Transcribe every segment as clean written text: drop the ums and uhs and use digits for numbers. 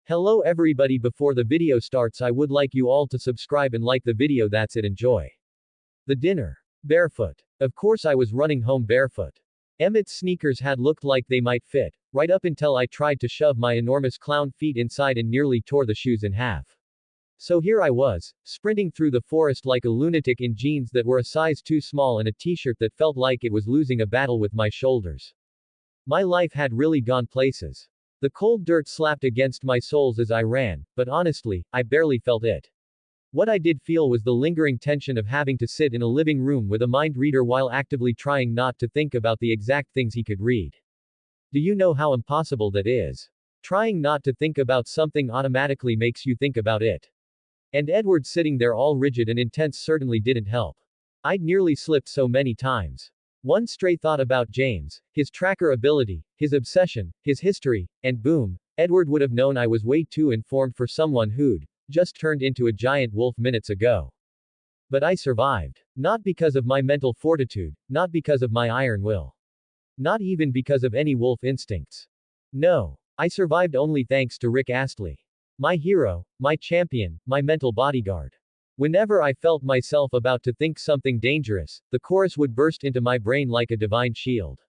Hello everybody, before the video starts I would like you all to subscribe and like the video. That's it, enjoy. The dinner. Barefoot. Of course I was running home barefoot. Emmett's sneakers had looked like they might fit, right up until I tried to shove my enormous clown feet inside and nearly tore the shoes in half. So here I was, sprinting through the forest like a lunatic in jeans that were a size too small and a t-shirt that felt like it was losing a battle with my shoulders. My life had really gone places. The cold dirt slapped against my soles as I ran, but honestly, I barely felt it. What I did feel was the lingering tension of having to sit in a living room with a mind reader while actively trying not to think about the exact things he could read. Do you know how impossible that is? Trying not to think about something automatically makes you think about it. And Edward sitting there all rigid and intense certainly didn't help. I'd nearly slipped so many times. One stray thought about James, his tracker ability, his obsession, his history, and boom, Edward would have known I was way too informed for someone who'd just turned into a giant wolf minutes ago. But I survived. Not because of my mental fortitude, not because of my iron will. Not even because of any wolf instincts. No. I survived only thanks to Rick Astley. My hero, my champion, my mental bodyguard. Whenever I felt myself about to think something dangerous, the chorus would burst into my brain like a divine shield.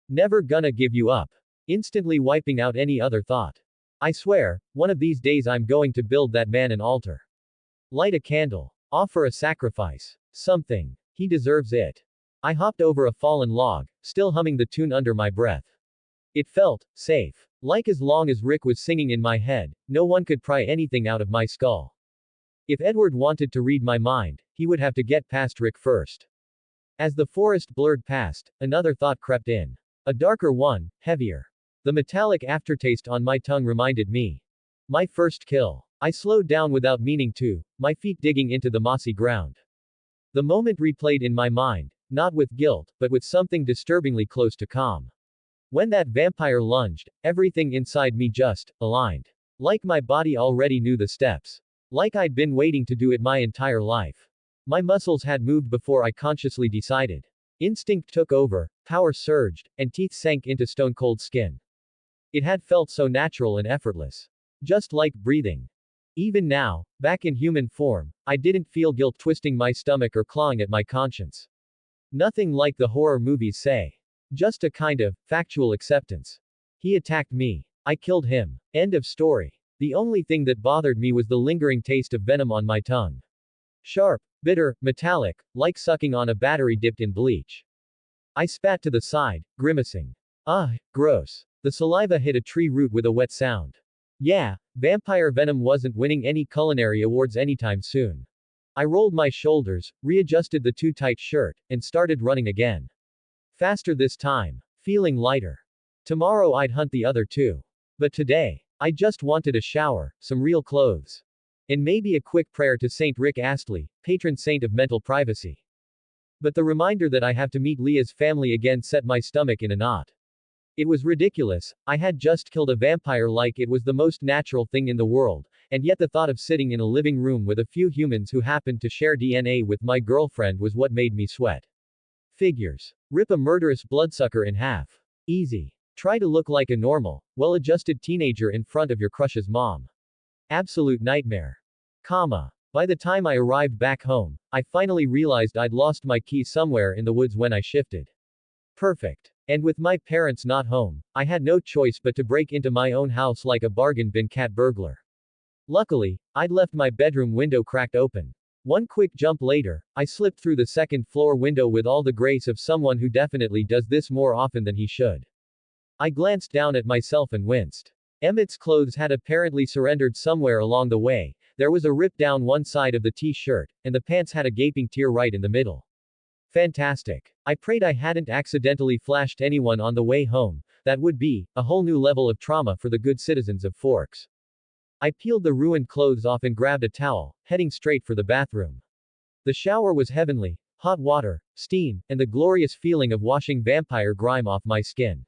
Never gonna give you up. Instantly wiping out any other thought. I swear, one of these days I'm going to build that man an altar. Light a candle. Offer a sacrifice. Something. He deserves it. I hopped over a fallen log, still humming the tune under my breath. It felt safe. Like as long as Rick was singing in my head, no one could pry anything out of my skull. If Edward wanted to read my mind, he would have to get past Rick first. As the forest blurred past, another thought crept in. A darker one, heavier. The metallic aftertaste on my tongue reminded me. My first kill. I slowed down without meaning to, my feet digging into the mossy ground. The moment replayed in my mind, not with guilt, but with something disturbingly close to calm. When that vampire lunged, everything inside me just aligned. Like my body already knew the steps. Like I'd been waiting to do it my entire life. My muscles had moved before I consciously decided. Instinct took over, power surged, and teeth sank into stone-cold skin. It had felt so natural and effortless. Just like breathing. Even now, back in human form, I didn't feel guilt twisting my stomach or clawing at my conscience. Nothing like the horror movies say. Just a kind of factual acceptance. He attacked me. I killed him. End of story. The only thing that bothered me was the lingering taste of venom on my tongue. Sharp, bitter, metallic, like sucking on a battery dipped in bleach. I spat to the side, grimacing. Gross. The saliva hit a tree root with a wet sound. Yeah, vampire venom wasn't winning any culinary awards anytime soon. I rolled my shoulders, readjusted the too tight shirt, and started running again. Faster this time. Feeling lighter. Tomorrow I'd hunt the other two. But today, I just wanted a shower, some real clothes. And maybe a quick prayer to Saint Rick Astley, patron saint of mental privacy. But the reminder that I have to meet Leah's family again set my stomach in a knot. It was ridiculous. I had just killed a vampire like it was the most natural thing in the world, and yet the thought of sitting in a living room with a few humans who happened to share DNA with my girlfriend was what made me sweat. Figures. Rip a murderous bloodsucker in half. Easy. Try to look like a normal, well-adjusted teenager in front of your crush's mom. Absolute nightmare. By the time I arrived back home, I finally realized I'd lost my key somewhere in the woods when I shifted. Perfect. And with my parents not home, I had no choice but to break into my own house like a bargain bin cat burglar. Luckily, I'd left my bedroom window cracked open. One quick jump later, I slipped through the second floor window with all the grace of someone who definitely does this more often than he should. I glanced down at myself and winced. Emmett's clothes had apparently surrendered somewhere along the way. There was a rip down one side of the t-shirt, and the pants had a gaping tear right in the middle. Fantastic. I prayed I hadn't accidentally flashed anyone on the way home. That would be a whole new level of trauma for the good citizens of Forks. I peeled the ruined clothes off and grabbed a towel, heading straight for the bathroom. The shower was heavenly, hot water, steam, and the glorious feeling of washing vampire grime off my skin.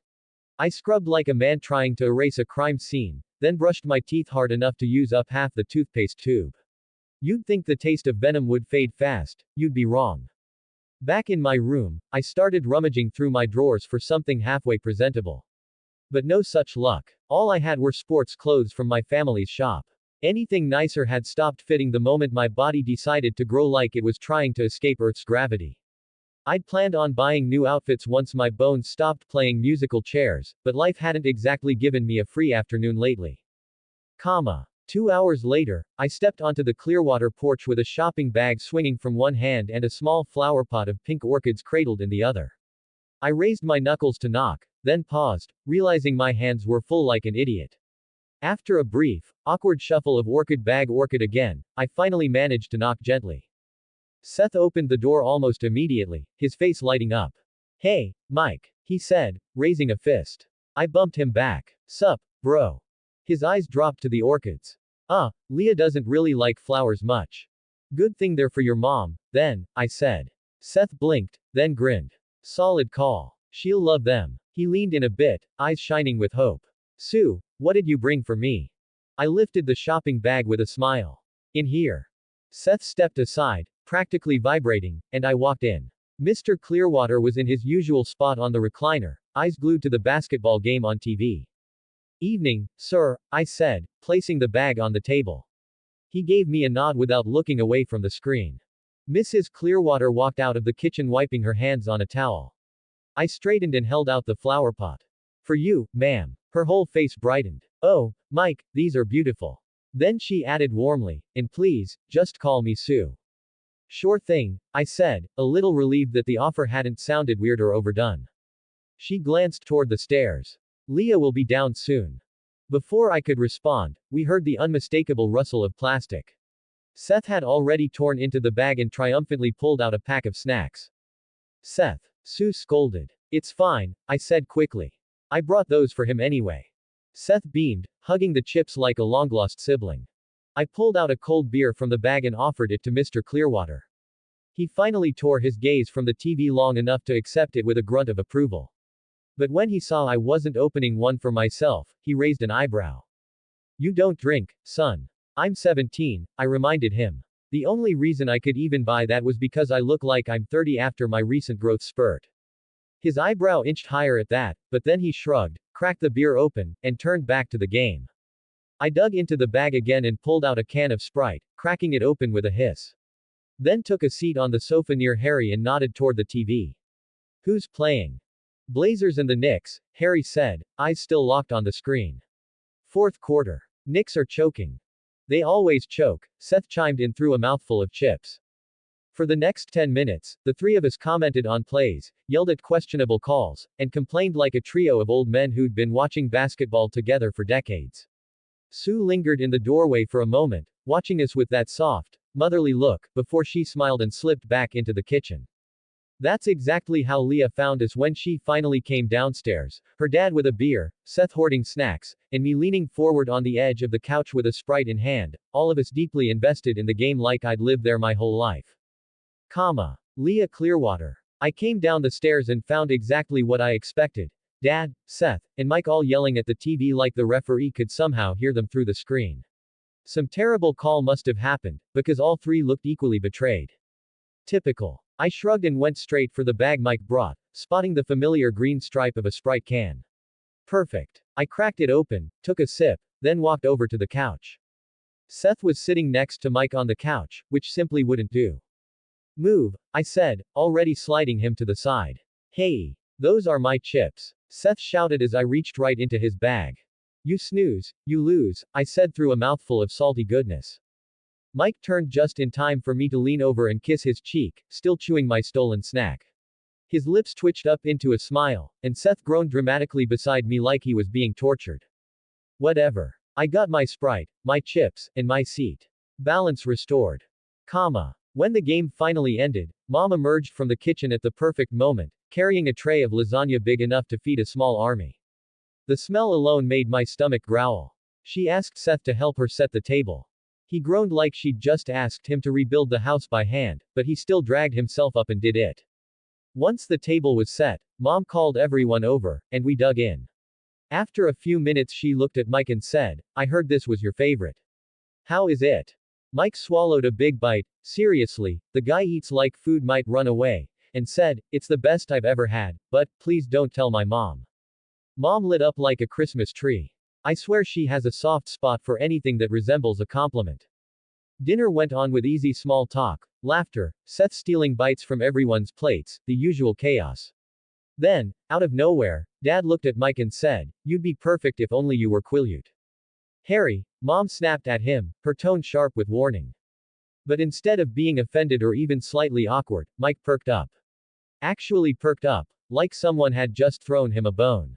I scrubbed like a man trying to erase a crime scene, then brushed my teeth hard enough to use up half the toothpaste tube. You'd think the taste of venom would fade fast, you'd be wrong. Back in my room, I started rummaging through my drawers for something halfway presentable. But no such luck. All I had were sports clothes from my family's shop. Anything nicer had stopped fitting the moment my body decided to grow like it was trying to escape Earth's gravity. I'd planned on buying new outfits once my bones stopped playing musical chairs, but life hadn't exactly given me a free afternoon lately. 2 hours later, I stepped onto the Clearwater porch with a shopping bag swinging from one hand and a small flower pot of pink orchids cradled in the other. I raised my knuckles to knock, then paused, realizing my hands were full like an idiot. After a brief, awkward shuffle of orchid bag orchid again, I finally managed to knock gently. Seth opened the door almost immediately, his face lighting up. "Hey, Mike," he said, raising a fist. I bumped him back. "Sup, bro?" His eyes dropped to the orchids. Leah doesn't really like flowers much. "Good thing they're for your mom, then," I said. Seth blinked, then grinned. "Solid call. She'll love them." He leaned in a bit, eyes shining with hope. "Sue, what did you bring for me?" I lifted the shopping bag with a smile. "In here." Seth stepped aside, practically vibrating, and I walked in. Mr. Clearwater was in his usual spot on the recliner, eyes glued to the basketball game on TV. "Evening, sir," I said, placing the bag on the table. He gave me a nod without looking away from the screen. Mrs. Clearwater walked out of the kitchen wiping her hands on a towel. I straightened and held out the flower pot. "For you, ma'am." Her whole face brightened. "Oh, Mike, these are beautiful." Then she added warmly, "And please, just call me Sue." "Sure thing," I said, a little relieved that the offer hadn't sounded weird or overdone. She glanced toward the stairs. "Leah will be down soon." Before I could respond, we heard the unmistakable rustle of plastic. Seth had already torn into the bag and triumphantly pulled out a pack of snacks. "Seth," Sue scolded. "It's fine," I said quickly. "I brought those for him anyway." Seth beamed, hugging the chips like a long-lost sibling. I pulled out a cold beer from the bag and offered it to Mr. Clearwater. He finally tore his gaze from the TV long enough to accept it with a grunt of approval. But when he saw I wasn't opening one for myself, he raised an eyebrow. "You don't drink, son." "I'm 17, I reminded him. The only reason I could even buy that was because I look like I'm 30 after my recent growth spurt. His eyebrow inched higher at that, but then he shrugged, cracked the beer open, and turned back to the game. I dug into the bag again and pulled out a can of Sprite, cracking it open with a hiss. Then took a seat on the sofa near Harry and nodded toward the TV. "Who's playing?" "Blazers and the Knicks," Harry said, eyes still locked on the screen. "Fourth quarter. Knicks are choking." "They always choke," Seth chimed in through a mouthful of chips. For the next 10 minutes, the three of us commented on plays, yelled at questionable calls, and complained like a trio of old men who'd been watching basketball together for decades. Sue lingered in the doorway for a moment, watching us with that soft, motherly look, before she smiled and slipped back into the kitchen. That's exactly how Leah found us when she finally came downstairs, her dad with a beer, Seth hoarding snacks, and me leaning forward on the edge of the couch with a Sprite in hand, all of us deeply invested in the game like I'd lived there my whole life. Leah Clearwater. I came down the stairs and found exactly what I expected. Dad, Seth, and Mike all yelling at the TV like the referee could somehow hear them through the screen. Some terrible call must have happened, because all three looked equally betrayed. Typical. I shrugged and went straight for the bag Mike brought, spotting the familiar green stripe of a Sprite can. Perfect. I cracked it open, took a sip, then walked over to the couch. Seth was sitting next to Mike on the couch, which simply wouldn't do. "Move," I said, already sliding him to the side. "Hey, those are my chips," Seth shouted as I reached right into his bag. "You snooze, you lose," I said through a mouthful of salty goodness. Mike turned just in time for me to lean over and kiss his cheek, still chewing my stolen snack. His lips twitched up into a smile, and Seth groaned dramatically beside me like he was being tortured. Whatever. I got my Sprite, my chips, and my seat. Balance restored. When the game finally ended, Mom emerged from the kitchen at the perfect moment, carrying a tray of lasagna big enough to feed a small army. The smell alone made my stomach growl. She asked Seth to help her set the table. He groaned like she'd just asked him to rebuild the house by hand, but he still dragged himself up and did it. Once the table was set, Mom called everyone over, and we dug in. After a few minutes she looked at Mike and said, "I heard this was your favorite. How is it?" Mike swallowed a big bite. "Seriously, the guy eats like food might run away," and said, "It's the best I've ever had, but, please don't tell my mom." Mom lit up like a Christmas tree. I swear she has a soft spot for anything that resembles a compliment. Dinner went on with easy small talk, laughter, Seth stealing bites from everyone's plates, the usual chaos. Then, out of nowhere, Dad looked at Mike and said, "You'd be perfect if only you were Quileute." "Harry," Mom snapped at him, her tone sharp with warning. But instead of being offended or even slightly awkward, Mike perked up. Actually perked up, like someone had just thrown him a bone.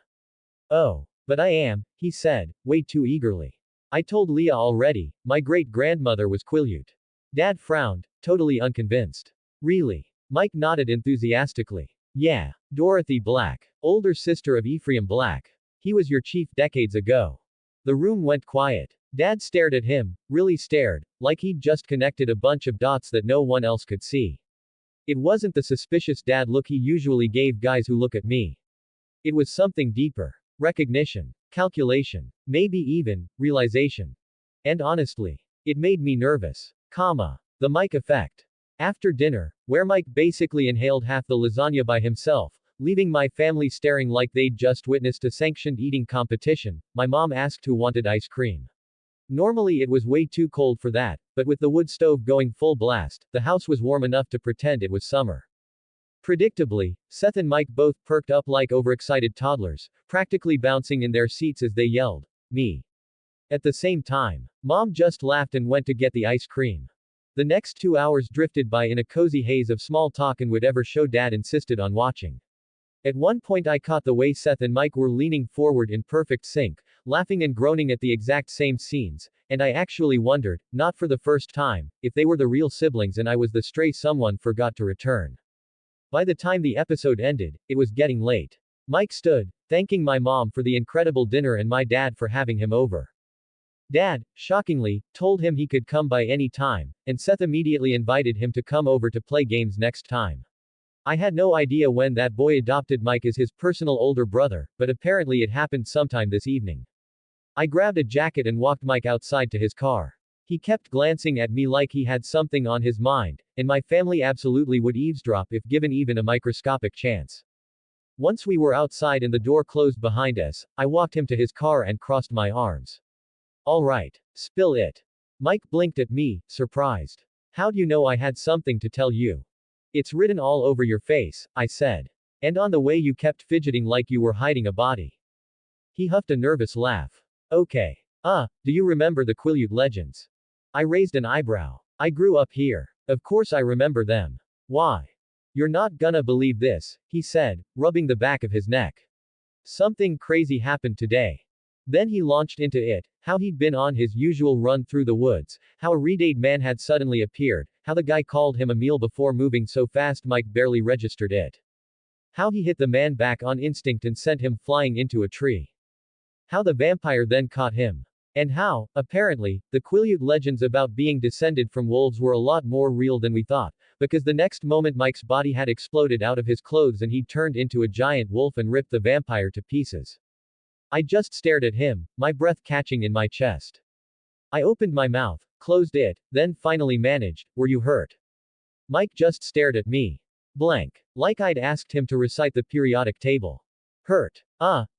"Oh, but I am," he said, way too eagerly. "I told Leah already, my great-grandmother was Quileute." Dad frowned, totally unconvinced. "Really?" Mike nodded enthusiastically. "Yeah. Dorothy Black. Older sister of Ephraim Black. He was your chief decades ago." The room went quiet. Dad stared at him, really stared, like he'd just connected a bunch of dots that no one else could see. It wasn't the suspicious dad look he usually gave guys who look at me. It was something deeper. Recognition. Calculation. Maybe even, realization. And honestly, it made me nervous. The Mike effect. After dinner, where Mike basically inhaled half the lasagna by himself, leaving my family staring like they'd just witnessed a sanctioned eating competition, my mom asked who wanted ice cream. Normally it was way too cold for that, but with the wood stove going full blast, the house was warm enough to pretend it was summer. Predictably, Seth and Mike both perked up like overexcited toddlers, practically bouncing in their seats as they yelled, "Me." At the same time, Mom just laughed and went to get the ice cream. The next 2 hours drifted by in a cozy haze of small talk and whatever show Dad insisted on watching. At one point I caught the way Seth and Mike were leaning forward in perfect sync, laughing and groaning at the exact same scenes, and I actually wondered, not for the first time, if they were the real siblings and I was the stray someone forgot to return. By the time the episode ended, it was getting late. Mike stood, thanking my mom for the incredible dinner and my dad for having him over. Dad, shockingly, told him he could come by any time, and Seth immediately invited him to come over to play games next time. I had no idea when that boy adopted Mike as his personal older brother, but apparently it happened sometime this evening. I grabbed a jacket and walked Mike outside to his car. He kept glancing at me like he had something on his mind, and my family absolutely would eavesdrop if given even a microscopic chance. Once we were outside and the door closed behind us, I walked him to his car and crossed my arms. "All right. Spill it." Mike blinked at me, surprised. "How'd you know I had something to tell you?" "It's written all over your face," I said. "And on the way you kept fidgeting like you were hiding a body." He huffed a nervous laugh. "Okay. Do you remember the Quileute legends?" I raised an eyebrow. "I grew up here. Of course I remember them." "Why?" "You're not gonna believe this," he said, rubbing the back of his neck. "Something crazy happened today." Then he launched into it, how he'd been on his usual run through the woods, how a red-eyed man had suddenly appeared, how the guy called him a meal before moving so fast Mike barely registered it. How he hit the man back on instinct and sent him flying into a tree. How the vampire then caught him. And how, apparently, the Quileute legends about being descended from wolves were a lot more real than we thought, because the next moment Mike's body had exploded out of his clothes and he'd turned into a giant wolf and ripped the vampire to pieces. I just stared at him, my breath catching in my chest. I opened my mouth, closed it, then finally managed, "Were you hurt?" Mike just stared at me. Blank. Like I'd asked him to recite the periodic table. "Hurt?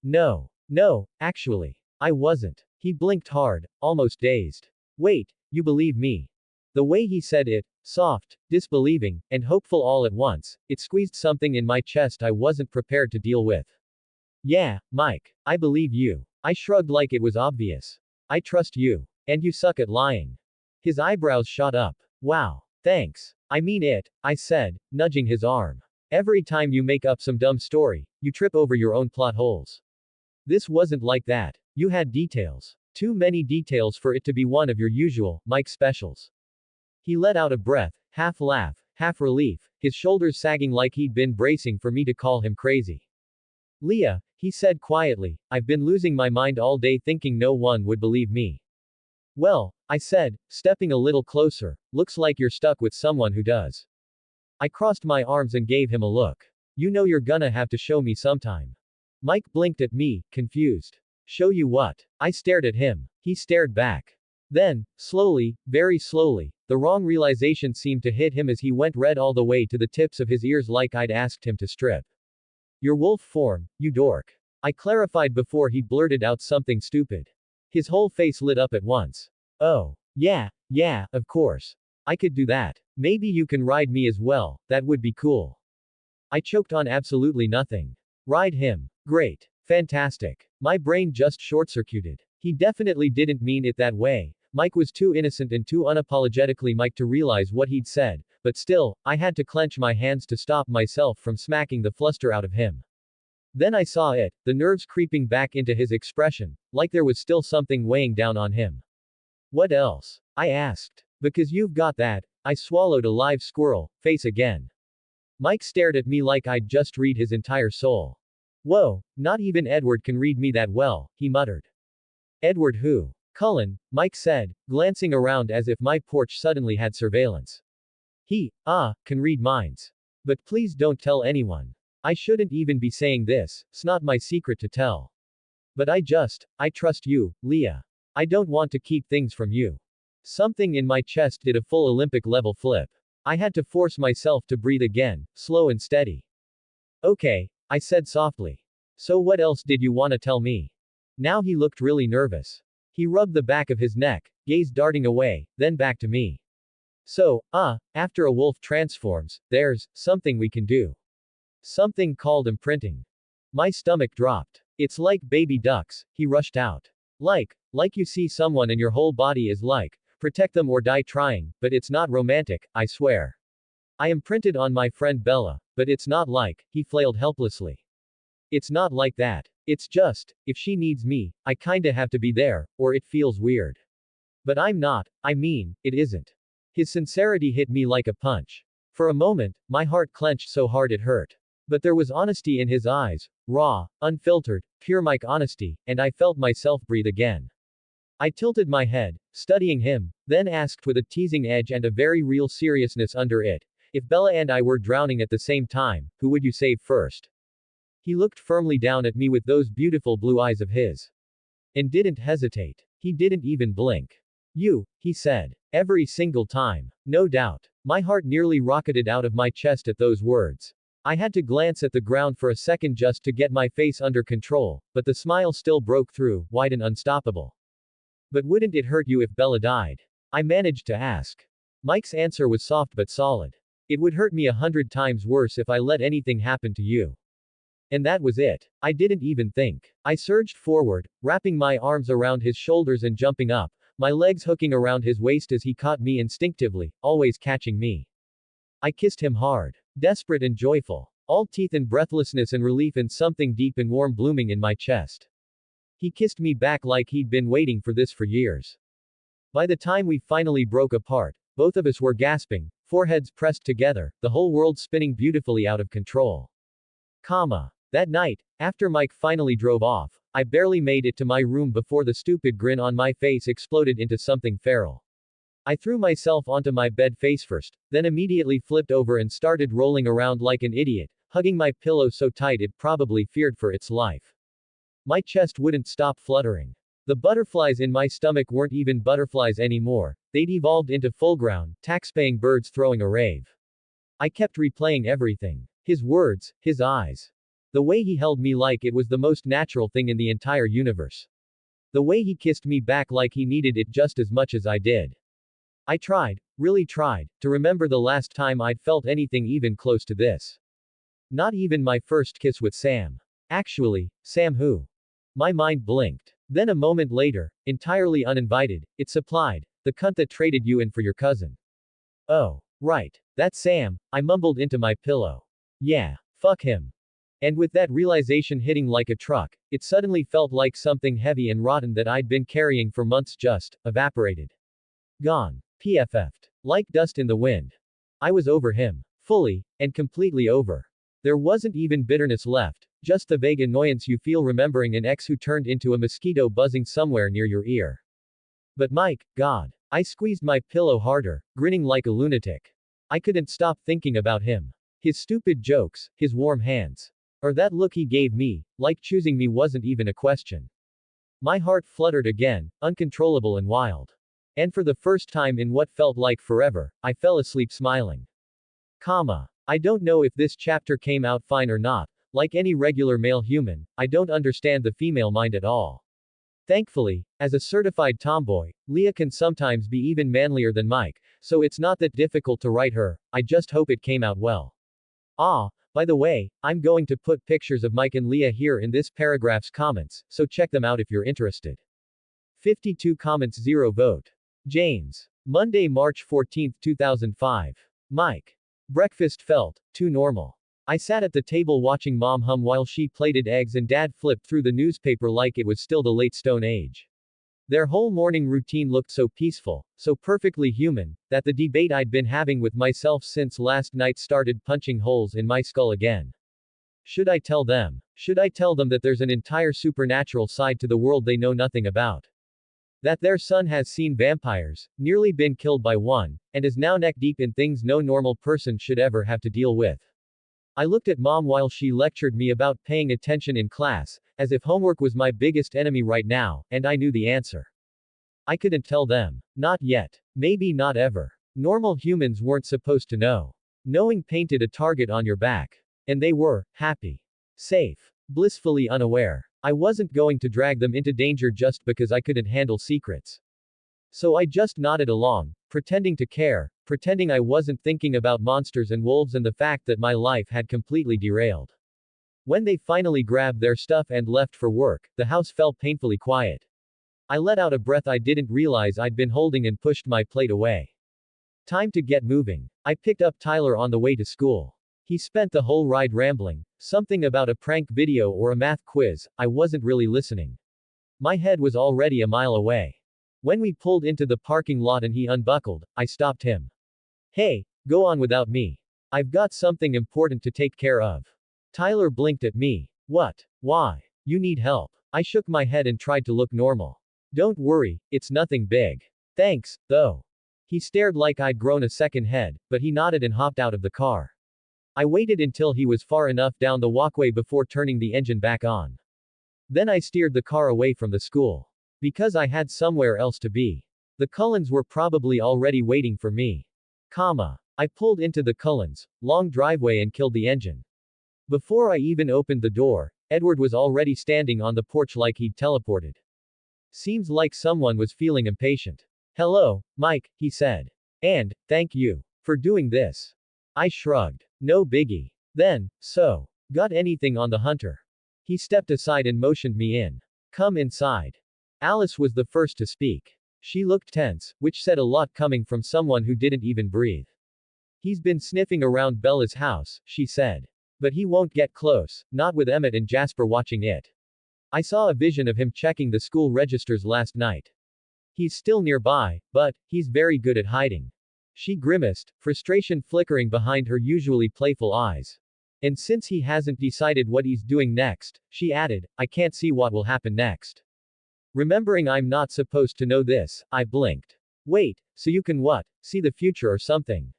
No, actually. I wasn't." He blinked hard, almost dazed. "Wait, you believe me?" The way he said it, soft, disbelieving, and hopeful all at once, it squeezed something in my chest I wasn't prepared to deal with. "Yeah, Mike. I believe you." I shrugged like it was obvious. "I trust you. And you suck at lying." His eyebrows shot up. "Wow. Thanks. I mean it," I said, nudging his arm. "Every time you make up some dumb story, you trip over your own plot holes. This wasn't like that. You had details. Too many details for it to be one of your usual, Mike specials." He let out a breath, half laugh, half relief, his shoulders sagging like he'd been bracing for me to call him crazy. "Leah," he said quietly, "I've been losing my mind all day thinking no one would believe me." "Well," I said, stepping a little closer, "looks like you're stuck with someone who does." I crossed my arms and gave him a look. "You know you're gonna have to show me sometime." Mike blinked at me, confused. "Show you what?" I stared at him. He stared back. Then, slowly, very slowly, the wrong realization seemed to hit him as he went red all the way to the tips of his ears like I'd asked him to strip. "Your wolf form, you dork." I clarified before he blurted out something stupid. His whole face lit up at once. Oh, yeah, of course. I could do that. Maybe you can ride me as well, that would be cool. I choked on absolutely nothing. Ride him. Great. Fantastic. My brain just short-circuited. He definitely didn't mean it that way. Mike was too innocent and too unapologetically Mike to realize what he'd said, but still, I had to clench my hands to stop myself from smacking the fluster out of him. Then I saw it, the nerves creeping back into his expression, like there was still something weighing down on him. What else? I asked. Because you've got that. I swallowed a live squirrel, face again. Mike stared at me like I'd just read his entire soul. Whoa, not even Edward can read me that well, he muttered. Edward who? Cullen, Mike said, glancing around as if my porch suddenly had surveillance. He, can read minds. But please don't tell anyone. I shouldn't even be saying this, it's not my secret to tell. But I trust you, Leah. I don't want to keep things from you. Something in my chest did a full Olympic level flip. I had to force myself to breathe again, slow and steady. Okay, I said softly. So what else did you want to tell me? Now he looked really nervous. He rubbed the back of his neck, gaze darting away, then back to me. So, after a wolf transforms, there's something we can do. Something called imprinting. My stomach dropped. It's like baby ducks, he rushed out. Like you see someone and your whole body is like, protect them or die trying, but it's not romantic, I swear. I imprinted on my friend Bella, but it's not like, he flailed helplessly. It's not like that. It's just, if she needs me, I kinda have to be there, or it feels weird. But I'm not, it isn't. His sincerity hit me like a punch. For a moment, my heart clenched so hard it hurt. But there was honesty in his eyes, raw, unfiltered, pure Mike honesty, and I felt myself breathe again. I tilted my head, studying him, then asked with a teasing edge and a very real seriousness under it, if Bella and I were drowning at the same time, who would you save first? He looked firmly down at me with those beautiful blue eyes of his. And didn't hesitate. He didn't even blink. You, he said. Every single time. No doubt. My heart nearly rocketed out of my chest at those words. I had to glance at the ground for a second just to get my face under control, but the smile still broke through, wide and unstoppable. But wouldn't it hurt you if Bella died? I managed to ask. Mike's answer was soft but solid. It would hurt me 100 times worse if I let anything happen to you. And that was it. I didn't even think. I surged forward, wrapping my arms around his shoulders and jumping up, my legs hooking around his waist as he caught me instinctively, always catching me. I kissed him hard. Desperate and joyful. All teeth and breathlessness and relief and something deep and warm blooming in my chest. He kissed me back like he'd been waiting for this for years. By the time we finally broke apart, both of us were gasping, foreheads pressed together, the whole world spinning beautifully out of control. That night, after Mike finally drove off, I barely made it to my room before the stupid grin on my face exploded into something feral. I threw myself onto my bed face first, then immediately flipped over and started rolling around like an idiot, hugging my pillow so tight it probably feared for its life. My chest wouldn't stop fluttering. The butterflies in my stomach weren't even butterflies anymore, they'd evolved into full-ground, tax-paying birds throwing a rave. I kept replaying everything. His words, his eyes. The way he held me like it was the most natural thing in the entire universe. The way he kissed me back like he needed it just as much as I did. I tried, really tried, to remember the last time I'd felt anything even close to this. Not even my first kiss with Sam. Actually, Sam who? My mind blinked. Then a moment later, entirely uninvited, it supplied, the cunt that traded you in for your cousin. Oh, right. That's Sam, I mumbled into my pillow. Yeah, fuck him. And with that realization hitting like a truck, it suddenly felt like something heavy and rotten that I'd been carrying for months just evaporated. Gone. PFF'd. Like dust in the wind. I was over him. Fully, and completely over. There wasn't even bitterness left, just the vague annoyance you feel remembering an ex who turned into a mosquito buzzing somewhere near your ear. But Mike, God. I squeezed my pillow harder, grinning like a lunatic. I couldn't stop thinking about him. His stupid jokes, his warm hands. Or that look he gave me, like choosing me wasn't even a question. My heart fluttered again, uncontrollable and wild. And for the first time in what felt like forever, I fell asleep smiling. I don't know if this chapter came out fine or not, like any regular male human, I don't understand the female mind at all. Thankfully, as a certified tomboy, Leah can sometimes be even manlier than Mike, so it's not that difficult to write her. I just hope it came out well. Ah, by the way, I'm going to put pictures of Mike and Leah here in this paragraph's comments, so check them out if you're interested. 52 comments, 0 vote. James. Monday, March 14, 2005. Mike. Breakfast felt too normal. I sat at the table watching Mom hum while she plated eggs and Dad flipped through the newspaper like it was still the late Stone Age. Their whole morning routine looked so peaceful, so perfectly human, that the debate I'd been having with myself since last night started punching holes in my skull again. Should I tell them? Should I tell them that there's an entire supernatural side to the world they know nothing about? That their son has seen vampires, nearly been killed by one, and is now neck deep in things no normal person should ever have to deal with. I looked at Mom while she lectured me about paying attention in class, as if homework was my biggest enemy right now, and I knew the answer. I couldn't tell them. Not yet. Maybe not ever. Normal humans weren't supposed to know. Knowing painted a target on your back. And they were happy. Safe. Blissfully unaware. I wasn't going to drag them into danger just because I couldn't handle secrets. So I just nodded along, pretending to care, pretending I wasn't thinking about monsters and wolves and the fact that my life had completely derailed. When they finally grabbed their stuff and left for work, the house felt painfully quiet. I let out a breath I didn't realize I'd been holding and pushed my plate away. Time to get moving. I picked up Tyler on the way to school. He spent the whole ride rambling, something about a prank video or a math quiz. I wasn't really listening. My head was already a mile away. When we pulled into the parking lot and he unbuckled, I stopped him. Hey, go on without me. I've got something important to take care of. Tyler blinked at me. What? Why? You need help. I shook my head and tried to look normal. Don't worry, it's nothing big. Thanks, though. He stared like I'd grown a second head, but he nodded and hopped out of the car. I waited until he was far enough down the walkway before turning the engine back on. Then I steered the car away from the school. Because I had somewhere else to be. The Cullens were probably already waiting for me. I pulled into the Cullens' long driveway and killed the engine. Before I even opened the door, Edward was already standing on the porch like he'd teleported. Seems like someone was feeling impatient. Hello, Mike, he said. And, thank you for doing this. I shrugged. No biggie. Then, so, got anything on the hunter? He stepped aside and motioned me in. Come inside. Alice was the first to speak. She looked tense, which said a lot coming from someone who didn't even breathe. He's been sniffing around Bella's house, she said. But he won't get close, not with Emmett and Jasper watching it. I saw a vision of him checking the school registers last night. He's still nearby, but he's very good at hiding. She grimaced, frustration flickering behind her usually playful eyes. And since he hasn't decided what he's doing next, she added, I can't see what will happen next. Remembering I'm not supposed to know this, I blinked. Wait, so you can what? See the future or something?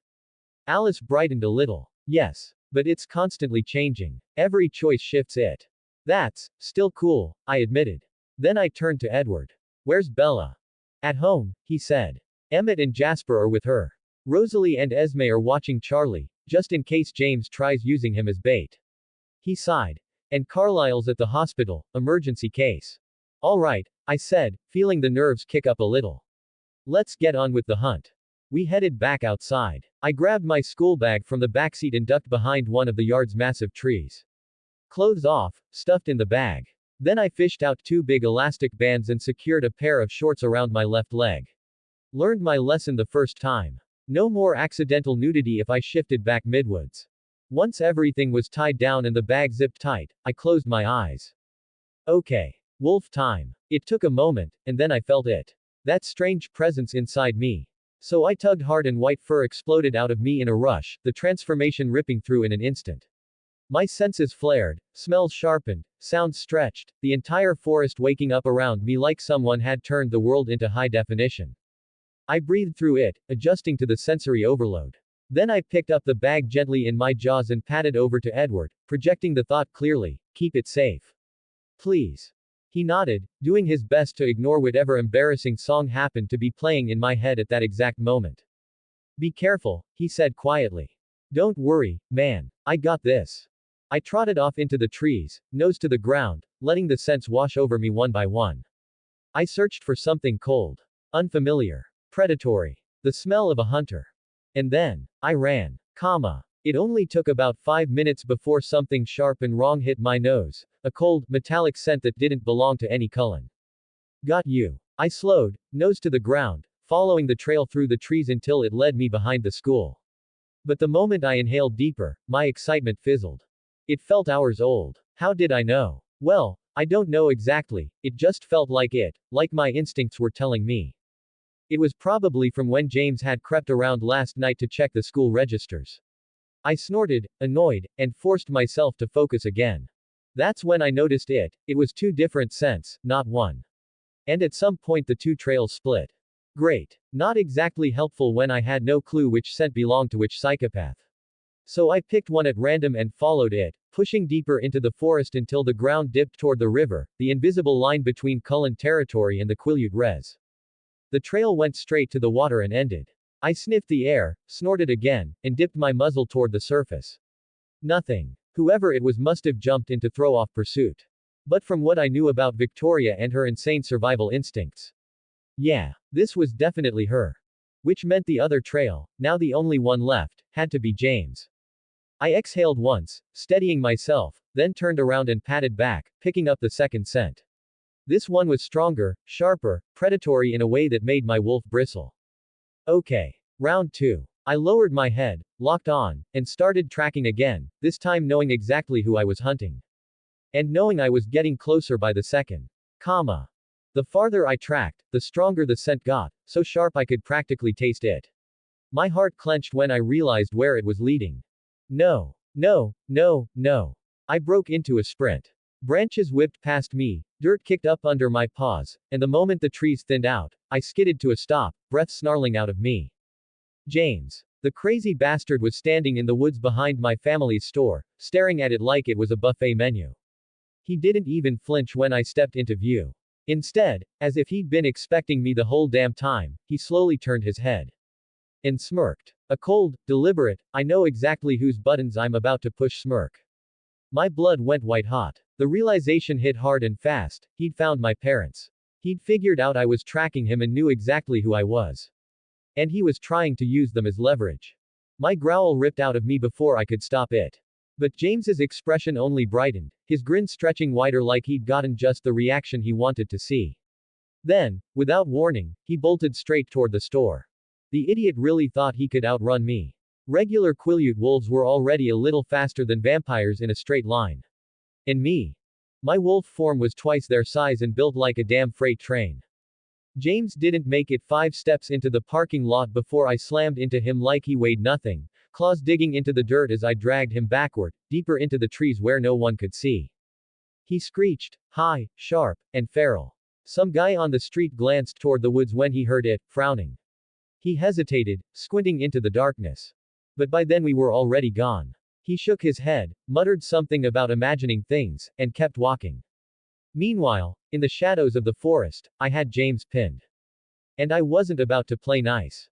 Alice brightened a little. Yes. But it's constantly changing. Every choice shifts it. That's still cool, I admitted. Then I turned to Edward. Where's Bella? At home, he said. Emmett and Jasper are with her. Rosalie and Esme are watching Charlie, just in case James tries using him as bait. He sighed. And Carlisle's at the hospital, emergency case. All right, I said, feeling the nerves kick up a little. Let's get on with the hunt. We headed back outside. I grabbed my school bag from the backseat and ducked behind one of the yard's massive trees. Clothes off, stuffed in the bag. Then I fished out 2 big elastic bands and secured a pair of shorts around my left leg. Learned my lesson the first time. No more accidental nudity if I shifted back midwoods. Once everything was tied down and the bag zipped tight, I closed my eyes. Okay. Wolf time. It took a moment, and then I felt it. That strange presence inside me. So I tugged hard and white fur exploded out of me in a rush, the transformation ripping through in an instant. My senses flared, smells sharpened, sounds stretched, the entire forest waking up around me like someone had turned the world into high definition. I breathed through it, adjusting to the sensory overload. Then I picked up the bag gently in my jaws and patted over to Edward, projecting the thought clearly, keep it safe. Please. He nodded, doing his best to ignore whatever embarrassing song happened to be playing in my head at that exact moment. Be careful, he said quietly. Don't worry, man. I got this. I trotted off into the trees, nose to the ground, letting the scents wash over me one by one. I searched for something cold, unfamiliar, predatory, the smell of a hunter. And then, I ran. It only took about 5 minutes before something sharp and wrong hit my nose, a cold, metallic scent that didn't belong to any Cullen. Got you. I slowed, nose to the ground, following the trail through the trees until it led me behind the school. But the moment I inhaled deeper, my excitement fizzled. It felt hours old. How did I know? Well, I don't know exactly, it just felt like it, like my instincts were telling me. It was probably from when James had crept around last night to check the school registers. I snorted, annoyed, and forced myself to focus again. That's when I noticed it was two different scents, not one. And at some point the two trails split. Great. Not exactly helpful when I had no clue which scent belonged to which psychopath. So I picked one at random and followed it, pushing deeper into the forest until the ground dipped toward the river, the invisible line between Cullen territory and the Quileute res. The trail went straight to the water and ended. I sniffed the air, snorted again, and dipped my muzzle toward the surface. Nothing. Whoever it was must have jumped in to throw off pursuit. But from what I knew about Victoria and her insane survival instincts. Yeah, this was definitely her. Which meant the other trail, now the only one left, had to be James. I exhaled once, steadying myself, then turned around and padded back, picking up the second scent. This one was stronger, sharper, predatory in a way that made my wolf bristle. Okay. Round 2. I lowered my head, locked on, and started tracking again, this time knowing exactly who I was hunting. And knowing I was getting closer by the second. The farther I tracked, the stronger the scent got, so sharp I could practically taste it. My heart clenched when I realized where it was leading. No. No. No. No. I broke into a sprint. Branches whipped past me, dirt kicked up under my paws, and the moment the trees thinned out, I skidded to a stop, breath snarling out of me. James. The crazy bastard was standing in the woods behind my family's store, staring at it like it was a buffet menu. He didn't even flinch when I stepped into view. Instead, as if he'd been expecting me the whole damn time, he slowly turned his head. And smirked. A cold, deliberate, I know exactly whose buttons I'm about to push smirk. My blood went white hot. The realization hit hard and fast, he'd found my parents. He'd figured out I was tracking him and knew exactly who I was. And he was trying to use them as leverage. My growl ripped out of me before I could stop it. But James's expression only brightened, his grin stretching wider like he'd gotten just the reaction he wanted to see. Then, without warning, he bolted straight toward the store. The idiot really thought he could outrun me. Regular Quileute wolves were already a little faster than vampires in a straight line. And me. My wolf form was twice their size and built like a damn freight train. James didn't make it 5 steps into the parking lot before I slammed into him like he weighed nothing, claws digging into the dirt as I dragged him backward, deeper into the trees where no one could see. He screeched, high, sharp, and feral. Some guy on the street glanced toward the woods when he heard it, frowning. He hesitated, squinting into the darkness. But by then we were already gone. He shook his head, muttered something about imagining things, and kept walking. Meanwhile, in the shadows of the forest, I had James pinned. And I wasn't about to play nice.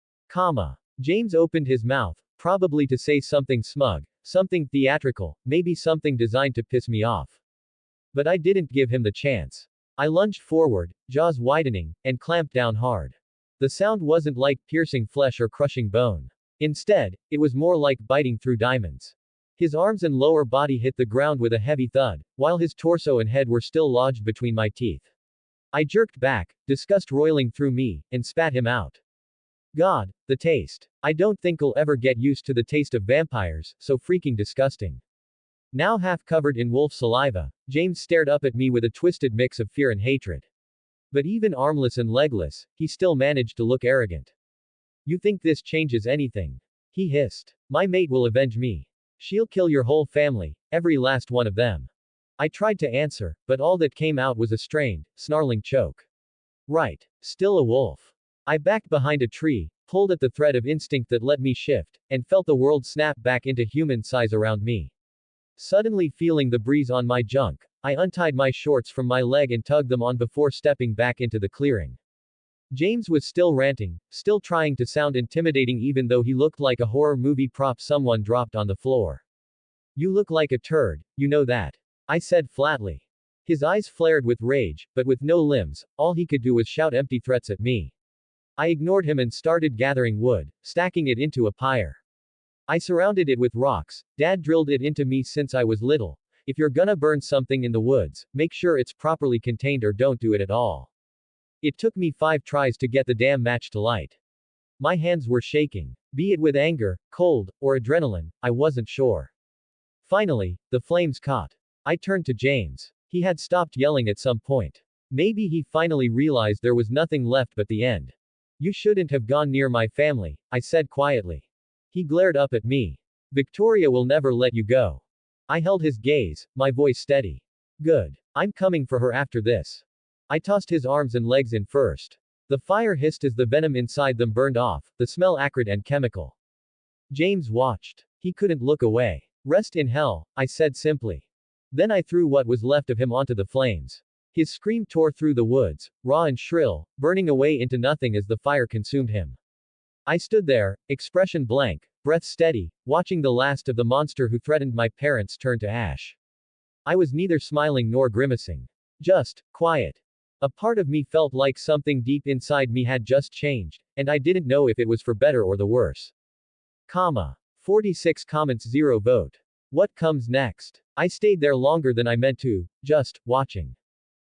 James opened his mouth, probably to say something smug, something theatrical, maybe something designed to piss me off. But I didn't give him the chance. I lunged forward, jaws widening, and clamped down hard. The sound wasn't like piercing flesh or crushing bone. Instead, it was more like biting through diamonds. His arms and lower body hit the ground with a heavy thud, while his torso and head were still lodged between my teeth. I jerked back, disgust roiling through me, and spat him out. God, the taste. I don't think I'll ever get used to the taste of vampires, so freaking disgusting. Now half covered in wolf saliva, James stared up at me with a twisted mix of fear and hatred. But even armless and legless, he still managed to look arrogant. You think this changes anything? He hissed. My mate will avenge me. She'll kill your whole family, every last one of them. I tried to answer, but all that came out was a strained, snarling choke. Right. Still a wolf. I backed behind a tree, pulled at the thread of instinct that let me shift, and felt the world snap back into human size around me. Suddenly feeling the breeze on my junk, I untied my shorts from my leg and tugged them on before stepping back into the clearing. James was still ranting, still trying to sound intimidating even though he looked like a horror movie prop someone dropped on the floor. You look like a turd, you know that. I said flatly. His eyes flared with rage, but with no limbs, all he could do was shout empty threats at me. I ignored him and started gathering wood, stacking it into a pyre. I surrounded it with rocks. Dad drilled it into me since I was little. If you're gonna burn something in the woods, make sure it's properly contained or don't do it at all. It took me 5 tries to get the damn match to light. My hands were shaking. Be it with anger, cold, or adrenaline, I wasn't sure. Finally, the flames caught. I turned to James. He had stopped yelling at some point. Maybe he finally realized there was nothing left but the end. You shouldn't have gone near my family, I said quietly. He glared up at me. Victoria will never let you go. I held his gaze, my voice steady. Good. I'm coming for her after this. I tossed his arms and legs in first. The fire hissed as the venom inside them burned off, the smell acrid and chemical. James watched. He couldn't look away. Rest in hell, I said simply. Then I threw what was left of him onto the flames. His scream tore through the woods, raw and shrill, burning away into nothing as the fire consumed him. I stood there, expression blank, breath steady, watching the last of the monster who threatened my parents turn to ash. I was neither smiling nor grimacing. Just quiet. A part of me felt like something deep inside me had just changed, and I didn't know if it was for better or the worse. 46 comments 0 vote. What comes next? I stayed there longer than I meant to, just watching.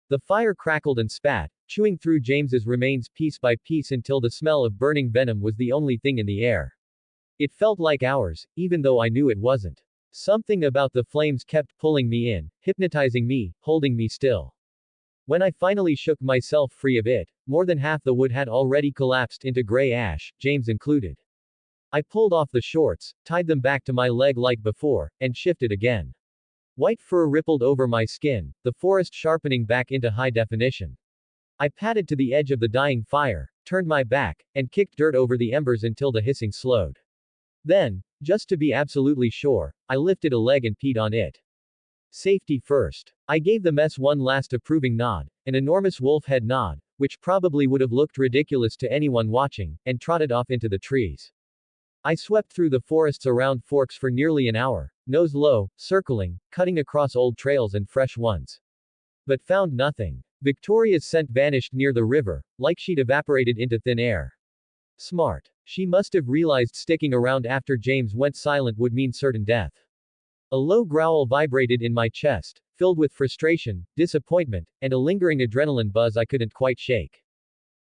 The fire crackled and spat, chewing through James's remains piece by piece until the smell of burning venom was the only thing in the air. It felt like hours, even though I knew it wasn't. Something about the flames kept pulling me in, hypnotizing me, holding me still. When I finally shook myself free of it, more than half the wood had already collapsed into gray ash, James included. I pulled off the shorts, tied them back to my leg like before, and shifted again. White fur rippled over my skin, the forest sharpening back into high definition. I padded to the edge of the dying fire, turned my back, and kicked dirt over the embers until the hissing slowed. Then, just to be absolutely sure, I lifted a leg and peed on it. Safety first. I gave the mess one last approving nod, an enormous wolf head nod, which probably would have looked ridiculous to anyone watching, and trotted off into the trees. I swept through the forests around Forks for nearly an hour, nose low, circling, cutting across old trails and fresh ones. But found nothing. Victoria's scent vanished near the river, like she'd evaporated into thin air. Smart. She must have realized sticking around after James went silent would mean certain death. A low growl vibrated in my chest, filled with frustration, disappointment, and a lingering adrenaline buzz I couldn't quite shake.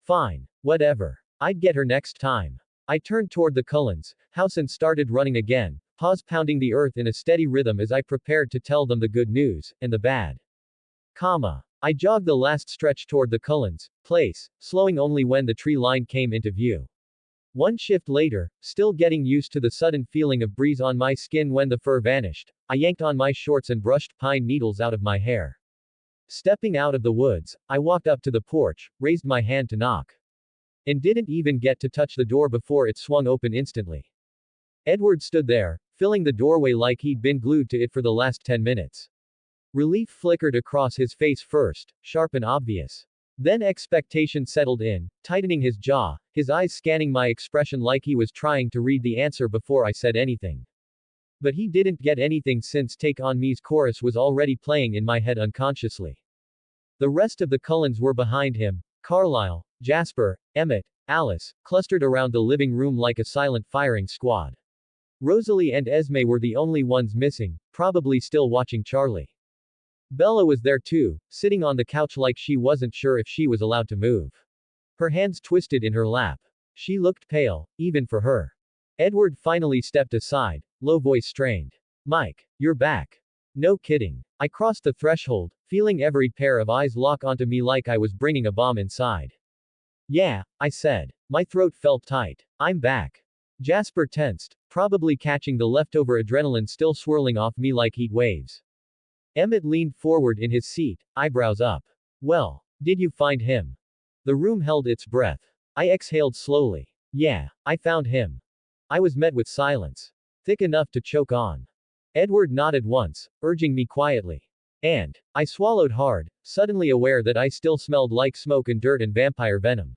Fine. Whatever. I'd get her next time. I turned toward the Cullens' house and started running again, paws pounding the earth in a steady rhythm as I prepared to tell them the good news, and the bad. I jogged the last stretch toward the Cullens' place, slowing only when the tree line came into view. One shift later, still getting used to the sudden feeling of breeze on my skin when the fur vanished, I yanked on my shorts and brushed pine needles out of my hair. Stepping out of the woods, I walked up to the porch, raised my hand to knock. And didn't even get to touch the door before it swung open instantly. Edward stood there, filling the doorway like he'd been glued to it for the last 10 minutes. Relief flickered across his face first, sharp and obvious. Then expectation settled in, tightening his jaw, his eyes scanning my expression like he was trying to read the answer before I said anything. But he didn't get anything since Take On Me's chorus was already playing in my head unconsciously. The rest of the Cullens were behind him, Carlisle, Jasper, Emmett, Alice, clustered around the living room like a silent firing squad. Rosalie and Esme were the only ones missing, probably still watching Charlie. Bella was there too, sitting on the couch like she wasn't sure if she was allowed to move. Her hands twisted in her lap. She looked pale, even for her. Edward finally stepped aside, low voice strained. Mike, you're back. No kidding. I crossed the threshold, feeling every pair of eyes lock onto me like I was bringing a bomb inside. Yeah, I said. My throat felt tight. I'm back. Jasper tensed, probably catching the leftover adrenaline still swirling off me like heat waves. Emmett leaned forward in his seat, eyebrows up. Well, did you find him? The room held its breath. I exhaled slowly. Yeah, I found him. I was met with silence. Thick enough to choke on. Edward nodded once, urging me quietly. And I swallowed hard, suddenly aware that I still smelled like smoke and dirt and vampire venom.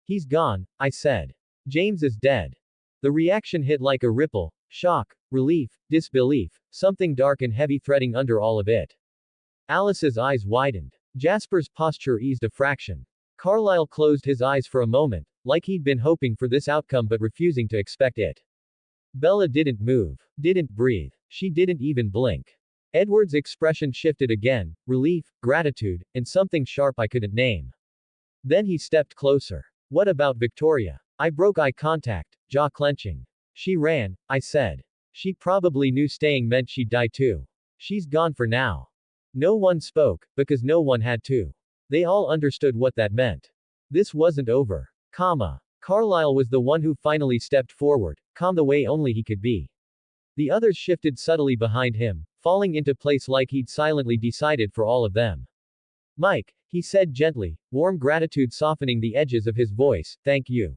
He's gone, I said. James is dead. The reaction hit like a ripple, Shock, relief, disbelief, something dark and heavy threading under all of it. Alice's eyes widened. Jasper's posture eased a fraction. Carlyle closed his eyes for a moment, like he'd been hoping for this outcome but refusing to expect it. Bella didn't move, didn't breathe. She didn't even blink. Edward's expression shifted again, relief, gratitude, and something sharp I couldn't name. Then he stepped closer. What about Victoria? I broke eye contact, jaw clenching. She ran, I said. She probably knew staying meant she'd die too. She's gone for now. No one spoke, because no one had to. They all understood what that meant. This wasn't over. Carlyle was the one who finally stepped forward, calm the way only he could be. The others shifted subtly behind him, falling into place like he'd silently decided for all of them. Mike, he said gently, warm gratitude softening the edges of his voice, thank you.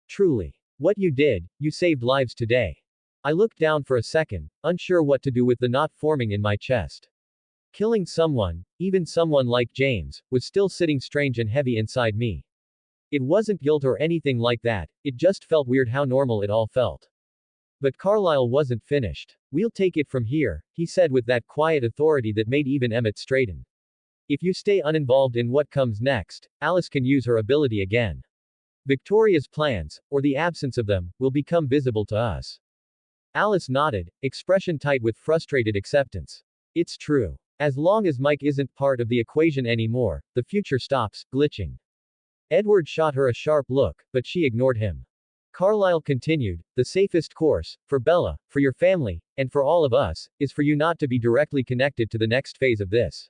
Truly. What you did, you saved lives today. I looked down for a second, unsure what to do with the knot forming in my chest. Killing someone, even someone like James, was still sitting strange and heavy inside me. It wasn't guilt or anything like that, it just felt weird how normal it all felt. But Carlyle wasn't finished. We'll take it from here, he said with that quiet authority that made even Emmett straighten. If you stay uninvolved in what comes next, Alice can use her ability again. Victoria's plans, or the absence of them, will become visible to us. Alice nodded, expression tight with frustrated acceptance. It's true. As long as Mike isn't part of the equation anymore, the future stops glitching. Edward shot her a sharp look, but she ignored him. Carlyle continued, the safest course, for Bella, for your family, and for all of us, is for you not to be directly connected to the next phase of this.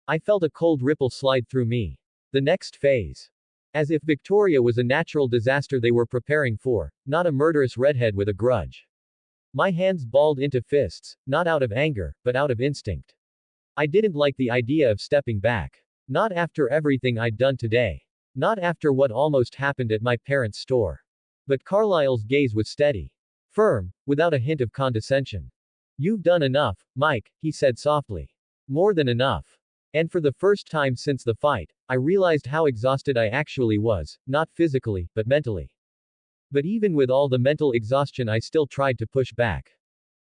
I felt a cold ripple slide through me. The next phase. As if Victoria was a natural disaster they were preparing for, not a murderous redhead with a grudge. My hands balled into fists, not out of anger, but out of instinct. I didn't like the idea of stepping back. Not after everything I'd done today. Not after what almost happened at my parents' store. But Carlyle's gaze was steady. Firm, without a hint of condescension. You've done enough, Mike, he said softly. More than enough. And for the first time since the fight, I realized how exhausted I actually was, not physically, but mentally. But even with all the mental exhaustion I still tried to push back.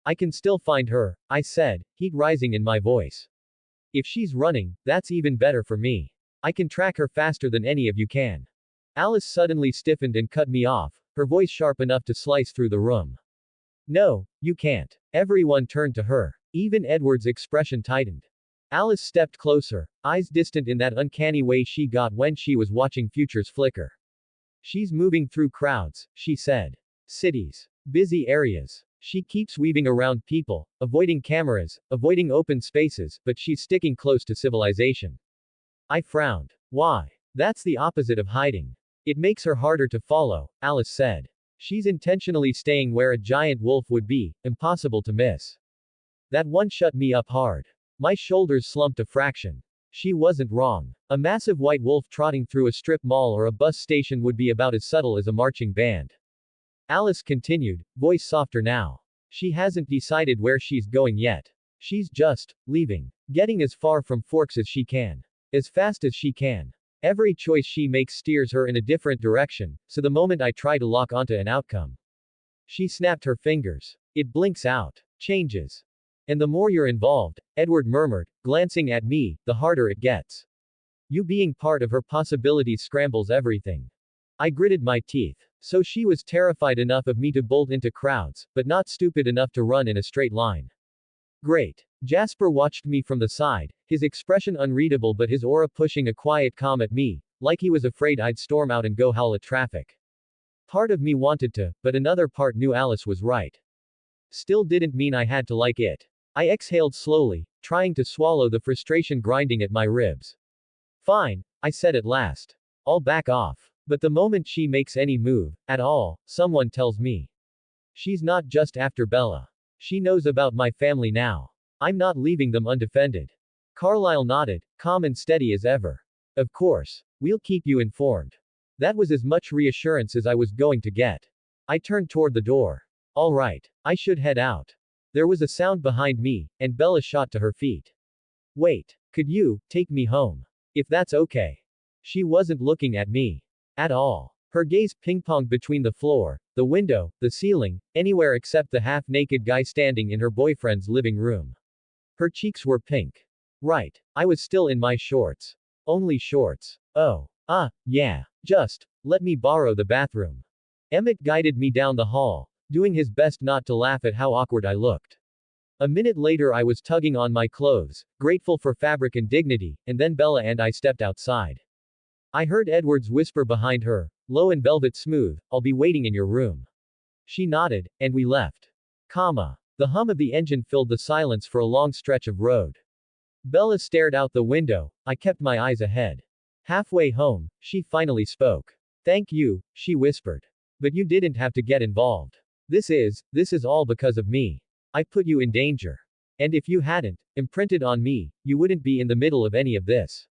I can still find her, I said, heat rising in my voice. If she's running, that's even better for me. I can track her faster than any of you can. Alice suddenly stiffened and cut me off, her voice sharp enough to slice through the room. No, you can't. Everyone turned to her. Even Edward's expression tightened. Alice stepped closer, eyes distant in that uncanny way she got when she was watching futures flicker. She's moving through crowds, she said. Cities. Busy areas. She keeps weaving around people, avoiding cameras, avoiding open spaces, but she's sticking close to civilization. I frowned. Why? That's the opposite of hiding. It makes her harder to follow, Alice said. She's intentionally staying where a giant wolf would be, impossible to miss. That one shut me up hard. My shoulders slumped a fraction. She wasn't wrong. A massive white wolf trotting through a strip mall or a bus station would be about as subtle as a marching band. Alice continued, voice softer now. She hasn't decided where she's going yet. She's just leaving. Getting as far from Forks as she can. As fast as she can. Every choice she makes steers her in a different direction, so the moment I try to lock onto an outcome. She snapped her fingers. It blinks out. Changes. And the more you're involved, Edward murmured, glancing at me, the harder it gets. You being part of her possibilities scrambles everything. I gritted my teeth. So she was terrified enough of me to bolt into crowds, but not stupid enough to run in a straight line. Great. Jasper watched me from the side, his expression unreadable but his aura pushing a quiet calm at me, like he was afraid I'd storm out and go howl at traffic. Part of me wanted to, but another part knew Alice was right. Still didn't mean I had to like it. I exhaled slowly, trying to swallow the frustration grinding at my ribs. Fine, I said at last. I'll back off. But the moment she makes any move, at all, someone tells me. She's not just after Bella. She knows about my family now. I'm not leaving them undefended. Carlyle nodded, calm and steady as ever. Of course. We'll keep you informed. That was as much reassurance as I was going to get. I turned toward the door. All right. I should head out. There was a sound behind me, and Bella shot to her feet. Wait. Could you take me home? If that's okay. She wasn't looking at me. At all. Her gaze ping-ponged between the floor, the window, the ceiling, anywhere except the half-naked guy standing in her boyfriend's living room. Her cheeks were pink. Right. I was still in my shorts. Only shorts. Oh. Yeah. Just, let me borrow the bathroom. Emmett guided me down the hall, doing his best not to laugh at how awkward I looked. A minute later I was tugging on my clothes, grateful for fabric and dignity, and then Bella and I stepped outside. I heard Edward's whisper behind her, low and velvet smooth, "I'll be waiting in your room." She nodded, and we left. The hum of the engine filled the silence for a long stretch of road. Bella stared out the window, I kept my eyes ahead. Halfway home, she finally spoke. "Thank you," she whispered. "But you didn't have to get involved. This is all because of me. I put you in danger. And if you hadn't imprinted on me, you wouldn't be in the middle of any of this.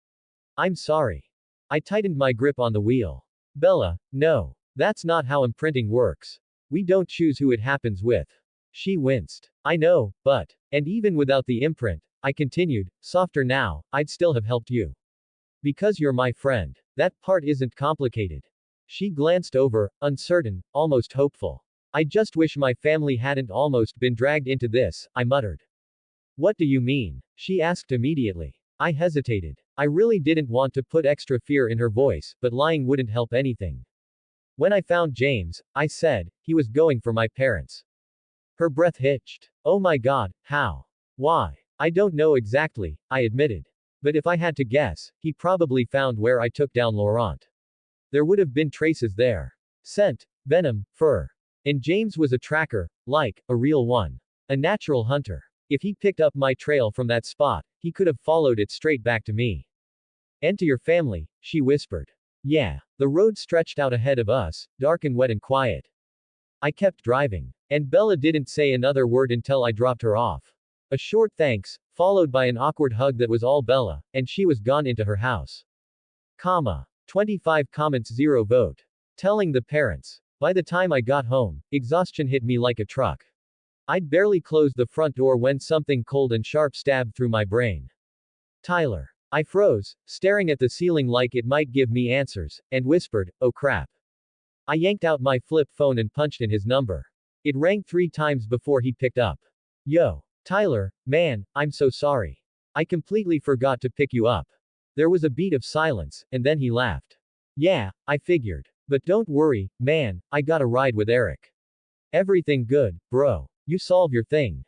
I'm sorry." I tightened my grip on the wheel. "Bella, no. That's not how imprinting works. We don't choose who it happens with." She winced. "I know, but, and even without the imprint," I continued, softer now, "I'd still have helped you. Because you're my friend. That part isn't complicated." She glanced over, uncertain, almost hopeful. "I just wish my family hadn't almost been dragged into this," I muttered. "What do you mean?" she asked immediately. I hesitated. I really didn't want to put extra fear in her voice, but lying wouldn't help anything. "When I found James," I said, "he was going for my parents." Her breath hitched. "Oh my God, how? Why?" "I don't know exactly," I admitted. "But if I had to guess, he probably found where I took down Laurent. There would have been traces there. Scent, venom, fur. And James was a tracker, like, a real one. A natural hunter. If he picked up my trail from that spot, he could have followed it straight back to me." "And to your family," she whispered. "Yeah." The road stretched out ahead of us, dark and wet and quiet. I kept driving. And Bella didn't say another word until I dropped her off. A short thanks, followed by an awkward hug that was all Bella, and she was gone into her house. 25 comments 0 vote. Telling the parents. By the time I got home, exhaustion hit me like a truck. I'd barely closed the front door when something cold and sharp stabbed through my brain. Tyler. I froze, staring at the ceiling like it might give me answers, and whispered, "Oh crap." I yanked out my flip phone and punched in his number. It rang 3 times before he picked up. "Yo. Tyler, man, I'm so sorry. I completely forgot to pick you up." There was a beat of silence, and then he laughed. "Yeah, I figured. But don't worry, man, I got a ride with Eric. Everything good, bro. You solve your thing."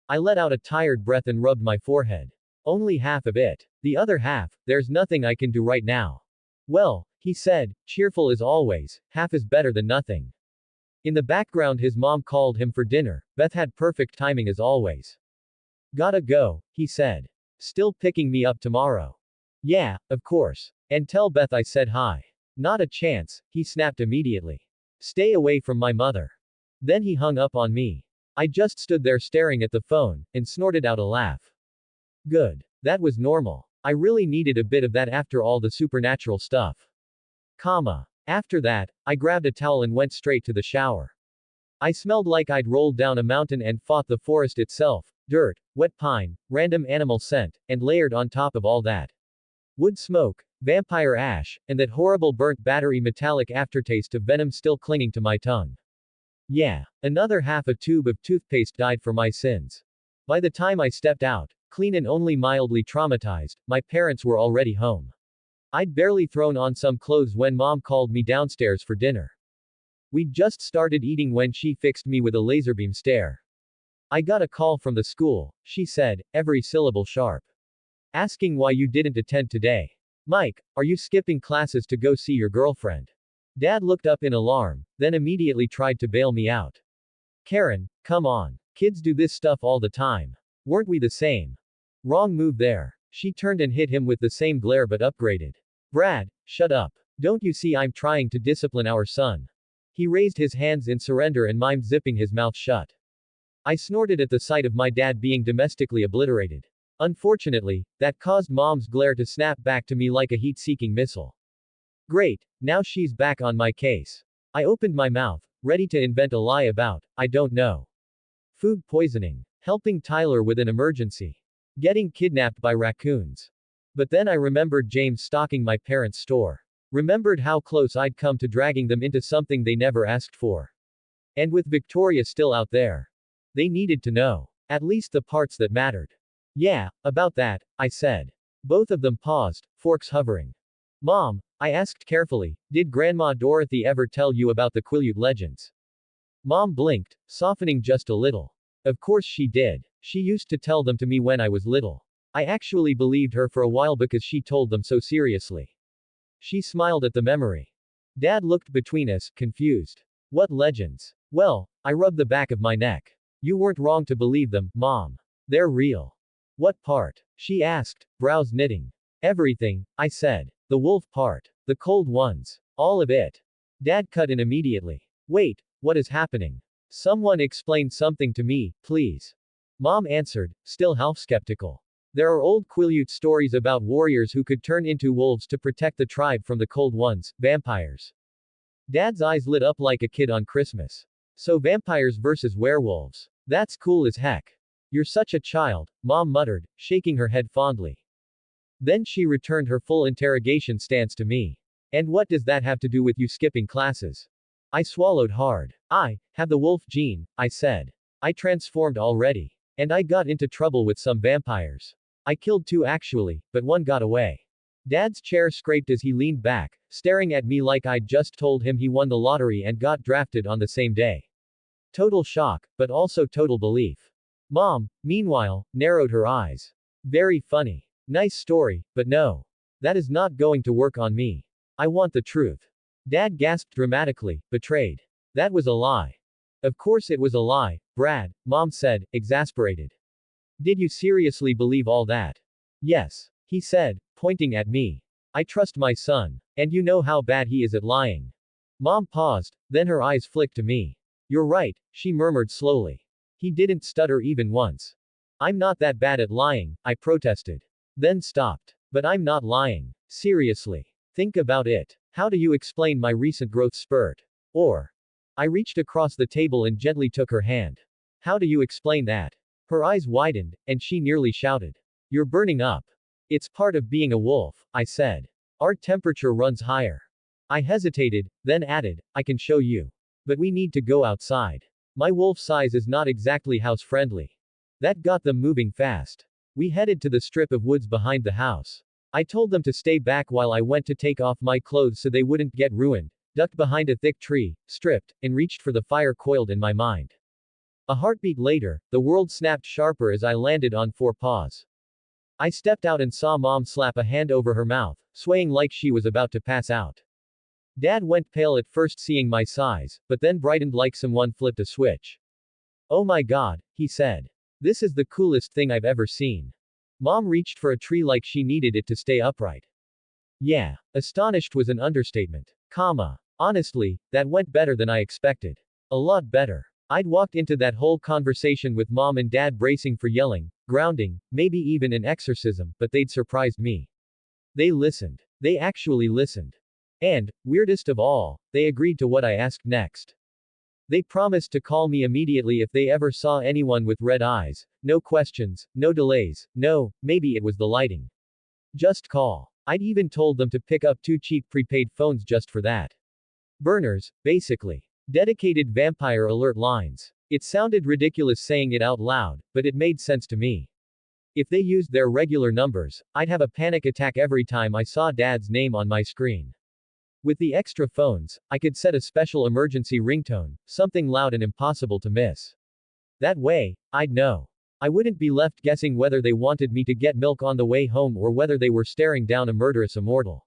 I let out a tired breath and rubbed my forehead. "Only half of it. The other half, there's nothing I can do right now." "Well," he said, cheerful as always, "half is better than nothing." In the background his mom called him for dinner. Beth had perfect timing as always. "Gotta go," he said. "Still picking me up tomorrow?" "Yeah, of course. And tell Beth I said hi." "Not a chance," he snapped immediately. "Stay away from my mother." Then he hung up on me. I just stood there staring at the phone, and snorted out a laugh. Good. That was normal. I really needed a bit of that after all the supernatural stuff. After that, I grabbed a towel and went straight to the shower. I smelled like I'd rolled down a mountain and fought the forest itself. Dirt, wet pine, random animal scent, and layered on top of all that, wood smoke, vampire ash, and that horrible burnt battery metallic aftertaste of venom still clinging to my tongue. Yeah. Another half a tube of toothpaste died for my sins. By the time I stepped out, clean and only mildly traumatized, my parents were already home. I'd barely thrown on some clothes when Mom called me downstairs for dinner. We'd just started eating when she fixed me with a laserbeam stare. "I got a call from the school," she said, every syllable sharp. "Asking why you didn't attend today. Mike, are you skipping classes to go see your girlfriend?" Dad looked up in alarm, then immediately tried to bail me out. "Karen, come on. Kids do this stuff all the time. Weren't we the same?" "Wrong move there." She turned and hit him with the same glare but upgraded. "Brad, shut up. Don't you see I'm trying to discipline our son?" He raised his hands in surrender and mimed zipping his mouth shut. I snorted at the sight of my dad being domestically obliterated. Unfortunately, that caused Mom's glare to snap back to me like a heat-seeking missile. Great, now she's back on my case. I opened my mouth, ready to invent a lie about, I don't know. Food poisoning. Helping Tyler with an emergency. Getting kidnapped by raccoons. But then I remembered James stalking my parents' store. Remembered how close I'd come to dragging them into something they never asked for. And with Victoria still out there. They needed to know. At least the parts that mattered. Yeah, about that, I said. Both of them paused, forks hovering. Mom, I asked carefully, did Grandma Dorothy ever tell you about the Quileute legends? Mom blinked, softening just a little. Of course she did. She used to tell them to me when I was little. I actually believed her for a while because she told them so seriously. She smiled at the memory. Dad looked between us, confused. What legends? Well, I rubbed the back of my neck. You weren't wrong to believe them, Mom. They're real. What part? She asked, brows knitting. Everything, I said. The wolf part. The cold ones. All of it. Dad cut in immediately. Wait, what is happening? Someone explain something to me, please. Mom answered, still half skeptical. There are old Quileute stories about warriors who could turn into wolves to protect the tribe from the cold ones, vampires. Dad's eyes lit up like a kid on Christmas. So vampires versus werewolves. That's cool as heck. You're such a child, Mom muttered, shaking her head fondly. Then she returned her full interrogation stance to me. And what does that have to do with you skipping classes? I swallowed hard. I have the wolf gene, I said. I transformed already. And I got into trouble with some vampires. I killed 2 actually, but 1 got away. Dad's chair scraped as he leaned back, staring at me like I'd just told him he won the lottery and got drafted on the same day. Total shock, but also total belief. Mom, meanwhile, narrowed her eyes. Very funny. Nice story, but no. That is not going to work on me. I want the truth. Dad gasped dramatically, betrayed. That was a lie. Of course it was a lie, Brad, Mom said, exasperated. Did you seriously believe all that? Yes, he said, pointing at me. I trust my son. And you know how bad he is at lying. Mom paused, then her eyes flicked to me. You're right, she murmured slowly. He didn't stutter even once. I'm not that bad at lying, I protested. Then stopped. But I'm not lying. Seriously. Think about it. How do you explain my recent growth spurt? Or. I reached across the table and gently took her hand. How do you explain that? Her eyes widened, and she nearly shouted. You're burning up. It's part of being a wolf, I said. Our temperature runs higher. I hesitated, then added, I can show you. But we need to go outside. My wolf size is not exactly house-friendly. That got them moving fast. We headed to the strip of woods behind the house. I told them to stay back while I went to take off my clothes so they wouldn't get ruined, ducked behind a thick tree, stripped, and reached for the fire coiled in my mind. A heartbeat later, the world snapped sharper as I landed on 4 paws. I stepped out and saw Mom slap a hand over her mouth, swaying like she was about to pass out. Dad went pale at first seeing my size, but then brightened like someone flipped a switch. Oh my God, he said. This is the coolest thing I've ever seen. Mom reached for a tree like she needed it to stay upright. Yeah, astonished was an understatement. Honestly, that went better than I expected. A lot better. I'd walked into that whole conversation with Mom and Dad bracing for yelling, grounding, maybe even an exorcism, but they'd surprised me. They listened. They actually listened. And, weirdest of all, they agreed to what I asked next. They promised to call me immediately if they ever saw anyone with red eyes. No questions, no delays, no, maybe it was the lighting. Just call. I'd even told them to pick up 2 cheap prepaid phones just for that. Burners, basically. Dedicated vampire alert lines. It sounded ridiculous saying it out loud, but it made sense to me. If they used their regular numbers, I'd have a panic attack every time I saw Dad's name on my screen. With the extra phones, I could set a special emergency ringtone, something loud and impossible to miss. That way, I'd know. I wouldn't be left guessing whether they wanted me to get milk on the way home or whether they were staring down a murderous immortal.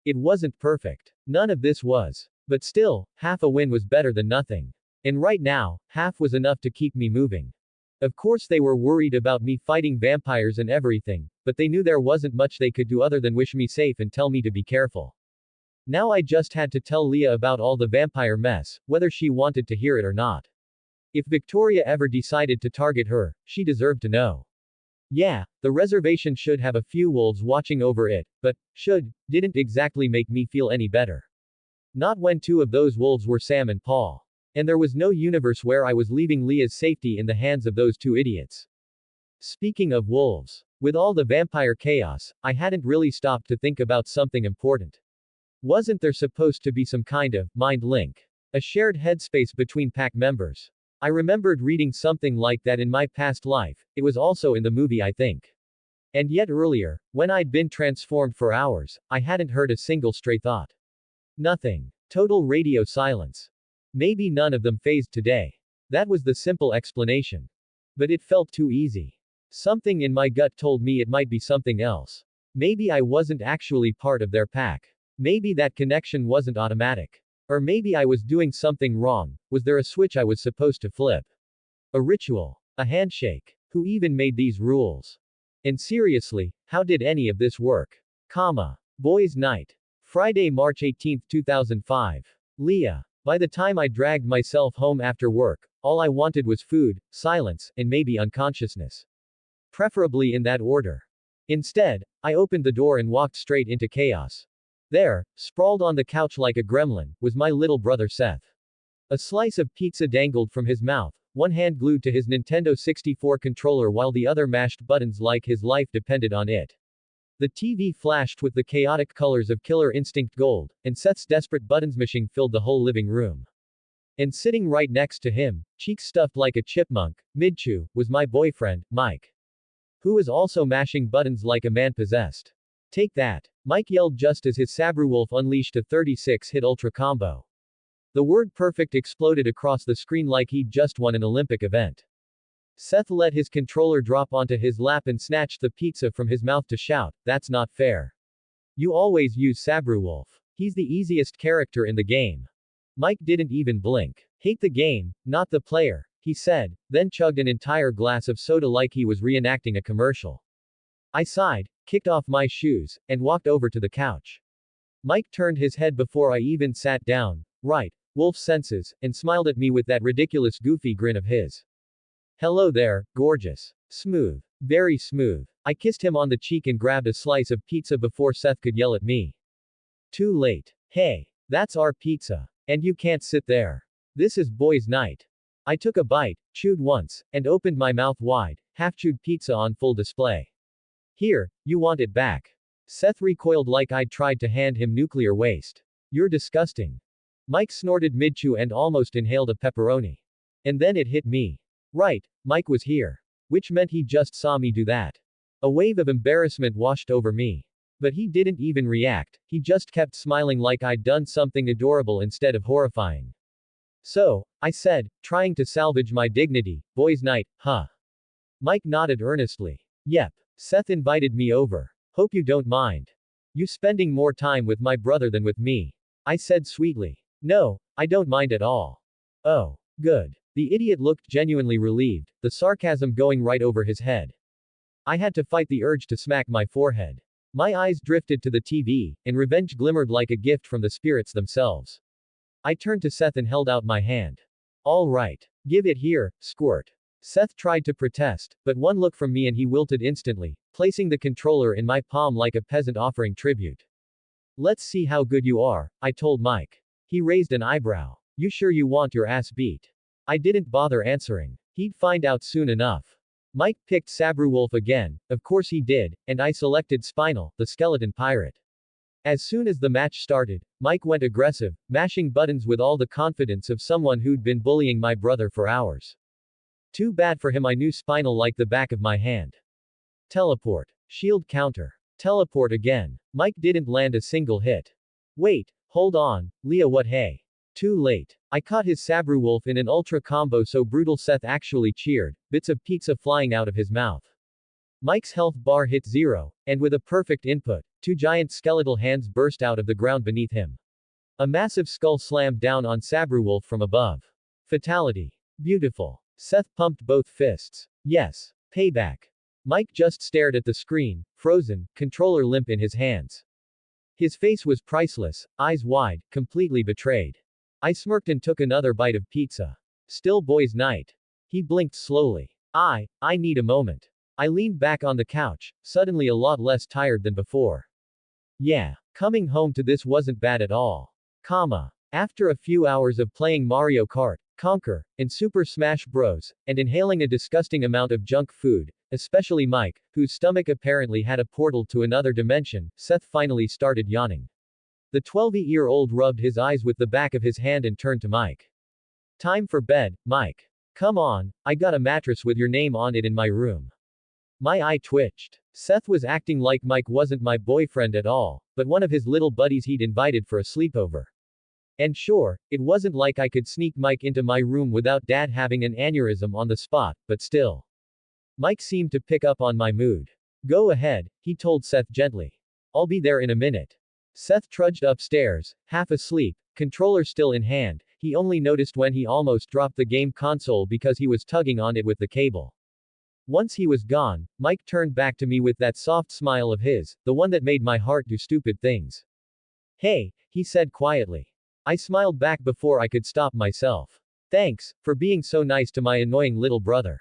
It wasn't perfect. None of this was. But still, half a win was better than nothing. And right now, half was enough to keep me moving. Of course they were worried about me fighting vampires and everything, but they knew there wasn't much they could do other than wish me safe and tell me to be careful. Now I just had to tell Leah about all the vampire mess, whether she wanted to hear it or not. If Victoria ever decided to target her, she deserved to know. Yeah, the reservation should have a few wolves watching over it, but, didn't exactly make me feel any better. Not when 2 of those wolves were Sam and Paul. And there was no universe where I was leaving Leah's safety in the hands of those 2 idiots. Speaking of wolves. With all the vampire chaos, I hadn't really stopped to think about something important. Wasn't there supposed to be some kind of mind link? A shared headspace between pack members. I remembered reading something like that in my past life, it was also in the movie I think. And yet earlier, when I'd been transformed for hours, I hadn't heard a single stray thought. Nothing. Total radio silence. Maybe none of them phased today. That was the simple explanation. But it felt too easy. Something in my gut told me it might be something else. Maybe I wasn't actually part of their pack. Maybe that connection wasn't automatic. Or maybe I was doing something wrong. Was there a switch I was supposed to flip? A ritual? A handshake? Who even made these rules? And seriously, how did any of this work? Boys' night. Friday, March 18, 2005. Leah. By the time I dragged myself home after work, all I wanted was food, silence, and maybe unconsciousness. Preferably in that order. Instead, I opened the door and walked straight into chaos. There, sprawled on the couch like a gremlin, was my little brother Seth. A slice of pizza dangled from his mouth, one hand glued to his Nintendo 64 controller while the other mashed buttons like his life depended on it. The TV flashed with the chaotic colors of Killer Instinct Gold, and Seth's desperate buttons mashing filled the whole living room. And sitting right next to him, cheeks stuffed like a chipmunk, mid-chew, was my boyfriend, Mike. Who was also mashing buttons like a man possessed. Take that. Mike yelled just as his Sabrewolf unleashed a 36-hit ultra combo. The word perfect exploded across the screen like he'd just won an Olympic event. Seth let his controller drop onto his lap and snatched the pizza from his mouth to shout, "That's not fair. You always use Sabrewolf. He's the easiest character in the game." Mike didn't even blink. "Hate the game, not the player," he said, then chugged an entire glass of soda like he was reenacting a commercial. I sighed, kicked off my shoes, and walked over to the couch. Mike turned his head before I even sat down, right, wolf senses, and smiled at me with that ridiculous goofy grin of his. "Hello there, gorgeous. Smooth. Very smooth." I kissed him on the cheek and grabbed a slice of pizza before Seth could yell at me. "Too late. Hey, that's our pizza. And you can't sit there. This is boys' night." I took a bite, chewed once, and opened my mouth wide, half-chewed pizza on full display. "Here, you want it back." Seth recoiled like I'd tried to hand him nuclear waste. "You're disgusting." Mike snorted mid-chew and almost inhaled a pepperoni. And then it hit me. Right, Mike was here. Which meant he just saw me do that. A wave of embarrassment washed over me. But he didn't even react, he just kept smiling like I'd done something adorable instead of horrifying. "So," I said, trying to salvage my dignity, "boys' night, huh?" Mike nodded earnestly. "Yep. Seth invited me over. Hope you don't mind. You spending more time with my brother than with me." I said sweetly. "No, I don't mind at all." "Oh, good." The idiot looked genuinely relieved, the sarcasm going right over his head. I had to fight the urge to smack my forehead. My eyes drifted to the TV, and revenge glimmered like a gift from the spirits themselves. I turned to Seth and held out my hand. "All right. Give it here, squirt." Seth tried to protest, but one look from me and he wilted instantly, placing the controller in my palm like a peasant offering tribute. "Let's see how good you are," I told Mike. He raised an eyebrow. "You sure you want your ass beat?" I didn't bother answering. He'd find out soon enough. Mike picked Sabrewolf again, of course he did, and I selected Spinal, the skeleton pirate. As soon as the match started, Mike went aggressive, mashing buttons with all the confidence of someone who'd been bullying my brother for hours. Too bad for him, I knew Spinal like the back of my hand. Teleport. Shield counter. Teleport again. Mike didn't land a single hit. "Wait, hold on, Leah, what, hey? Too late." I caught his Sabrewolf in an ultra combo so brutal Seth actually cheered, bits of pizza flying out of his mouth. Mike's health bar hit 0, and with a perfect input, 2 giant skeletal hands burst out of the ground beneath him. A massive skull slammed down on Sabrewolf from above. Fatality. Beautiful. Seth pumped both fists. Yes. Payback. Mike just stared at the screen, frozen, controller limp in his hands. His face was priceless, eyes wide, completely betrayed. I smirked and took another bite of pizza. "Still boys' night." He blinked slowly. I need a moment." I leaned back on the couch, suddenly a lot less tired than before. Yeah, coming home to this wasn't bad at all. After a few hours of playing Mario Kart, Conquer, and Super Smash Bros., and inhaling a disgusting amount of junk food, especially Mike, whose stomach apparently had a portal to another dimension, Seth finally started yawning. The 12-year-old rubbed his eyes with the back of his hand and turned to Mike. Time for bed, Mike. Come on, I got a mattress with your name on it in my room. My eye twitched. Seth was acting like Mike wasn't my boyfriend at all, but one of his little buddies he'd invited for a sleepover. And sure, it wasn't like I could sneak Mike into my room without Dad having an aneurysm on the spot, but still. Mike seemed to pick up on my mood. Go ahead, he told Seth gently. I'll be there in a minute. Seth trudged upstairs, half asleep, controller still in hand. He only noticed when he almost dropped the game console because he was tugging on it with the cable. Once he was gone, Mike turned back to me with that soft smile of his, the one that made my heart do stupid things. Hey, he said quietly. I smiled back before I could stop myself. Thanks, for being so nice to my annoying little brother.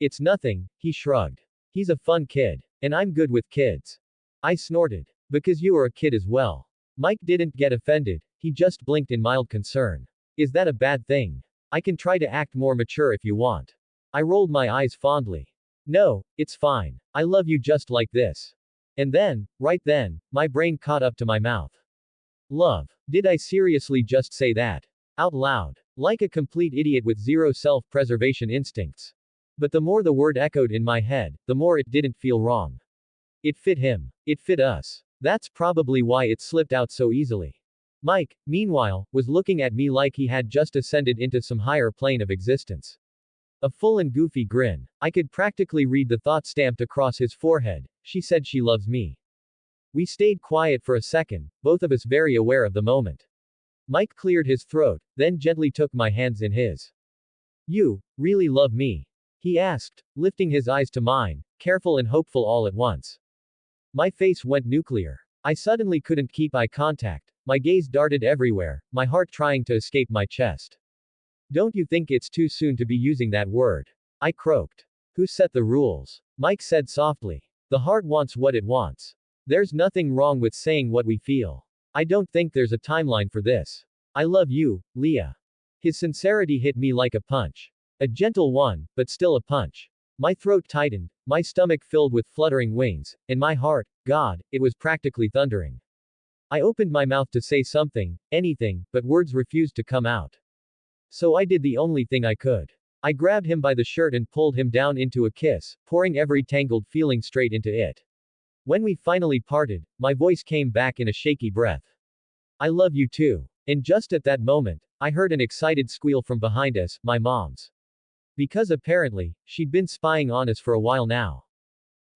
It's nothing, he shrugged. He's a fun kid. And I'm good with kids. I snorted. Because you are a kid as well. Mike didn't get offended, he just blinked in mild concern. Is that a bad thing? I can try to act more mature if you want. I rolled my eyes fondly. No, it's fine. I love you just like this. And then, right then, my brain caught up to my mouth. Love. Did I seriously just say that? Out loud. Like a complete idiot with zero self-preservation instincts. But the more the word echoed in my head, the more it didn't feel wrong. It fit him. It fit us. That's probably why it slipped out so easily. Mike, meanwhile, was looking at me like he had just ascended into some higher plane of existence. A full and goofy grin. I could practically read the thought stamped across his forehead. She said she loves me. We stayed quiet for a second, both of us very aware of the moment. Mike cleared his throat, then gently took my hands in his. You really love me? He asked, lifting his eyes to mine, careful and hopeful all at once. My face went nuclear. I suddenly couldn't keep eye contact. My gaze darted everywhere, my heart trying to escape my chest. Don't you think it's too soon to be using that word? I croaked. Who set the rules? Mike said softly. The heart wants what it wants. There's nothing wrong with saying what we feel. I don't think there's a timeline for this. I love you, Leah. His sincerity hit me like a punch. A gentle one, but still a punch. My throat tightened, my stomach filled with fluttering wings, and my heart, God, it was practically thundering. I opened my mouth to say something, anything, but words refused to come out. So I did the only thing I could. I grabbed him by the shirt and pulled him down into a kiss, pouring every tangled feeling straight into it. When we finally parted, my voice came back in a shaky breath. I love you too. And just at that moment, I heard an excited squeal from behind us, my mom's. Because apparently, she'd been spying on us for a while now.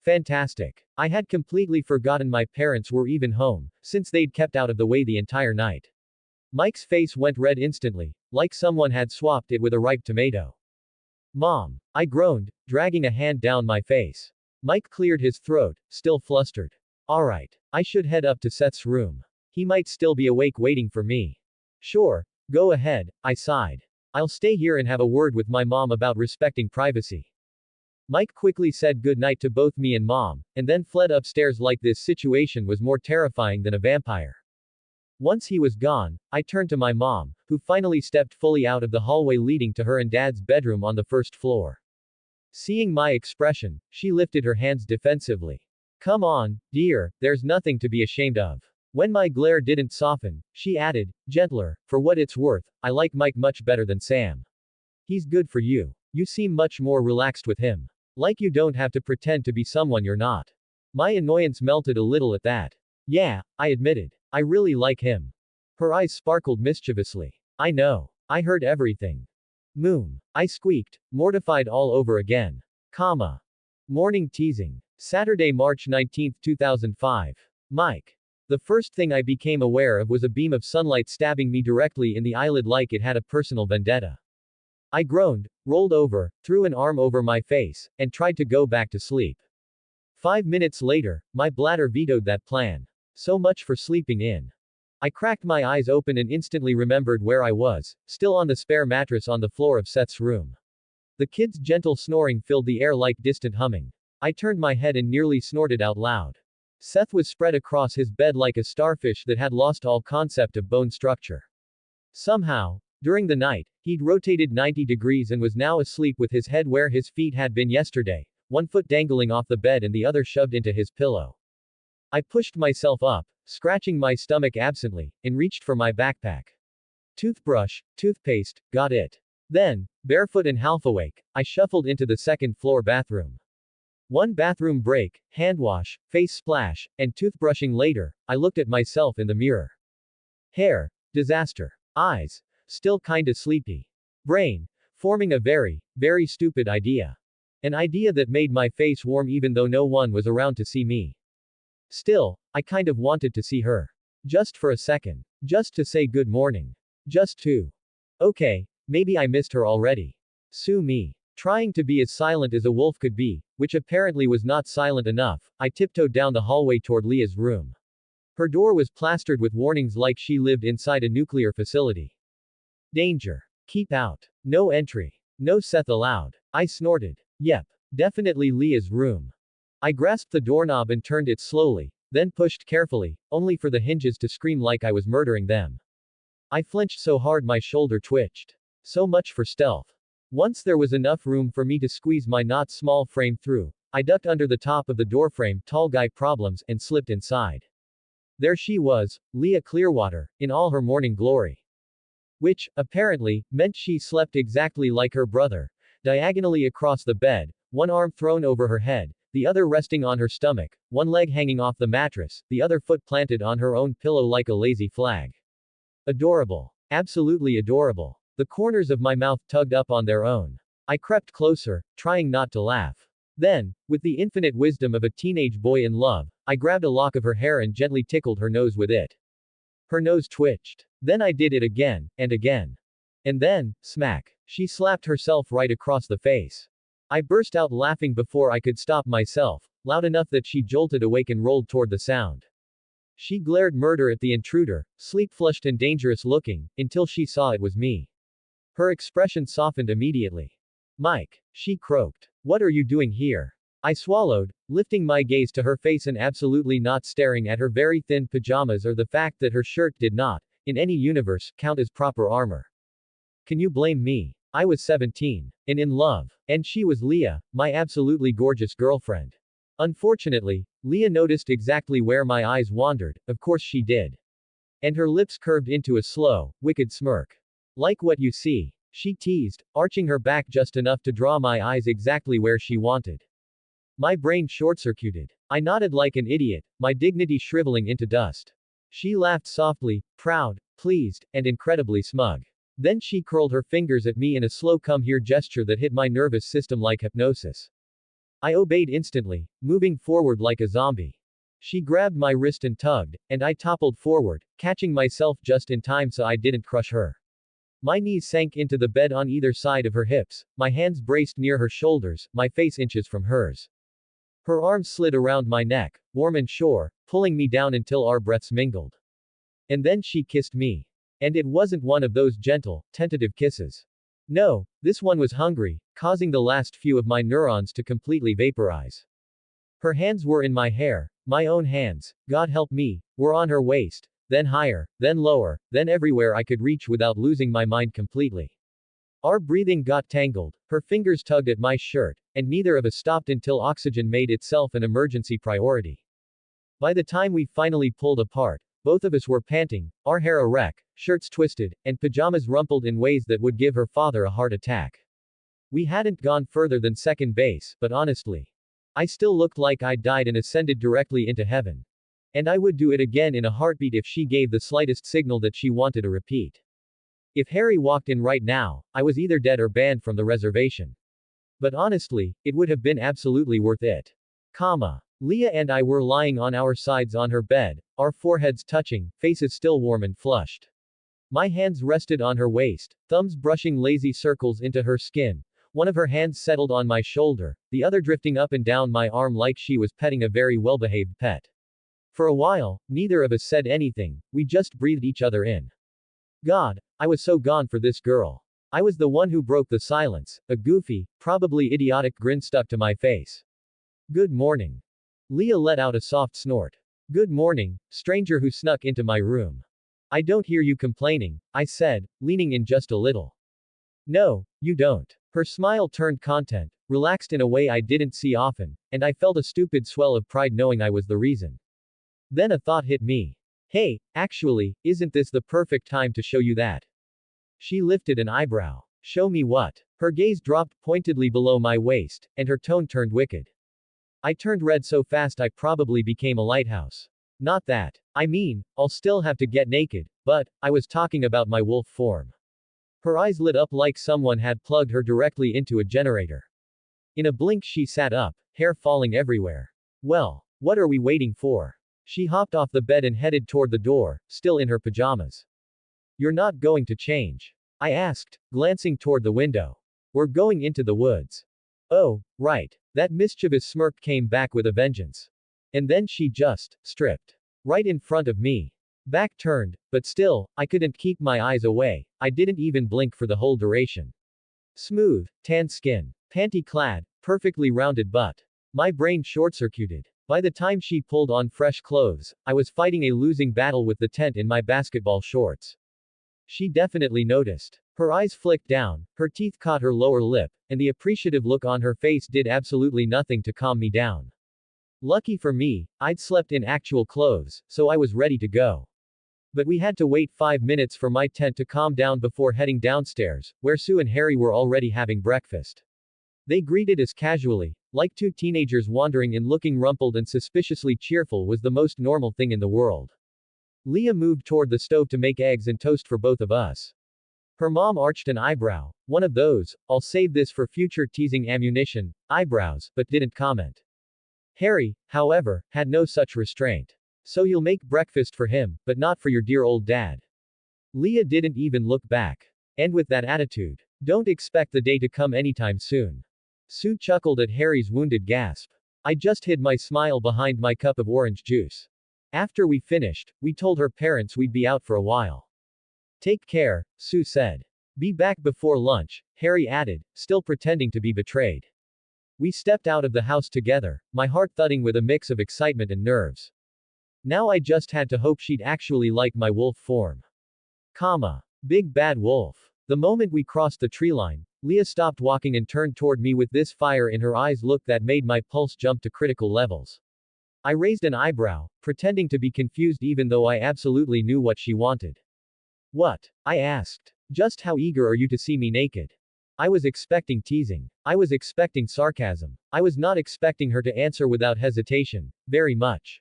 Fantastic. I had completely forgotten my parents were even home, since they'd kept out of the way the entire night. Mike's face went red instantly, like someone had swapped it with a ripe tomato. Mom. I groaned, dragging a hand down my face. Mike cleared his throat, still flustered. Alright. I should head up to Seth's room. He might still be awake waiting for me. Sure, go ahead, I sighed. I'll stay here and have a word with my mom about respecting privacy. Mike quickly said goodnight to both me and Mom, and then fled upstairs like this situation was more terrifying than a vampire. Once he was gone, I turned to my mom, who finally stepped fully out of the hallway leading to her and Dad's bedroom on the first floor. Seeing my expression, she lifted her hands defensively. Come on, dear, there's nothing to be ashamed of. When my glare didn't soften, she added, gentler, for what it's worth, I like Mike much better than Sam. He's good for you. You seem much more relaxed with him. Like you don't have to pretend to be someone you're not. My annoyance melted a little at that. Yeah, I admitted. I really like him. Her eyes sparkled mischievously. I know. I heard everything. Moon. I squeaked, mortified all over again. Comma. Morning teasing. Saturday, March 19, 2005. Mike. The first thing I became aware of was a beam of sunlight stabbing me directly in the eyelid like it had a personal vendetta. I groaned, rolled over, threw an arm over my face, and tried to go back to sleep. 5 minutes later, my bladder vetoed that plan. So much for sleeping in. I cracked my eyes open and instantly remembered where I was, still on the spare mattress on the floor of Seth's room. The kid's gentle snoring filled the air like distant humming. I turned my head and nearly snorted out loud. Seth was spread across his bed like a starfish that had lost all concept of bone structure. Somehow, during the night, he'd rotated 90 degrees and was now asleep with his head where his feet had been yesterday, one foot dangling off the bed and the other shoved into his pillow. I pushed myself up, scratching my stomach absently, and reached for my backpack. Toothbrush, toothpaste, got it. Then, barefoot and half awake, I shuffled into the second floor bathroom. One bathroom break, hand wash, face splash, and toothbrushing later, I looked at myself in the mirror. Hair, disaster. Eyes, still kinda sleepy. Brain, forming a very, very stupid idea. An idea that made my face warm even though no one was around to see me. Still, I kind of wanted to see her. Just for a second. Just to say good morning. Just to. Okay, maybe I missed her already. Sue me. Trying to be as silent as a wolf could be, which apparently was not silent enough, I tiptoed down the hallway toward Leah's room. Her door was plastered with warnings like she lived inside a nuclear facility. Danger. Keep out. No entry. No Seth allowed. I snorted. Yep. Definitely Leah's room. I grasped the doorknob and turned it slowly, then pushed carefully, only for the hinges to scream like I was murdering them. I flinched so hard my shoulder twitched. So much for stealth. Once there was enough room for me to squeeze my not small frame through, I ducked under the top of the doorframe, tall guy problems, and slipped inside. There she was, Leah Clearwater, in all her morning glory. Which, apparently, meant she slept exactly like her brother, diagonally across the bed, one arm thrown over her head, the other resting on her stomach, one leg hanging off the mattress, the other foot planted on her own pillow like a lazy flag. Adorable. Absolutely adorable. The corners of my mouth tugged up on their own. I crept closer, trying not to laugh. Then, with the infinite wisdom of a teenage boy in love, I grabbed a lock of her hair and gently tickled her nose with it. Her nose twitched. Then I did it again, and again. And then, smack. She slapped herself right across the face. I burst out laughing before I could stop myself, loud enough that she jolted awake and rolled toward the sound. She glared murder at the intruder, sleep-flushed and dangerous looking, until she saw it was me. Her expression softened immediately. Mike, she croaked. What are you doing here? I swallowed, lifting my gaze to her face and absolutely not staring at her very thin pajamas or the fact that her shirt did not, in any universe, count as proper armor. Can you blame me? I was 17. And in love. And she was Leah, my absolutely gorgeous girlfriend. Unfortunately, Leah noticed exactly where my eyes wandered, of course she did. And her lips curved into a slow, wicked smirk. Like what you see. She teased, arching her back just enough to draw my eyes exactly where she wanted. My brain short-circuited. I nodded like an idiot, my dignity shriveling into dust. She laughed softly, proud, pleased, and incredibly smug. Then she curled her fingers at me in a slow come here gesture that hit my nervous system like hypnosis. I obeyed instantly, moving forward like a zombie. She grabbed my wrist and tugged, and I toppled forward, catching myself just in time so I didn't crush her. My knees sank into the bed on either side of her hips, my hands braced near her shoulders, my face inches from hers. Her arms slid around my neck, warm and sure, pulling me down until our breaths mingled. And then she kissed me. And it wasn't one of those gentle, tentative kisses. No, this one was hungry, causing the last few of my neurons to completely vaporize. Her hands were in my hair, my own hands, God help me, were on her waist, then higher, then lower, then everywhere I could reach without losing my mind completely. Our breathing got tangled, her fingers tugged at my shirt, and neither of us stopped until oxygen made itself an emergency priority. By the time we finally pulled apart, both of us were panting, our hair a wreck, shirts twisted, and pajamas rumpled in ways that would give her father a heart attack. We hadn't gone further than second base, but honestly, I still looked like I'd died and ascended directly into heaven. And I would do it again in a heartbeat if she gave the slightest signal that she wanted a repeat. If Harry walked in right now, I was either dead or banned from the reservation. But honestly, it would have been absolutely worth it. Leah and I were lying on our sides on her bed, our foreheads touching, faces still warm and flushed. My hands rested on her waist, thumbs brushing lazy circles into her skin. One of her hands settled on my shoulder, the other drifting up and down my arm like she was petting a very well-behaved pet. For a while, neither of us said anything, we just breathed each other in. God, I was so gone for this girl. I was the one who broke the silence, a goofy, probably idiotic grin stuck to my face. Good morning. Leah let out a soft snort. Good morning, stranger who snuck into my room. I don't hear you complaining, I said, leaning in just a little. No, you don't. Her smile turned content, relaxed in a way I didn't see often, and I felt a stupid swell of pride knowing I was the reason. Then a thought hit me. Hey, actually, isn't this the perfect time to show you that? She lifted an eyebrow. Show me what? Her gaze dropped pointedly below my waist, and her tone turned wicked. I turned red so fast I probably became a lighthouse. Not that. I mean, I'll still have to get naked, but, I was talking about my wolf form. Her eyes lit up like someone had plugged her directly into a generator. In a blink she sat up, hair falling everywhere. Well, what are we waiting for? She hopped off the bed and headed toward the door, still in her pajamas. You're not going to change? I asked, glancing toward the window. We're going into the woods. Oh, right. That mischievous smirk came back with a vengeance. And then she just stripped. Right in front of me. Back turned, but still, I couldn't keep my eyes away. I didn't even blink for the whole duration. Smooth, tan skin, panty-clad, perfectly rounded butt. My brain short-circuited. By the time she pulled on fresh clothes, I was fighting a losing battle with the tent in my basketball shorts. She definitely noticed. Her eyes flicked down, her teeth caught her lower lip, and the appreciative look on her face did absolutely nothing to calm me down. Lucky for me, I'd slept in actual clothes, so I was ready to go. But we had to wait 5 minutes for my tent to calm down before heading downstairs, where Sue and Harry were already having breakfast. They greeted us casually, like two teenagers wandering in. Looking rumpled and suspiciously cheerful was the most normal thing in the world. Leah moved toward the stove to make eggs and toast for both of us. Her mom arched an eyebrow, one of those, I'll save this for future teasing ammunition, eyebrows, but didn't comment. Harry, however, had no such restraint. So you'll make breakfast for him, but not for your dear old dad. Leah didn't even look back. And with that attitude, don't expect the day to come anytime soon. Sue chuckled at Harry's wounded gasp. I just hid my smile behind my cup of orange juice. After we finished, we told her parents we'd be out for a while. Take care, Sue said. Be back before lunch, Harry added, still pretending to be betrayed. We stepped out of the house together, my heart thudding with a mix of excitement and nerves. Now I just had to hope she'd actually like my wolf form. Big bad wolf. The moment we crossed the tree line, Leah stopped walking and turned toward me with this fire in her eyes look that made my pulse jump to critical levels. I raised an eyebrow, pretending to be confused even though I absolutely knew what she wanted. What? I asked. Just how eager are you to see me naked? I was expecting teasing. I was expecting sarcasm. I was not expecting her to answer without hesitation, very much.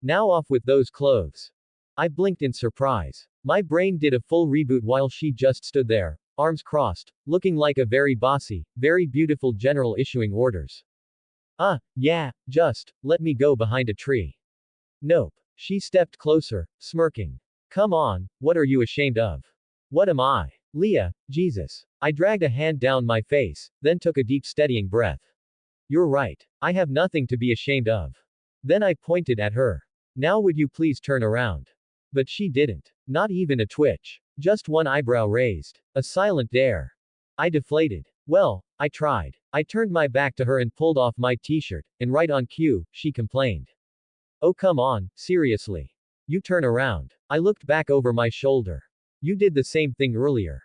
Now off with those clothes. I blinked in surprise. My brain did a full reboot while she just stood there, arms crossed, looking like a very bossy, very beautiful general issuing orders. Yeah, just, let me go behind a tree. Nope. She stepped closer, smirking. Come on, what are you ashamed of? What am I? Leah, Jesus. I dragged a hand down my face, then took a deep steadying breath. You're right. I have nothing to be ashamed of. Then I pointed at her. Now would you please turn around? But she didn't. Not even a twitch. Just one eyebrow raised. A silent dare. I deflated. Well, I tried. I turned my back to her and pulled off my t-shirt, and right on cue, she complained. Oh come on, seriously. You turn around. I looked back over my shoulder. You did the same thing earlier.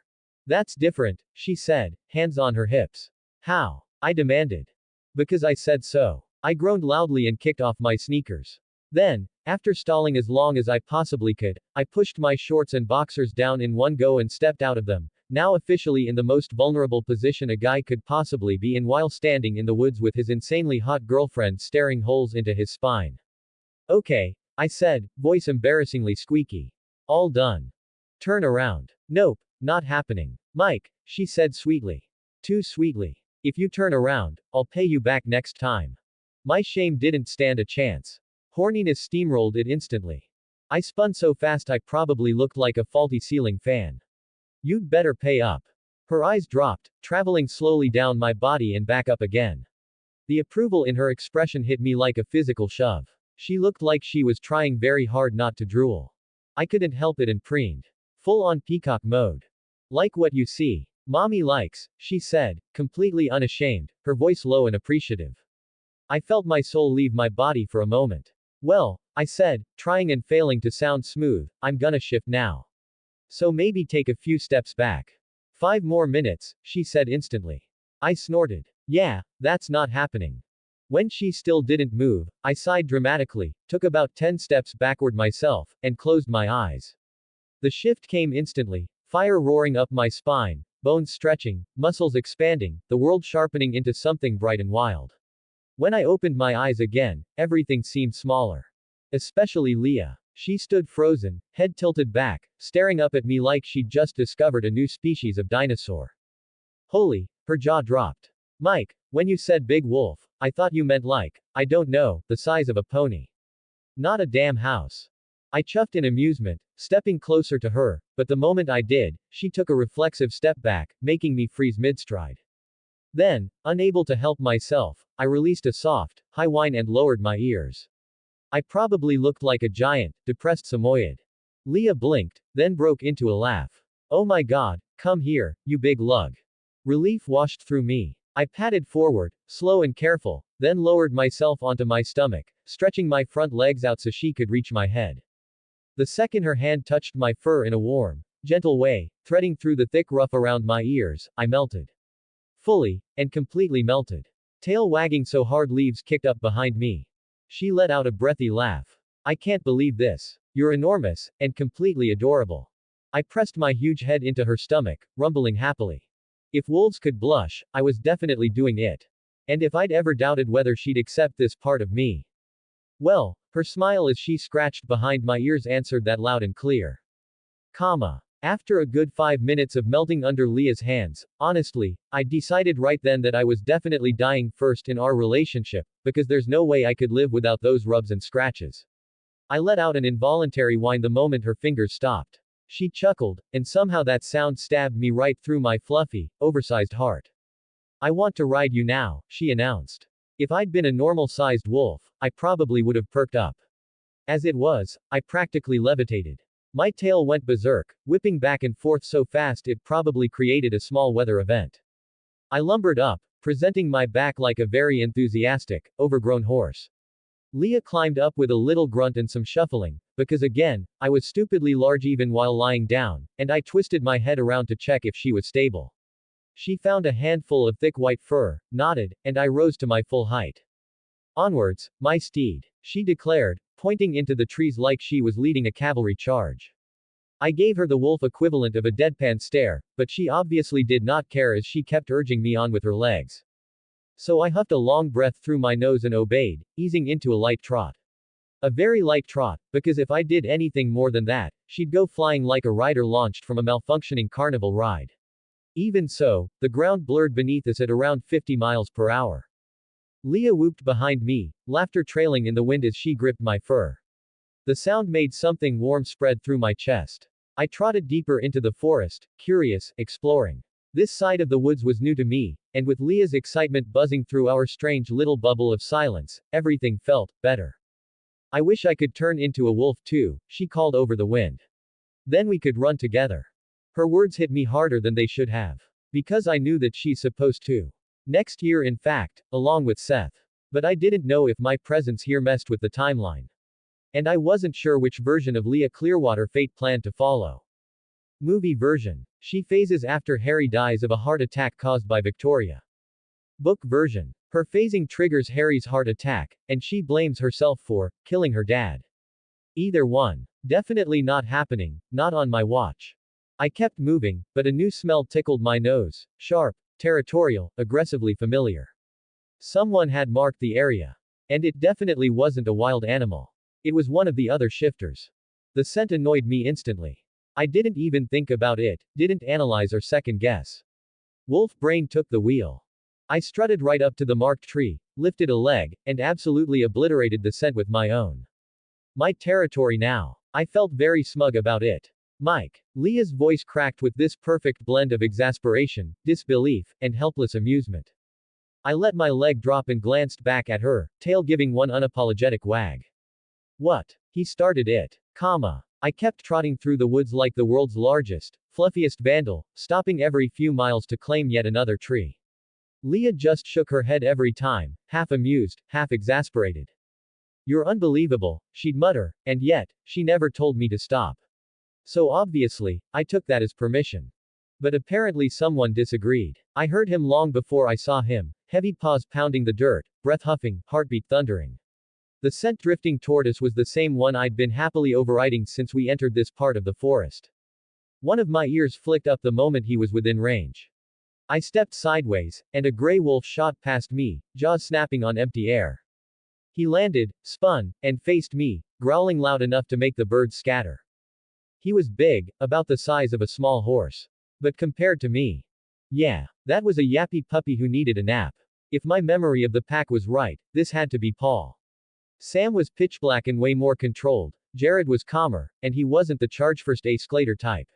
That's different, she said, hands on her hips. How? I demanded. Because I said so. I groaned loudly and kicked off my sneakers. Then, after stalling as long as I possibly could, I pushed my shorts and boxers down in one go and stepped out of them, now officially in the most vulnerable position a guy could possibly be in while standing in the woods with his insanely hot girlfriend staring holes into his spine. Okay, I said, voice embarrassingly squeaky. All done. Turn around. Nope, not happening. Mike, she said sweetly. Too sweetly. If you turn around, I'll pay you back next time. My shame didn't stand a chance. Horniness steamrolled it instantly. I spun so fast I probably looked like a faulty ceiling fan. You'd better pay up. Her eyes dropped, traveling slowly down my body and back up again. The approval in her expression hit me like a physical shove. She looked like she was trying very hard not to drool. I couldn't help it and preened. Full on peacock mode. Like what you see. Mommy likes, she said, completely unashamed, her voice low and appreciative. I felt my soul leave my body for a moment. Well, I said, trying and failing to sound smooth, I'm gonna shift now. So maybe take a few steps back. 5 more minutes, she said instantly. I snorted. Yeah, that's not happening. When she still didn't move, I sighed dramatically, took about 10 steps backward myself, and closed my eyes. The shift came instantly, fire roaring up my spine, bones stretching, muscles expanding, the world sharpening into something bright and wild. When I opened my eyes again, everything seemed smaller. Especially Leah. She stood frozen, head tilted back, staring up at me like she'd just discovered a new species of dinosaur. Holy, her jaw dropped. Mike, when you said big wolf, I thought you meant like, I don't know, the size of a pony. Not a damn house. I chuffed in amusement, stepping closer to her, but the moment I did, she took a reflexive step back, making me freeze mid-stride. Then, unable to help myself, I released a soft, high whine and lowered my ears. I probably looked like a giant, depressed Samoyed. Leah blinked, then broke into a laugh. Oh my god, come here, you big lug. Relief washed through me. I padded forward, slow and careful, then lowered myself onto my stomach, stretching my front legs out so she could reach my head. The second her hand touched my fur in a warm, gentle way, threading through the thick ruff around my ears, I melted. Fully, and completely melted. Tail wagging so hard leaves kicked up behind me. She let out a breathy laugh. I can't believe this. You're enormous, and completely adorable. I pressed my huge head into her stomach, rumbling happily. If wolves could blush, I was definitely doing it. And if I'd ever doubted whether she'd accept this part of me. Well, her smile as she scratched behind my ears answered that loud and clear. After a good 5 minutes of melting under Leah's hands, honestly, I decided right then that I was definitely dying first in our relationship, because there's no way I could live without those rubs and scratches. I let out an involuntary whine the moment her fingers stopped. She chuckled, and somehow that sound stabbed me right through my fluffy, oversized heart. I want to ride you now, she announced. If I'd been a normal-sized wolf, I probably would have perked up. As it was, I practically levitated. My tail went berserk, whipping back and forth so fast it probably created a small weather event. I lumbered up, presenting my back like a very enthusiastic, overgrown horse. Leah climbed up with a little grunt and some shuffling, because again, I was stupidly large even while lying down, and I twisted my head around to check if she was stable. She found a handful of thick white fur, nodded, and I rose to my full height. Onwards, my steed, she declared, pointing into the trees like she was leading a cavalry charge. I gave her the wolf equivalent of a deadpan stare, but she obviously did not care as she kept urging me on with her legs. So I huffed a long breath through my nose and obeyed, easing into a light trot. A very light trot, because if I did anything more than that, she'd go flying like a rider launched from a malfunctioning carnival ride. Even so, the ground blurred beneath us at around 50 miles per hour. Leah whooped behind me, laughter trailing in the wind as she gripped my fur. The sound made something warm spread through my chest. I trotted deeper into the forest, curious, exploring. This side of the woods was new to me, and with Leah's excitement buzzing through our strange little bubble of silence, everything felt better. I wish I could turn into a wolf too, she called over the wind. Then we could run together. Her words hit me harder than they should have. Because I knew that she's supposed to. Next year, in fact, along with Seth. But I didn't know if my presence here messed with the timeline. And I wasn't sure which version of Leah Clearwater fate planned to follow. Movie version. She phases after Harry dies of a heart attack caused by Victoria. Book version. Her phasing triggers Harry's heart attack, and she blames herself for killing her dad. Either one. Definitely not happening, not on my watch. I kept moving, but a new smell tickled my nose, sharp, territorial, aggressively familiar. Someone had marked the area. And it definitely wasn't a wild animal. It was one of the other shifters. The scent annoyed me instantly. I didn't even think about it, didn't analyze or second guess. Wolf brain took the wheel. I strutted right up to the marked tree, lifted a leg, and absolutely obliterated the scent with my own. My territory now. I felt very smug about it. Mike. Leah's voice cracked with this perfect blend of exasperation, disbelief, and helpless amusement. I let my leg drop and glanced back at her, tail giving one unapologetic wag. What? He started it. I kept trotting through the woods like the world's largest, fluffiest vandal, stopping every few miles to claim yet another tree. Leah just shook her head every time, half amused, half exasperated. You're unbelievable, she'd mutter, and yet, she never told me to stop. So obviously, I took that as permission. But apparently someone disagreed. I heard him long before I saw him, heavy paws pounding the dirt, breath huffing, heartbeat thundering. The scent-drifting tortoise was the same one I'd been happily overriding since we entered this part of the forest. One of my ears flicked up the moment he was within range. I stepped sideways, and a gray wolf shot past me, jaws snapping on empty air. He landed, spun, and faced me, growling loud enough to make the birds scatter. He was big, about the size of a small horse. But compared to me, yeah, that was a yappy puppy who needed a nap. If my memory of the pack was right, this had to be Paul. Sam was pitch black and way more controlled, Jared was calmer, and he wasn't the charge first escalator type.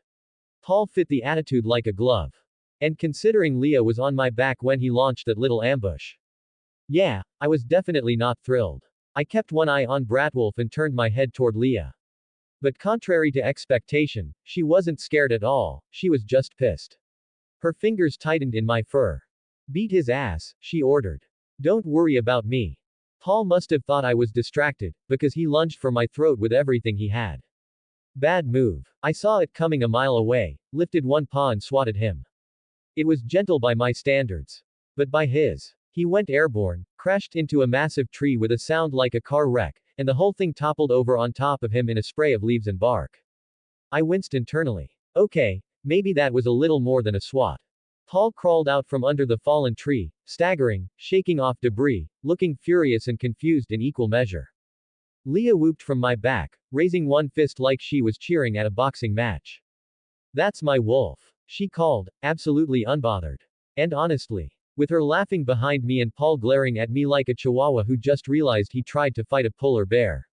Paul fit the attitude like a glove. And considering Leah was on my back when he launched that little ambush. Yeah, I was definitely not thrilled. I kept one eye on Bratwolf and turned my head toward Leah. But contrary to expectation, she wasn't scared at all, she was just pissed. Her fingers tightened in my fur. Beat his ass, she ordered. Don't worry about me. Paul must have thought I was distracted, because he lunged for my throat with everything he had. Bad move. I saw it coming a mile away, lifted one paw and swatted him. It was gentle by my standards. But by his. He went airborne, crashed into a massive tree with a sound like a car wreck, and the whole thing toppled over on top of him in a spray of leaves and bark. I winced internally. Okay, maybe that was a little more than a swat. Paul crawled out from under the fallen tree, staggering, shaking off debris, looking furious and confused in equal measure. Leah whooped from my back, raising one fist like she was cheering at a boxing match. That's my wolf, she called, absolutely unbothered. And honestly, with her laughing behind me and Paul glaring at me like a chihuahua who just realized he tried to fight a polar bear.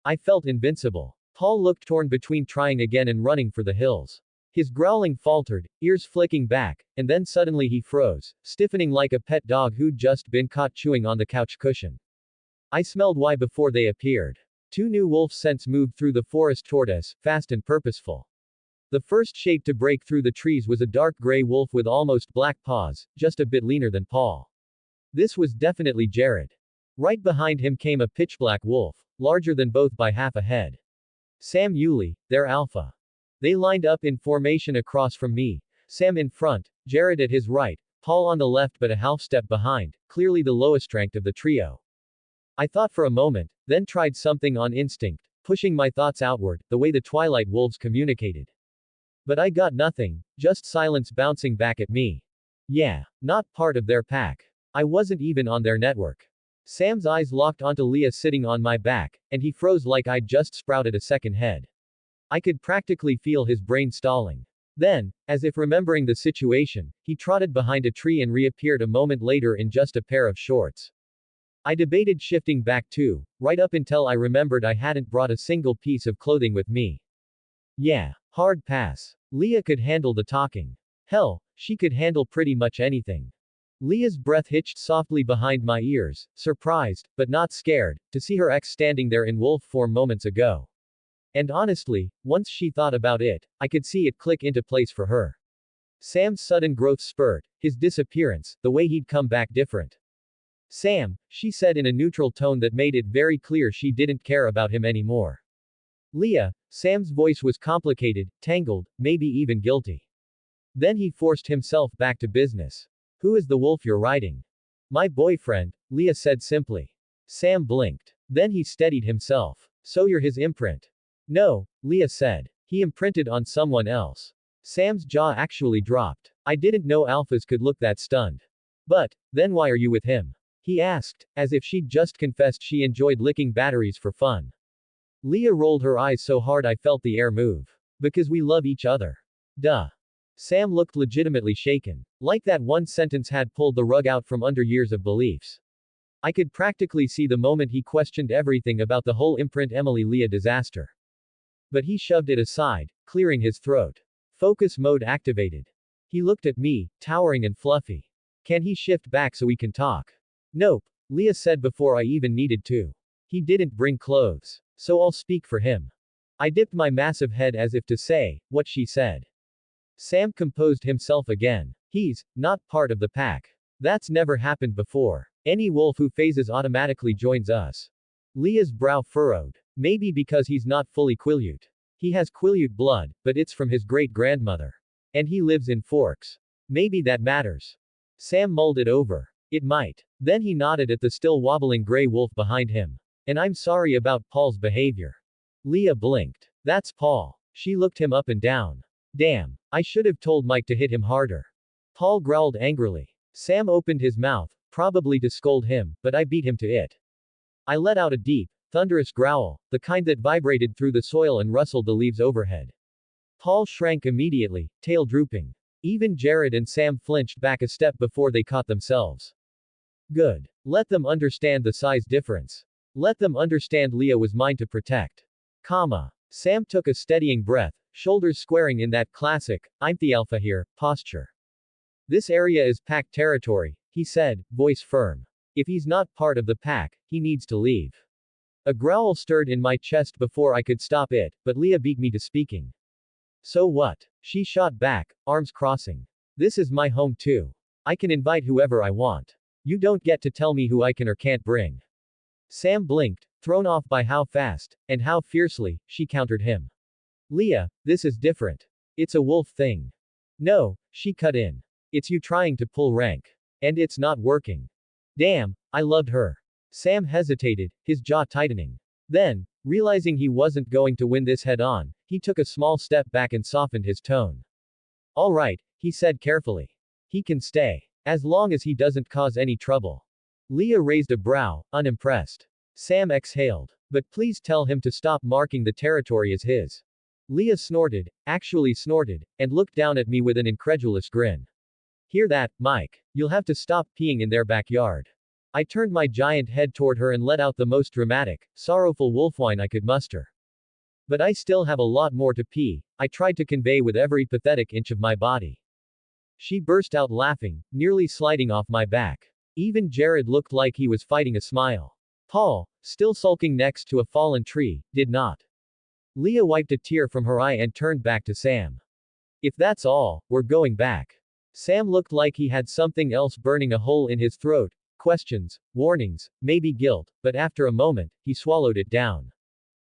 I felt invincible. Paul looked torn between trying again and running for the hills. His growling faltered, ears flicking back, and then suddenly he froze, stiffening like a pet dog who'd just been caught chewing on the couch cushion. I smelled why before they appeared. 2 new wolf scents moved through the forest toward us, fast and purposeful. The first shape to break through the trees was a dark gray wolf with almost black paws, just a bit leaner than Paul. This was definitely Jared. Right behind him came a pitch black wolf, larger than both by half a head. Sam Yulee, their alpha. They lined up in formation across from me, Sam in front, Jared at his right, Paul on the left but a half step behind, clearly the lowest ranked of the trio. I thought for a moment, then tried something on instinct, pushing my thoughts outward, the way the Twilight wolves communicated. But I got nothing, just silence bouncing back at me. Yeah, not part of their pack. I wasn't even on their network. Sam's eyes locked onto Leah sitting on my back, and he froze like I'd just sprouted a second head. I could practically feel his brain stalling. Then, as if remembering the situation, he trotted behind a tree and reappeared a moment later in just a pair of shorts. I debated shifting back too, right up until I remembered I hadn't brought a single piece of clothing with me. Yeah, hard pass. Leah could handle the talking. Hell, she could handle pretty much anything. Leah's breath hitched softly behind my ears, surprised, but not scared, to see her ex standing there in wolf form moments ago. And honestly, once she thought about it, I could see it click into place for her. Sam's sudden growth spurt, his disappearance, the way he'd come back different. Sam, she said in a neutral tone that made it very clear she didn't care about him anymore. Leah, Sam's voice was complicated, tangled, maybe even guilty. Then he forced himself back to business. Who is the wolf you're riding? My boyfriend, Leah said simply. Sam blinked. Then he steadied himself. So you're his imprint. No, Leah said. He imprinted on someone else. Sam's jaw actually dropped. I didn't know alphas could look that stunned. But, then why are you with him? He asked, as if she'd just confessed she enjoyed licking batteries for fun. Leah rolled her eyes so hard I felt the air move. Because we love each other. Duh. Sam looked legitimately shaken. Like that one sentence had pulled the rug out from under years of beliefs. I could practically see the moment he questioned everything about the whole imprint Emily Leah disaster. But he shoved it aside, clearing his throat. Focus mode activated. He looked at me, towering and fluffy. Can he shift back so we can talk? Nope, Leah said before I even needed to. He didn't bring clothes. So I'll speak for him. I dipped my massive head as if to say, what she said. Sam composed himself again. He's not part of the pack. That's never happened before. Any wolf who phases automatically joins us. Leah's brow furrowed. Maybe because he's not fully Quileute. He has Quileute blood, but it's from his great-grandmother. And he lives in Forks. Maybe that matters. Sam mulled it over. It might. Then he nodded at the still wobbling gray wolf behind him. And I'm sorry about Paul's behavior. Leah blinked. That's Paul. She looked him up and down. Damn. I should have told Mike to hit him harder. Paul growled angrily. Sam opened his mouth, probably to scold him, but I beat him to it. I let out a deep, thunderous growl, the kind that vibrated through the soil and rustled the leaves overhead. Paul shrank immediately, tail drooping. Even Jared and Sam flinched back a step before they caught themselves. Good. Let them understand the size difference. Let them understand Leah was mine to protect. Sam took a steadying breath, shoulders squaring in that classic, I'm the alpha here, posture. This area is pack territory, he said, voice firm. If he's not part of the pack, he needs to leave. A growl stirred in my chest before I could stop it, but Leah beat me to speaking. So what? She shot back, arms crossing. This is my home too. I can invite whoever I want. You don't get to tell me who I can or can't bring. Sam blinked, thrown off by how fast, and how fiercely, she countered him. Leah, this is different. It's a wolf thing. No, she cut in. It's you trying to pull rank. And it's not working. Damn, I loved her. Sam hesitated, his jaw tightening. Then, realizing he wasn't going to win this head on, he took a small step back and softened his tone. All right, he said carefully. He can stay. As long as he doesn't cause any trouble. Leah raised a brow, unimpressed. Sam exhaled. But please tell him to stop marking the territory as his. Leah snorted, actually snorted, and looked down at me with an incredulous grin. Hear that, Mike? You'll have to stop peeing in their backyard. I turned my giant head toward her and let out the most dramatic, sorrowful wolf whine I could muster. But I still have a lot more to pee, I tried to convey with every pathetic inch of my body. She burst out laughing, nearly sliding off my back. Even Jared looked like he was fighting a smile. Paul, still sulking next to a fallen tree, did not. Leah wiped a tear from her eye and turned back to Sam. If that's all, we're going back. Sam looked like he had something else burning a hole in his throat, questions, warnings, maybe guilt, but after a moment, he swallowed it down.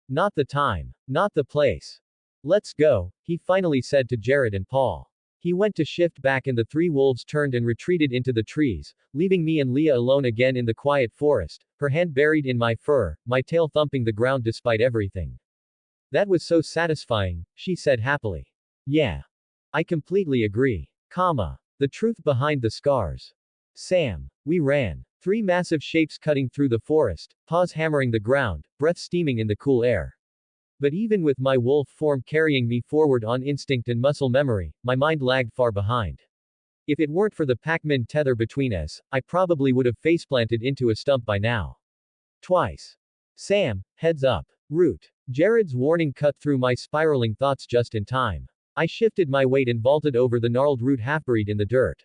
Not the time. Not the place. Let's go, he finally said to Jared and Paul. He went to shift back and the three wolves turned and retreated into the trees, leaving me and Leah alone again in the quiet forest, her hand buried in my fur, my tail thumping the ground despite everything. That was so satisfying, she said happily. Yeah. I completely agree. The truth behind the scars. Sam. We ran. Three massive shapes cutting through the forest, paws hammering the ground, breath steaming in the cool air. But even with my wolf form carrying me forward on instinct and muscle memory, my mind lagged far behind. If it weren't for the Pac-Man tether between us, I probably would have faceplanted into a stump by now. Twice. Sam, heads up. Root. Jared's warning cut through my spiraling thoughts just in time. I shifted my weight and vaulted over the gnarled root half-buried in the dirt.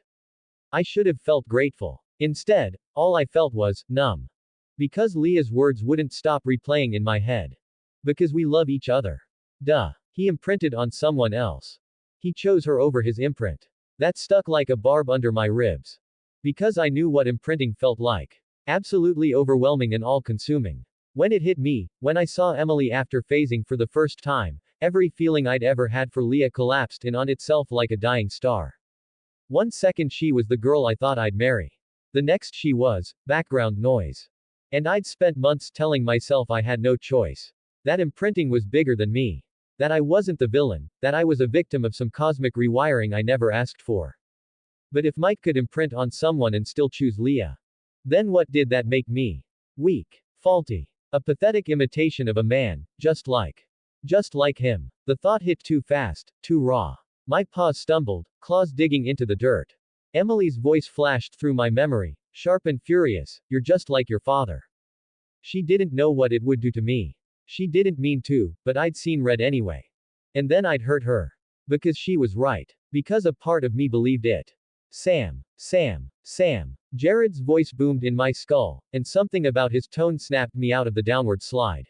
I should have felt grateful. Instead, all I felt was numb. Because Leah's words wouldn't stop replaying in my head. Because we love each other. Duh. He imprinted on someone else. He chose her over his imprint. That stuck like a barb under my ribs. Because I knew what imprinting felt like. Absolutely overwhelming and all-consuming. When it hit me, when I saw Emily after phasing for the first time, every feeling I'd ever had for Leah collapsed in on itself like a dying star. 1 second she was the girl I thought I'd marry. The next she was, background noise. And I'd spent months telling myself I had no choice. That imprinting was bigger than me. That I wasn't the villain, that I was a victim of some cosmic rewiring I never asked for. But if Mike could imprint on someone and still choose Leah, then what did that make me? Weak. Faulty. A pathetic imitation of a man, just like him. The thought hit too fast, too raw. My paws stumbled, claws digging into the dirt. Emily's voice flashed through my memory, sharp and furious, you're just like your father. She didn't know what it would do to me. She didn't mean to, but I'd seen red anyway. And then I'd hurt her. Because she was right. Because a part of me believed it. Sam. Jared's voice boomed in my skull, and something about his tone snapped me out of the downward slide.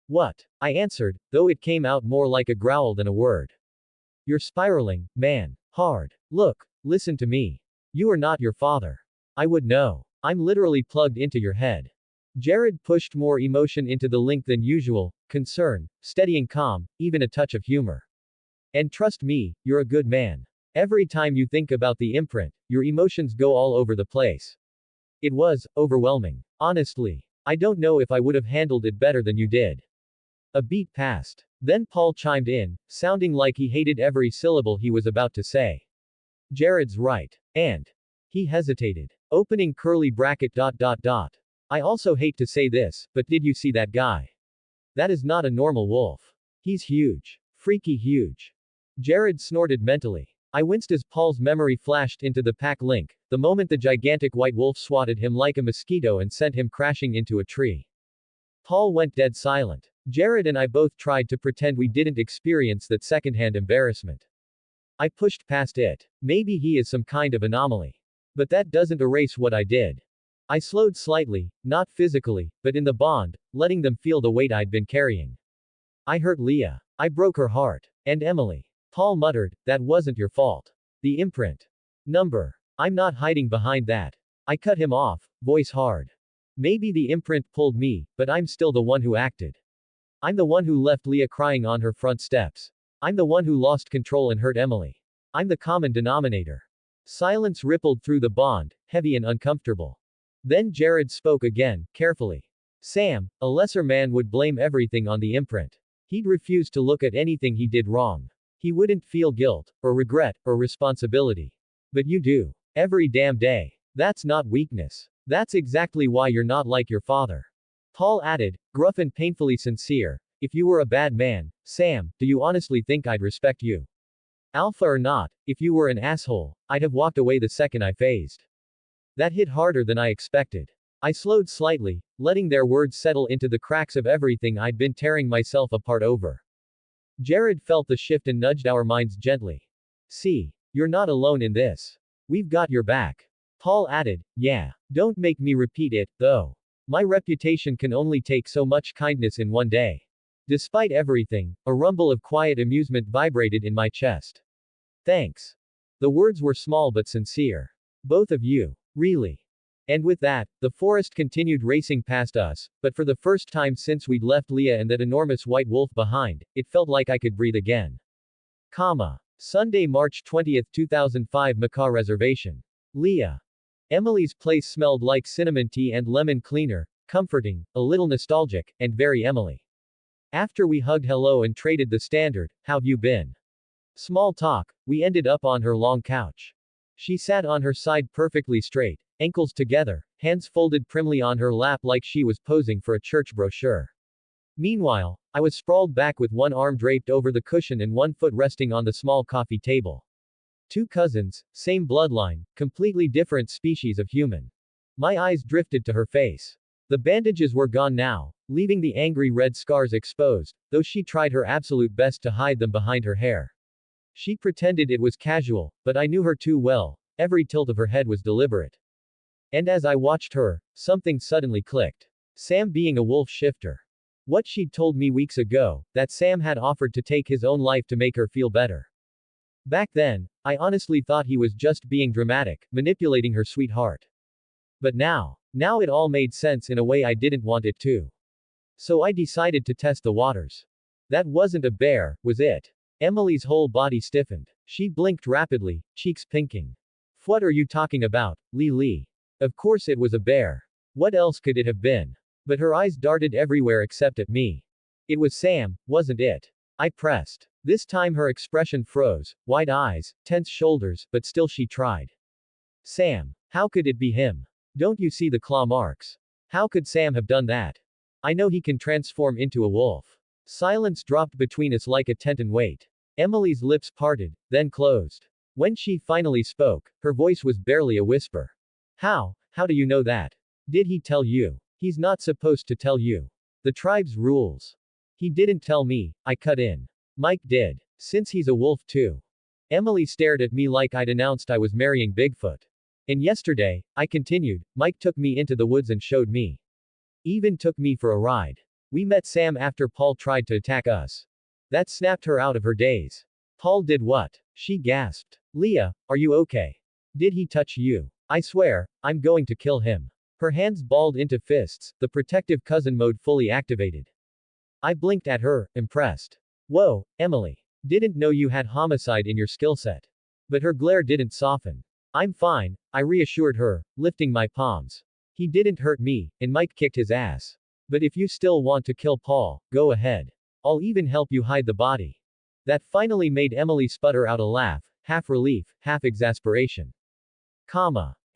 What? I answered, though it came out more like a growl than a word. You're spiraling, man. Hard. Look, listen to me. You are not your father. I would know. I'm literally plugged into your head. Jared pushed more emotion into the link than usual, concern, steadying calm, even a touch of humor. And trust me, you're a good man. Every time you think about the imprint, your emotions go all over the place. It was overwhelming. Honestly, I don't know if I would have handled it better than you did. A beat passed. Then Paul chimed in, sounding like he hated every syllable he was about to say. Jared's right. And he hesitated. Opening curly bracket. I also hate to say this, but did you see that guy? That is not a normal wolf. He's huge. Freaky huge. Jared snorted mentally. I winced as Paul's memory flashed into the pack link, the moment the gigantic white wolf swatted him like a mosquito and sent him crashing into a tree. Paul went dead silent. Jared and I both tried to pretend we didn't experience that secondhand embarrassment. I pushed past it. Maybe he is some kind of anomaly. But that doesn't erase what I did. I slowed slightly, not physically, but in the bond, letting them feel the weight I'd been carrying. I hurt Leah. I broke her heart. And Emily. Paul muttered, that wasn't your fault. The imprint. Number. I'm not hiding behind that. I cut him off, voice hard. Maybe the imprint pulled me, but I'm still the one who acted. I'm the one who left Leah crying on her front steps. I'm the one who lost control and hurt Emily. I'm the common denominator. Silence rippled through the bond, heavy and uncomfortable. Then Jared spoke again, carefully. Sam, a lesser man would blame everything on the imprint. He'd refuse to look at anything he did wrong. He wouldn't feel guilt, or regret, or responsibility. But you do. Every damn day. That's not weakness. That's exactly why you're not like your father. Paul added, gruff and painfully sincere, if you were a bad man, Sam, do you honestly think I'd respect you? Alpha or not, if you were an asshole, I'd have walked away the second I phased. That hit harder than I expected. I slowed slightly, letting their words settle into the cracks of everything I'd been tearing myself apart over. Jared felt the shift and nudged our minds gently. See, you're not alone in this. We've got your back. Paul added, yeah, don't make me repeat it, though. My reputation can only take so much kindness in one day. Despite everything, a rumble of quiet amusement vibrated in my chest. Thanks. The words were small but sincere. Both of you. Really. And with that, the forest continued racing past us, but for the first time since we'd left Leah and that enormous white wolf behind, it felt like I could breathe again. Sunday, March 20, 2005 Macaw Reservation. Leah. Emily's place smelled like cinnamon tea and lemon cleaner, comforting, a little nostalgic, and very Emily. After we hugged hello and traded the standard, how've you been? Small talk, we ended up on her long couch. She sat on her side perfectly straight, ankles together, hands folded primly on her lap like she was posing for a church brochure. Meanwhile, I was sprawled back with one arm draped over the cushion and one foot resting on the small coffee table. Two cousins, same bloodline, completely different species of human. My eyes drifted to her face. The bandages were gone now, leaving the angry red scars exposed, though she tried her absolute best to hide them behind her hair. She pretended it was casual, but I knew her too well, every tilt of her head was deliberate. And as I watched her, something suddenly clicked. Sam being a wolf shifter. What she'd told me weeks ago, that Sam had offered to take his own life to make her feel better. Back then, I honestly thought he was just being dramatic, manipulating her sweetheart. But now it all made sense in a way I didn't want it to. So I decided to test the waters. That wasn't a bear, was it? Emily's whole body stiffened. She blinked rapidly, cheeks pinking. What are you talking about, Lee? Of course it was a bear. What else could it have been? But her eyes darted everywhere except at me. It was Sam, wasn't it? I pressed. This time her expression froze, wide eyes, tense shoulders, but still she tried. Sam. How could it be him? Don't you see the claw marks? How could Sam have done that? I know he can transform into a wolf. Silence dropped between us like a tent and weight. Emily's lips parted, then closed. When she finally spoke, her voice was barely a whisper. How do you know that? Did he tell you? He's not supposed to tell you. The tribe's rules. He didn't tell me, I cut in. Mike did. Since he's a wolf too. Emily stared at me like I'd announced I was marrying Bigfoot. And yesterday, I continued, Mike took me into the woods and showed me. Even took me for a ride. We met Sam after Paul tried to attack us. That snapped her out of her daze. Paul did what? She gasped. Leah, are you okay? Did he touch you? I swear, I'm going to kill him. Her hands balled into fists, the protective cousin mode fully activated. I blinked at her, impressed. Whoa, Emily. Didn't know you had homicide in your skill set. But her glare didn't soften. I'm fine, I reassured her, lifting my palms. He didn't hurt me, and Mike kicked his ass. But if you still want to kill Paul, go ahead. I'll even help you hide the body. That finally made Emily sputter out a laugh, half relief, half exasperation.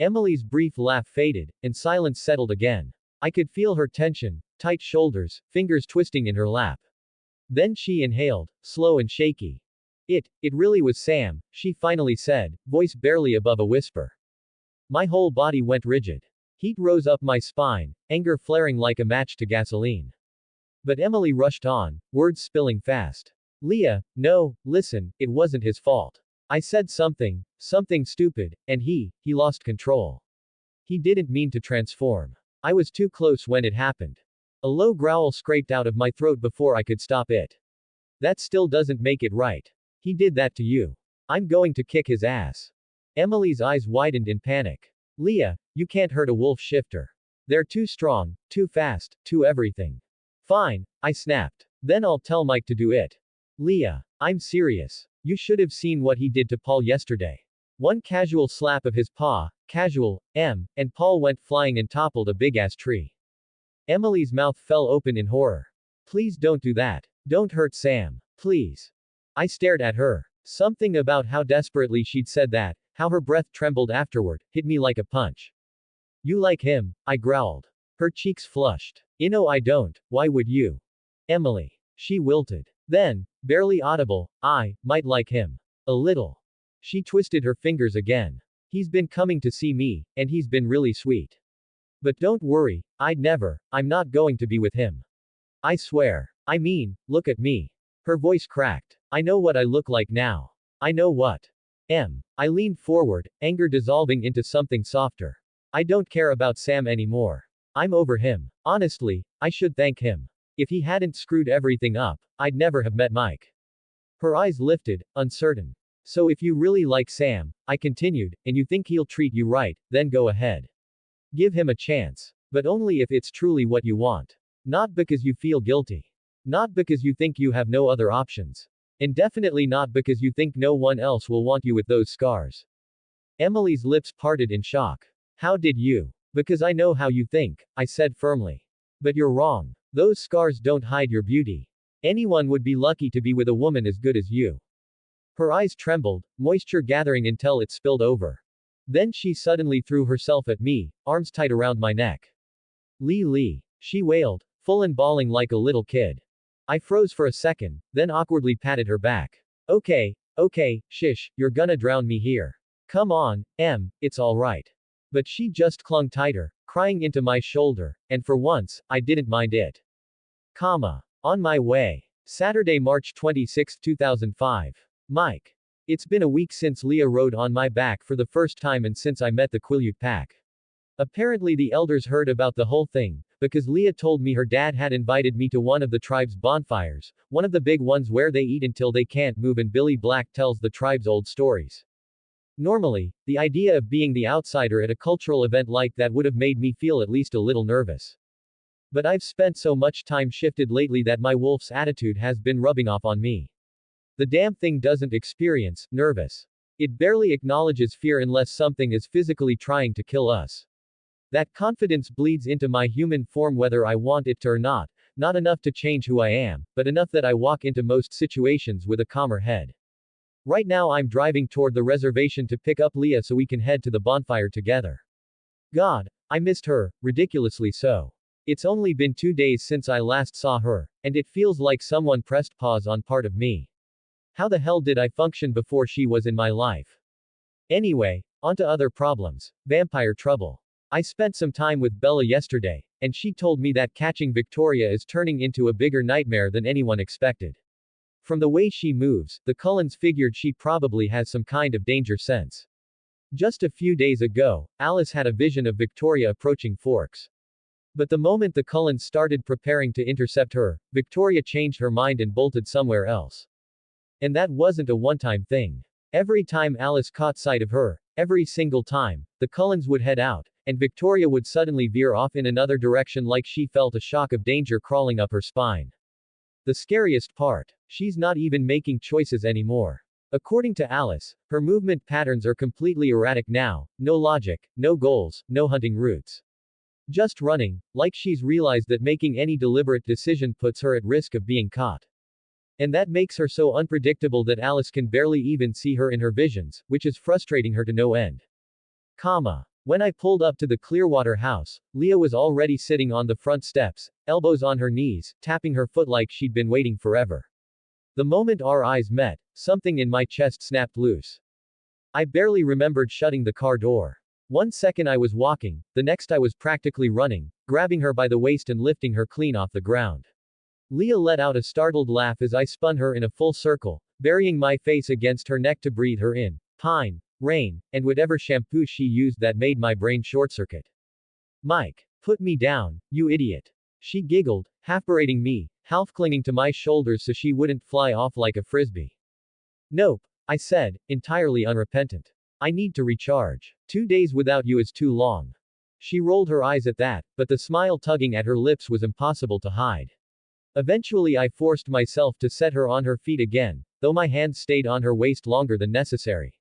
Emily's brief laugh faded, and silence settled again. I could feel her tension, tight shoulders, fingers twisting in her lap. Then she inhaled, slow and shaky. It really was Sam, she finally said, voice barely above a whisper. My whole body went rigid. Heat rose up my spine, anger flaring like a match to gasoline. But Emily rushed on, words spilling fast. Leah, no, listen, it wasn't his fault. I said something stupid, and he lost control. He didn't mean to transform. I was too close when it happened. A low growl scraped out of my throat before I could stop it. That still doesn't make it right. He did that to you. I'm going to kick his ass. Emily's eyes widened in panic. Leah, you can't hurt a wolf shifter. They're too strong, too fast, too everything. Fine, I snapped. Then I'll tell Mike to do it. Leah, I'm serious. You should have seen what he did to Paul yesterday. One casual slap of his paw, and Paul went flying and toppled a big-ass tree. Emily's mouth fell open in horror. Please don't do that. Don't hurt Sam. Please. I stared at her. Something about how desperately she'd said that, how her breath trembled afterward, hit me like a punch. You like him, I growled. Her cheeks flushed. No, I don't, why would you? Emily. She wilted. Then, barely audible, I might like him. A little. She twisted her fingers again. He's been coming to see me, and he's been really sweet. But don't worry, I'm not going to be with him. I swear. I mean, look at me. Her voice cracked. I know what I look like now. I know what. I leaned forward, anger dissolving into something softer. I don't care about Sam anymore. I'm over him. Honestly, I should thank him. If he hadn't screwed everything up, I'd never have met Mike. Her eyes lifted, uncertain. So if you really like Sam, I continued, and you think he'll treat you right, then go ahead. Give him a chance. But only if it's truly what you want. Not because you feel guilty. Not because you think you have no other options. And definitely not because you think no one else will want you with those scars. Emily's lips parted in shock. How did you? Because I know how you think, I said firmly. But you're wrong. Those scars don't hide your beauty. Anyone would be lucky to be with a woman as good as you. Her eyes trembled, moisture gathering until it spilled over. Then she suddenly threw herself at me, arms tight around my neck. Lee, she wailed, full and bawling like a little kid. I froze for a second, then awkwardly patted her back. Okay, shish, you're gonna drown me here. Come on, it's alright. But she just clung tighter, crying into my shoulder, and for once, I didn't mind it. On my way. Saturday, March 26, 2005. Mike. It's been a week since Leah rode on my back for the first time and since I met the Quileute pack. Apparently the elders heard about the whole thing, because Leah told me her dad had invited me to one of the tribe's bonfires, one of the big ones where they eat until they can't move, and Billy Black tells the tribe's old stories. Normally, the idea of being the outsider at a cultural event like that would have made me feel at least a little nervous. But I've spent so much time shifted lately that my wolf's attitude has been rubbing off on me. The damn thing doesn't experience nervous. It barely acknowledges fear unless something is physically trying to kill us. That confidence bleeds into my human form whether I want it to or not enough to change who I am, but enough that I walk into most situations with a calmer head. Right now I'm driving toward the reservation to pick up Leah so we can head to the bonfire together. God, I missed her, ridiculously so. It's only been 2 days since I last saw her, and it feels like someone pressed pause on part of me. How the hell did I function before she was in my life? Anyway, onto other problems. Vampire trouble. I spent some time with Bella yesterday, and she told me that catching Victoria is turning into a bigger nightmare than anyone expected. From the way she moves, the Cullens figured she probably has some kind of danger sense. Just a few days ago, Alice had a vision of Victoria approaching Forks. But the moment the Cullens started preparing to intercept her, Victoria changed her mind and bolted somewhere else. And that wasn't a one-time thing. Every time Alice caught sight of her, every single time, the Cullens would head out, and Victoria would suddenly veer off in another direction like she felt a shock of danger crawling up her spine. The scariest part, she's not even making choices anymore. According to Alice, her movement patterns are completely erratic now, no logic, no goals, no hunting routes. Just running, like she's realized that making any deliberate decision puts her at risk of being caught. And that makes her so unpredictable that Alice can barely even see her in her visions, which is frustrating her to no end. When I pulled up to the Clearwater house, Leah was already sitting on the front steps, elbows on her knees, tapping her foot like she'd been waiting forever. The moment our eyes met, something in my chest snapped loose. I barely remembered shutting the car door. 1 second I was walking, the next I was practically running, grabbing her by the waist and lifting her clean off the ground. Leah let out a startled laugh as I spun her in a full circle, burying my face against her neck to breathe her in, pine, rain, and whatever shampoo she used that made my brain short-circuit. Mike, put me down, you idiot. She giggled, half berating me, half clinging to my shoulders so she wouldn't fly off like a frisbee. Nope, I said, entirely unrepentant. I need to recharge. 2 days without you is too long. She rolled her eyes at that, but the smile tugging at her lips was impossible to hide. Eventually I forced myself to set her on her feet again, though my hands stayed on her waist longer than necessary.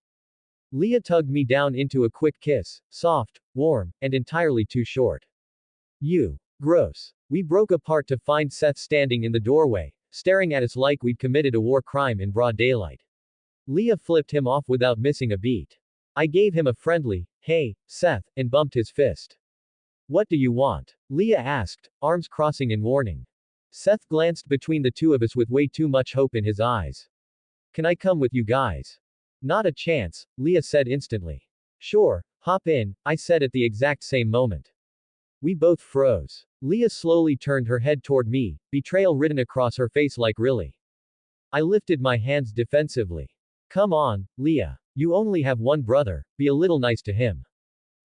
Leah tugged me down into a quick kiss, soft, warm, and entirely too short. You. Gross. We broke apart to find Seth standing in the doorway, staring at us like we'd committed a war crime in broad daylight. Leah flipped him off without missing a beat. I gave him a friendly, "Hey, Seth," and bumped his fist. What do you want? Leah asked, arms crossing in warning. Seth glanced between the two of us with way too much hope in his eyes. Can I come with you guys? Not a chance, Leah said instantly. Sure, hop in, I said at the exact same moment. We both froze. Leah slowly turned her head toward me, betrayal written across her face like really. I lifted my hands defensively. Come on, Leah. You only have one brother, be a little nice to him.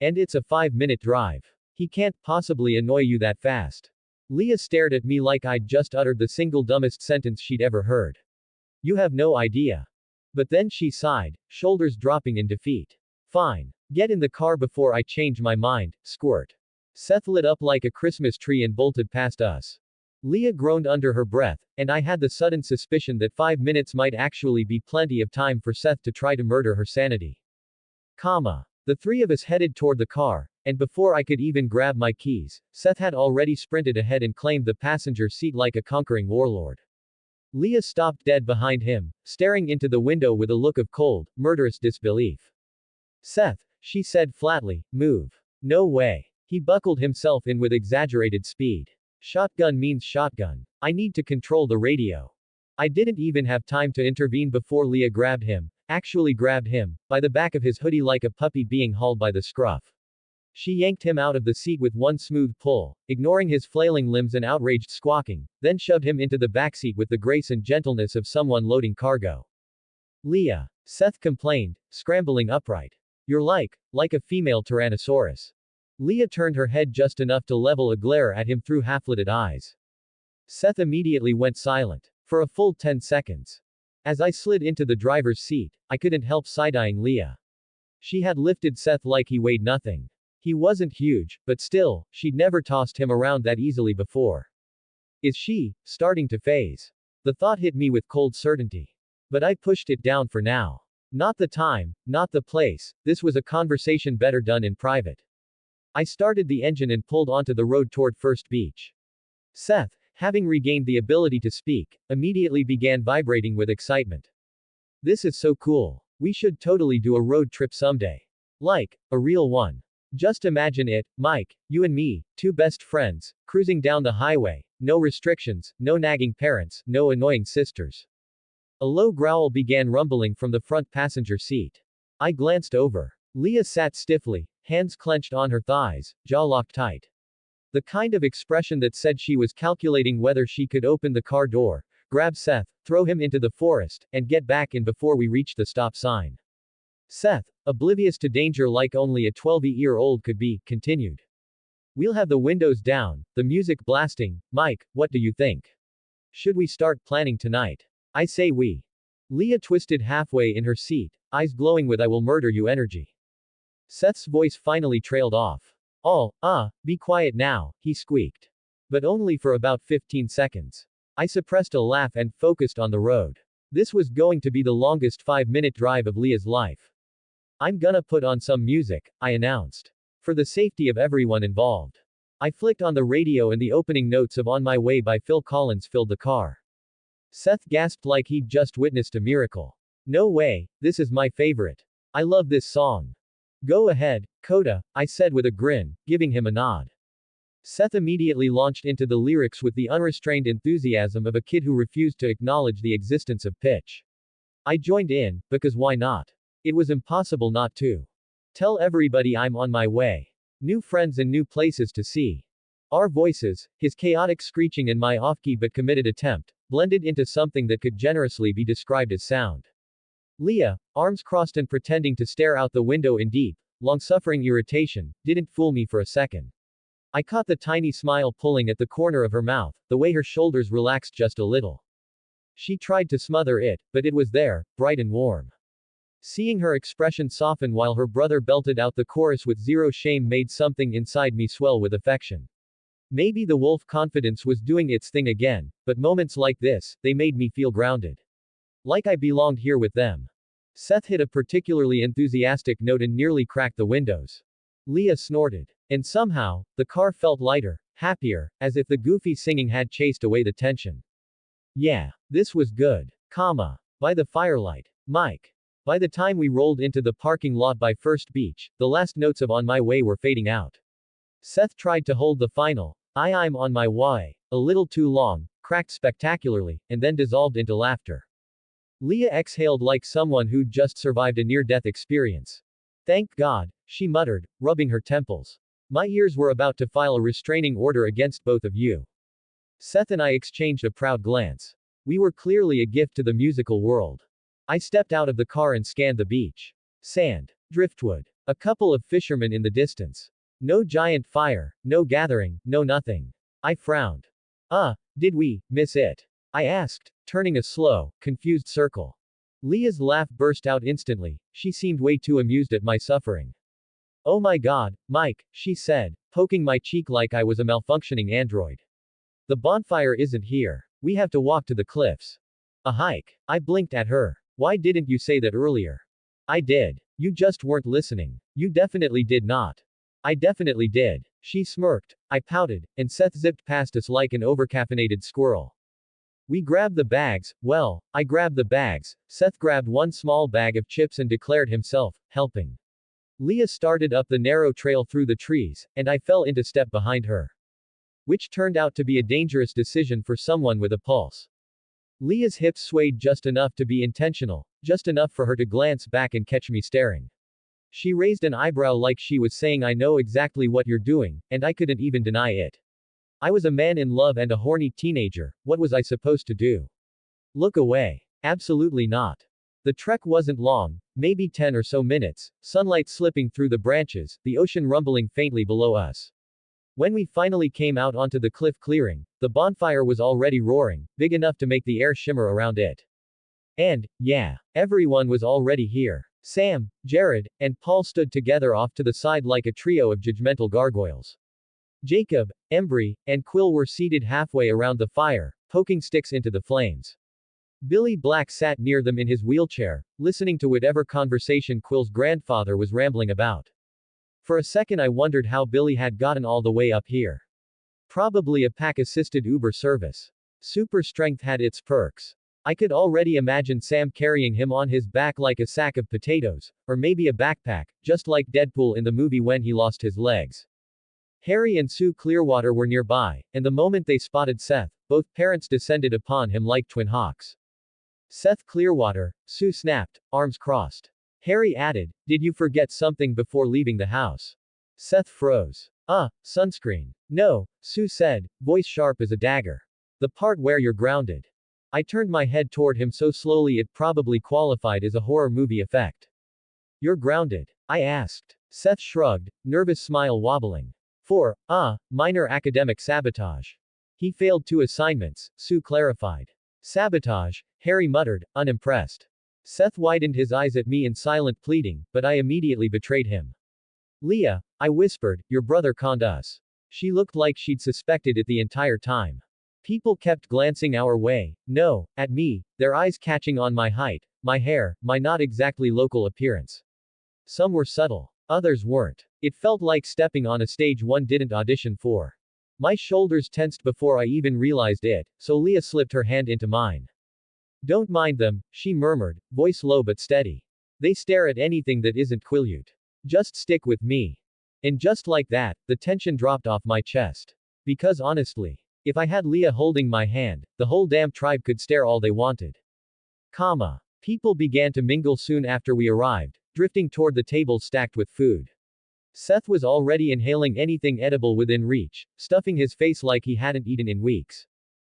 And it's a 5-minute drive. He can't possibly annoy you that fast. Leah stared at me like I'd just uttered the single dumbest sentence she'd ever heard. You have no idea. But then she sighed, shoulders dropping in defeat. Fine. Get in the car before I change my mind, squirt. Seth lit up like a Christmas tree and bolted past us. Leah groaned under her breath, and I had the sudden suspicion that 5 minutes might actually be plenty of time for Seth to try to murder her sanity. The three of us headed toward the car, and before I could even grab my keys, Seth had already sprinted ahead and claimed the passenger seat like a conquering warlord. Leah stopped dead behind him, staring into the window with a look of cold, murderous disbelief. Seth, she said flatly, move. No way. He buckled himself in with exaggerated speed. Shotgun means shotgun. I need to control the radio. I didn't even have time to intervene before Leah grabbed him, actually grabbed him, by the back of his hoodie like a puppy being hauled by the scruff. She yanked him out of the seat with one smooth pull, ignoring his flailing limbs and outraged squawking, then shoved him into the backseat with the grace and gentleness of someone loading cargo. Leah, Seth complained, scrambling upright. You're like a female Tyrannosaurus. Leah turned her head just enough to level a glare at him through half-lidded eyes. Seth immediately went silent. For a full 10 seconds. As I slid into the driver's seat, I couldn't help side-eyeing Leah. She had lifted Seth like he weighed nothing. He wasn't huge, but still, she'd never tossed him around that easily before. Is she starting to phase? The thought hit me with cold certainty. But I pushed it down for now. Not the time, not the place, this was a conversation better done in private. I started the engine and pulled onto the road toward First Beach. Seth, having regained the ability to speak, immediately began vibrating with excitement. This is so cool. We should totally do a road trip someday. Like, a real one. Just imagine it, Mike, you and me, two best friends, cruising down the highway, no restrictions, no nagging parents, no annoying sisters. A low growl began rumbling from the front passenger seat. I glanced over. Leah sat stiffly, hands clenched on her thighs, jaw locked tight. The kind of expression that said she was calculating whether she could open the car door, grab Seth, throw him into the forest, and get back in before we reached the stop sign. Seth, oblivious to danger like only a 12-year-old could be, continued. We'll have the windows down, the music blasting. Mike, what do you think? Should we start planning tonight? I say we. Leah twisted halfway in her seat, eyes glowing with I will murder you energy. Seth's voice finally trailed off. Be quiet now, he squeaked. But only for about 15 seconds. I suppressed a laugh and focused on the road. This was going to be the longest 5-minute drive of Leah's life. I'm gonna put on some music, I announced. For the safety of everyone involved. I flicked on the radio and the opening notes of On My Way by Phil Collins filled the car. Seth gasped like he'd just witnessed a miracle. No way, this is my favorite. I love this song. Go ahead, Coda, I said with a grin, giving him a nod. Seth immediately launched into the lyrics with the unrestrained enthusiasm of a kid who refused to acknowledge the existence of pitch. I joined in, because why not? It was impossible not to. Tell everybody I'm on my way. New friends and new places to see. Our voices, his chaotic screeching and my off-key but committed attempt, blended into something that could generously be described as sound. Leah, arms crossed and pretending to stare out the window in deep, long-suffering irritation, didn't fool me for a second. I caught the tiny smile pulling at the corner of her mouth, the way her shoulders relaxed just a little. She tried to smother it, but it was there, bright and warm. Seeing her expression soften while her brother belted out the chorus with zero shame made something inside me swell with affection. Maybe the wolf confidence was doing its thing again, but moments like this, they made me feel grounded. Like I belonged here with them. Seth hit a particularly enthusiastic note and nearly cracked the windows. Leah snorted. And somehow, the car felt lighter, happier, as if the goofy singing had chased away the tension. Yeah, this was good. By the firelight. Mike. By the time we rolled into the parking lot by First Beach, the last notes of On My Way were fading out. Seth tried to hold the final, I'm on my way, a little too long, cracked spectacularly, and then dissolved into laughter. Leah exhaled like someone who'd just survived a near-death experience. Thank God, she muttered, rubbing her temples. My ears were about to file a restraining order against both of you. Seth and I exchanged a proud glance. We were clearly a gift to the musical world. I stepped out of the car and scanned the beach. Sand. Driftwood. A couple of fishermen in the distance. No giant fire, no gathering, no nothing. I frowned. Did we miss it? I asked, turning a slow, confused circle. Leah's laugh burst out instantly, she seemed way too amused at my suffering. Oh my God, Mike, she said, poking my cheek like I was a malfunctioning android. The bonfire isn't here. We have to walk to the cliffs. A hike. I blinked at her. Why didn't you say that earlier? I did. You just weren't listening. You definitely did not. I definitely did. She smirked. I pouted, and Seth zipped past us like an overcaffeinated squirrel. We grabbed the bags. Well, I grabbed the bags. Seth grabbed one small bag of chips and declared himself helping. Leah started up the narrow trail through the trees, and I fell into step behind her. Which turned out to be a dangerous decision for someone with a pulse. Leah's hips swayed just enough to be intentional, just enough for her to glance back and catch me staring. She raised an eyebrow like she was saying I know exactly what you're doing, and I couldn't even deny it. I was a man in love and a horny teenager, what was I supposed to do? Look away. Absolutely not. The trek wasn't long, maybe 10 or so minutes, sunlight slipping through the branches, the ocean rumbling faintly below us. When we finally came out onto the cliff clearing, the bonfire was already roaring, big enough to make the air shimmer around it. And, yeah, everyone was already here. Sam, Jared, and Paul stood together off to the side like a trio of judgmental gargoyles. Jacob, Embry, and Quill were seated halfway around the fire, poking sticks into the flames. Billy Black sat near them in his wheelchair, listening to whatever conversation Quill's grandfather was rambling about. For a second I wondered how Billy had gotten all the way up here. Probably a pack-assisted Uber service. Super strength had its perks. I could already imagine Sam carrying him on his back like a sack of potatoes, or maybe a backpack, just like Deadpool in the movie when he lost his legs. Harry and Sue Clearwater were nearby, and the moment they spotted Seth, both parents descended upon him like twin hawks. Seth Clearwater, Sue snapped, arms crossed. Harry added, did you forget something before leaving the house? Seth froze. Sunscreen. No, Sue said, voice sharp as a dagger. The part where you're grounded. I turned my head toward him so slowly it probably qualified as a horror movie effect. You're grounded? I asked. Seth shrugged, nervous smile wobbling. For, minor academic sabotage. He failed 2 assignments, Sue clarified. Sabotage, Harry muttered, unimpressed. Seth widened his eyes at me in silent pleading, but I immediately betrayed him. Leah, I whispered, your brother conned us. She looked like she'd suspected it the entire time. People kept glancing our way. No, at me, their eyes catching on my height, my hair, my not exactly local appearance. Some were subtle. Others weren't. It felt like stepping on a stage one didn't audition for. My shoulders tensed before I even realized it, so Leah slipped her hand into mine. Don't mind them, she murmured, voice low but steady. They stare at anything that isn't Quileute. Just stick with me. And just like that, the tension dropped off my chest. Because honestly, if I had Leah holding my hand, the whole damn tribe could stare all they wanted. People began to mingle soon after we arrived, drifting toward the tables stacked with food. Seth was already inhaling anything edible within reach, stuffing his face like he hadn't eaten in weeks.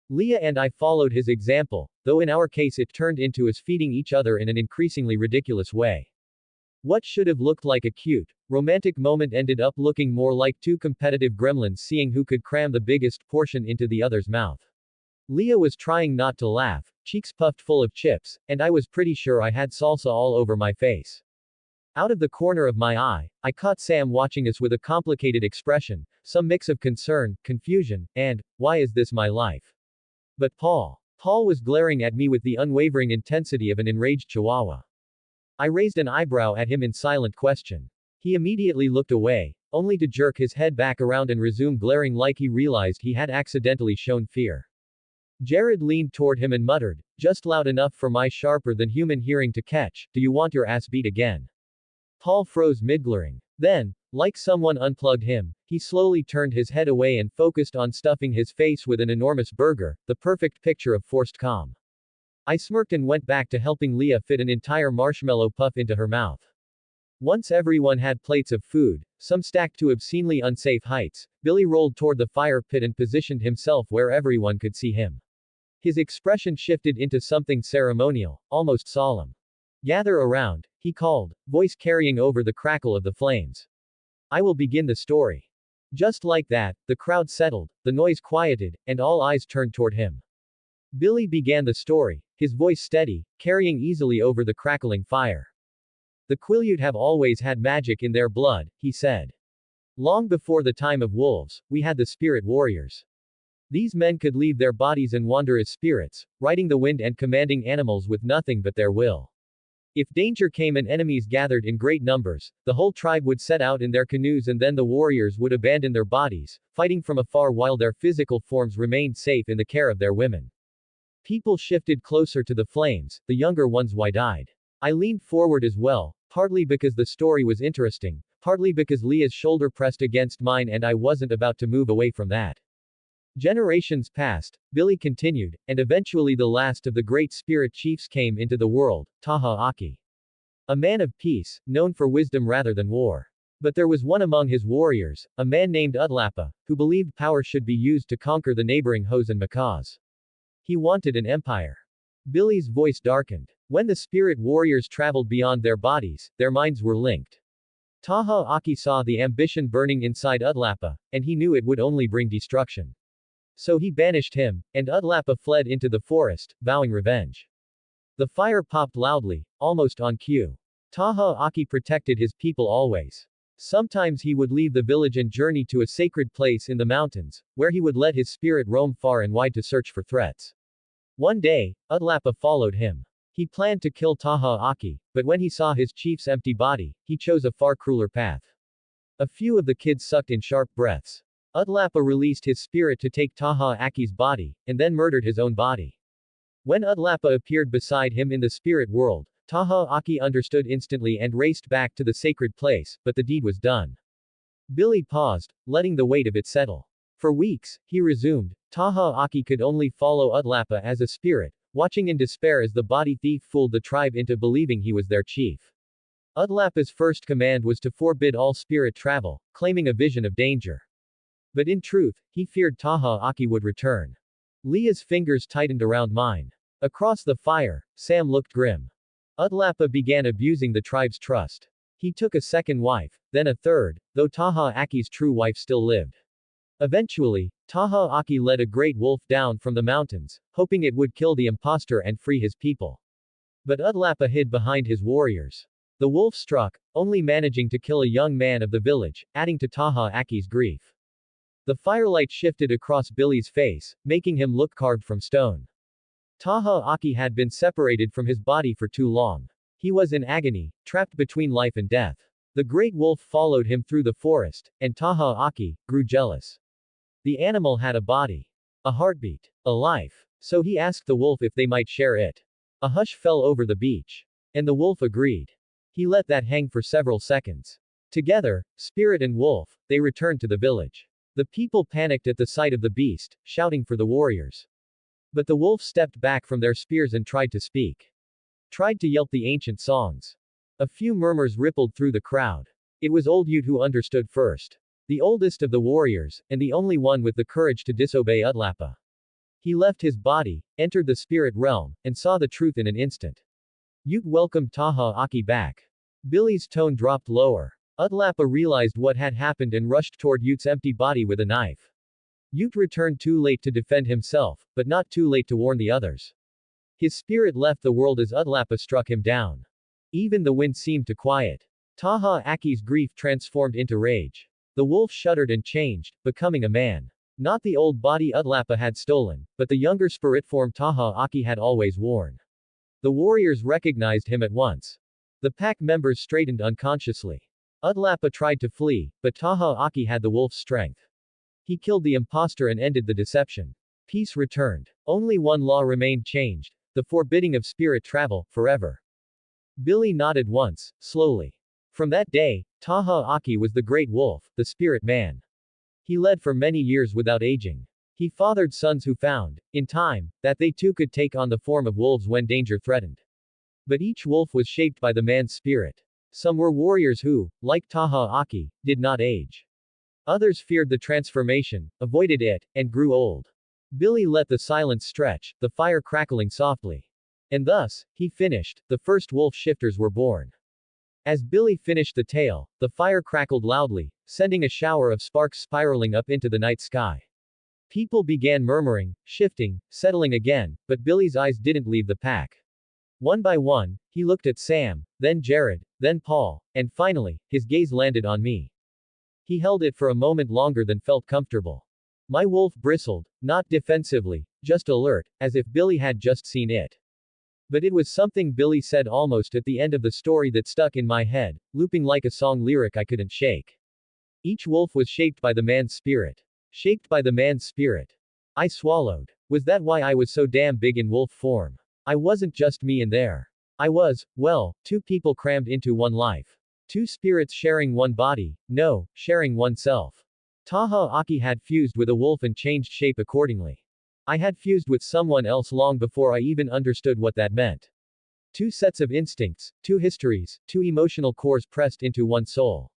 Leah and I followed his example, though in our case it turned into us feeding each other in an increasingly ridiculous way. What should have looked like a cute, romantic moment ended up looking more like two competitive gremlins seeing who could cram the biggest portion into the other's mouth. Leah was trying not to laugh, cheeks puffed full of chips, and I was pretty sure I had salsa all over my face. Out of the corner of my eye, I caught Sam watching us with a complicated expression, some mix of concern, confusion, and, why is this my life? But Paul was glaring at me with the unwavering intensity of an enraged chihuahua. I raised an eyebrow at him in silent question. He immediately looked away, only to jerk his head back around and resume glaring like he realized he had accidentally shown fear. Jared leaned toward him and muttered, just loud enough for my sharper than human hearing to catch, do you want your ass beat again? Paul froze mid-glaring. Then, like someone unplugged him, he slowly turned his head away and focused on stuffing his face with an enormous burger, the perfect picture of forced calm. I smirked and went back to helping Leah fit an entire marshmallow puff into her mouth. Once everyone had plates of food, some stacked to obscenely unsafe heights, Billy rolled toward the fire pit and positioned himself where everyone could see him. His expression shifted into something ceremonial, almost solemn. Gather around, he called, voice carrying over the crackle of the flames. I will begin the story. Just like that, the crowd settled, the noise quieted, and all eyes turned toward him. Billy began the story, his voice steady, carrying easily over the crackling fire. The Quileute have always had magic in their blood, he said. Long before the time of wolves, we had the spirit warriors. These men could leave their bodies and wander as spirits, riding the wind and commanding animals with nothing but their will. If danger came and enemies gathered in great numbers, the whole tribe would set out in their canoes and then the warriors would abandon their bodies, fighting from afar while their physical forms remained safe in the care of their women. People shifted closer to the flames, the younger ones wide-eyed. I leaned forward as well, partly because the story was interesting, partly because Leah's shoulder pressed against mine and I wasn't about to move away from that. Generations passed, Billy continued, and eventually the last of the great spirit chiefs came into the world, Taha Aki. A man of peace, known for wisdom rather than war. But there was one among his warriors, a man named Utlapa, who believed power should be used to conquer the neighboring Hos and Makas. He wanted an empire. Billy's voice darkened. When the spirit warriors traveled beyond their bodies, their minds were linked. Taha Aki saw the ambition burning inside Utlapa, and he knew it would only bring destruction. So he banished him, and Utlapa fled into the forest, vowing revenge. The fire popped loudly, almost on cue. Taha Aki protected his people always. Sometimes he would leave the village and journey to a sacred place in the mountains, where he would let his spirit roam far and wide to search for threats. One day, Utlapa followed him. He planned to kill Taha Aki, but when he saw his chief's empty body, he chose a far crueler path. A few of the kids sucked in sharp breaths. Utlapa released his spirit to take Taha Aki's body, and then murdered his own body. When Utlapa appeared beside him in the spirit world, Taha Aki understood instantly and raced back to the sacred place, but the deed was done. Billy paused, letting the weight of it settle. For weeks, he resumed, Taha Aki could only follow Utlapa as a spirit, watching in despair as the body thief fooled the tribe into believing he was their chief. Utlapa's first command was to forbid all spirit travel, claiming a vision of danger. But in truth, he feared Taha Aki would return. Leah's fingers tightened around mine. Across the fire, Sam looked grim. Utlapa began abusing the tribe's trust. He took a second wife, then a third, though Taha Aki's true wife still lived. Eventually, Taha Aki led a great wolf down from the mountains, hoping it would kill the impostor and free his people. But Utlapa hid behind his warriors. The wolf struck, only managing to kill a young man of the village, adding to Taha Aki's grief. The firelight shifted across Billy's face, making him look carved from stone. Taha Aki had been separated from his body for too long. He was in agony, trapped between life and death. The great wolf followed him through the forest, and Taha Aki grew jealous. The animal had a body, a heartbeat, a life. So he asked the wolf if they might share it. A hush fell over the beach. And the wolf agreed. He let that hang for several seconds. Together, spirit and wolf, they returned to the village. The people panicked at the sight of the beast, shouting for the warriors. But the wolf stepped back from their spears and tried to speak. Tried to yelp the ancient songs. A few murmurs rippled through the crowd. It was old Ute who understood first. The oldest of the warriors, and the only one with the courage to disobey Utlapa. He left his body, entered the spirit realm, and saw the truth in an instant. Ute welcomed Taha Aki back. Billy's tone dropped lower. Utlapa realized what had happened and rushed toward Ute's empty body with a knife. Ute returned too late to defend himself, but not too late to warn the others. His spirit left the world as Utlapa struck him down. Even the wind seemed to quiet. Taha Aki's grief transformed into rage. The wolf shuddered and changed, becoming a man. Not the old body Utlapa had stolen, but the younger spirit form Taha Aki had always worn. The warriors recognized him at once. The pack members straightened unconsciously. Utlapa tried to flee, but Taha Aki had the wolf's strength. He killed the impostor and ended the deception. Peace returned. Only one law remained changed, the forbidding of spirit travel, forever. Billy nodded once, slowly. From that day, Taha Aki was the great wolf, the spirit man. He led for many years without aging. He fathered sons who found, in time, that they too could take on the form of wolves when danger threatened. But each wolf was shaped by the man's spirit. Some were warriors who, like Taha Aki, did not age. Others feared the transformation, avoided it, and grew old. Billy let the silence stretch, the fire crackling softly. And thus, he finished, the first wolf shifters were born. As Billy finished the tale, the fire crackled loudly, sending a shower of sparks spiraling up into the night sky. People began murmuring, shifting, settling again, but Billy's eyes didn't leave the pack. One by one, he looked at Sam, then Jared, then Paul, and finally, his gaze landed on me. He held it for a moment longer than felt comfortable. My wolf bristled, not defensively, just alert, as if Billy had just seen it. But it was something Billy said almost at the end of the story that stuck in my head, looping like a song lyric I couldn't shake. Each wolf was shaped by the man's spirit. Shaped by the man's spirit. I swallowed. Was that why I was so damn big in wolf form? I wasn't just me in there. I was, well, two people crammed into one life. Two spirits sharing one body, no, sharing oneself. Taha Aki had fused with a wolf and changed shape accordingly. I had fused with someone else long before I even understood what that meant. Two sets of instincts, two histories, two emotional cores pressed into one soul.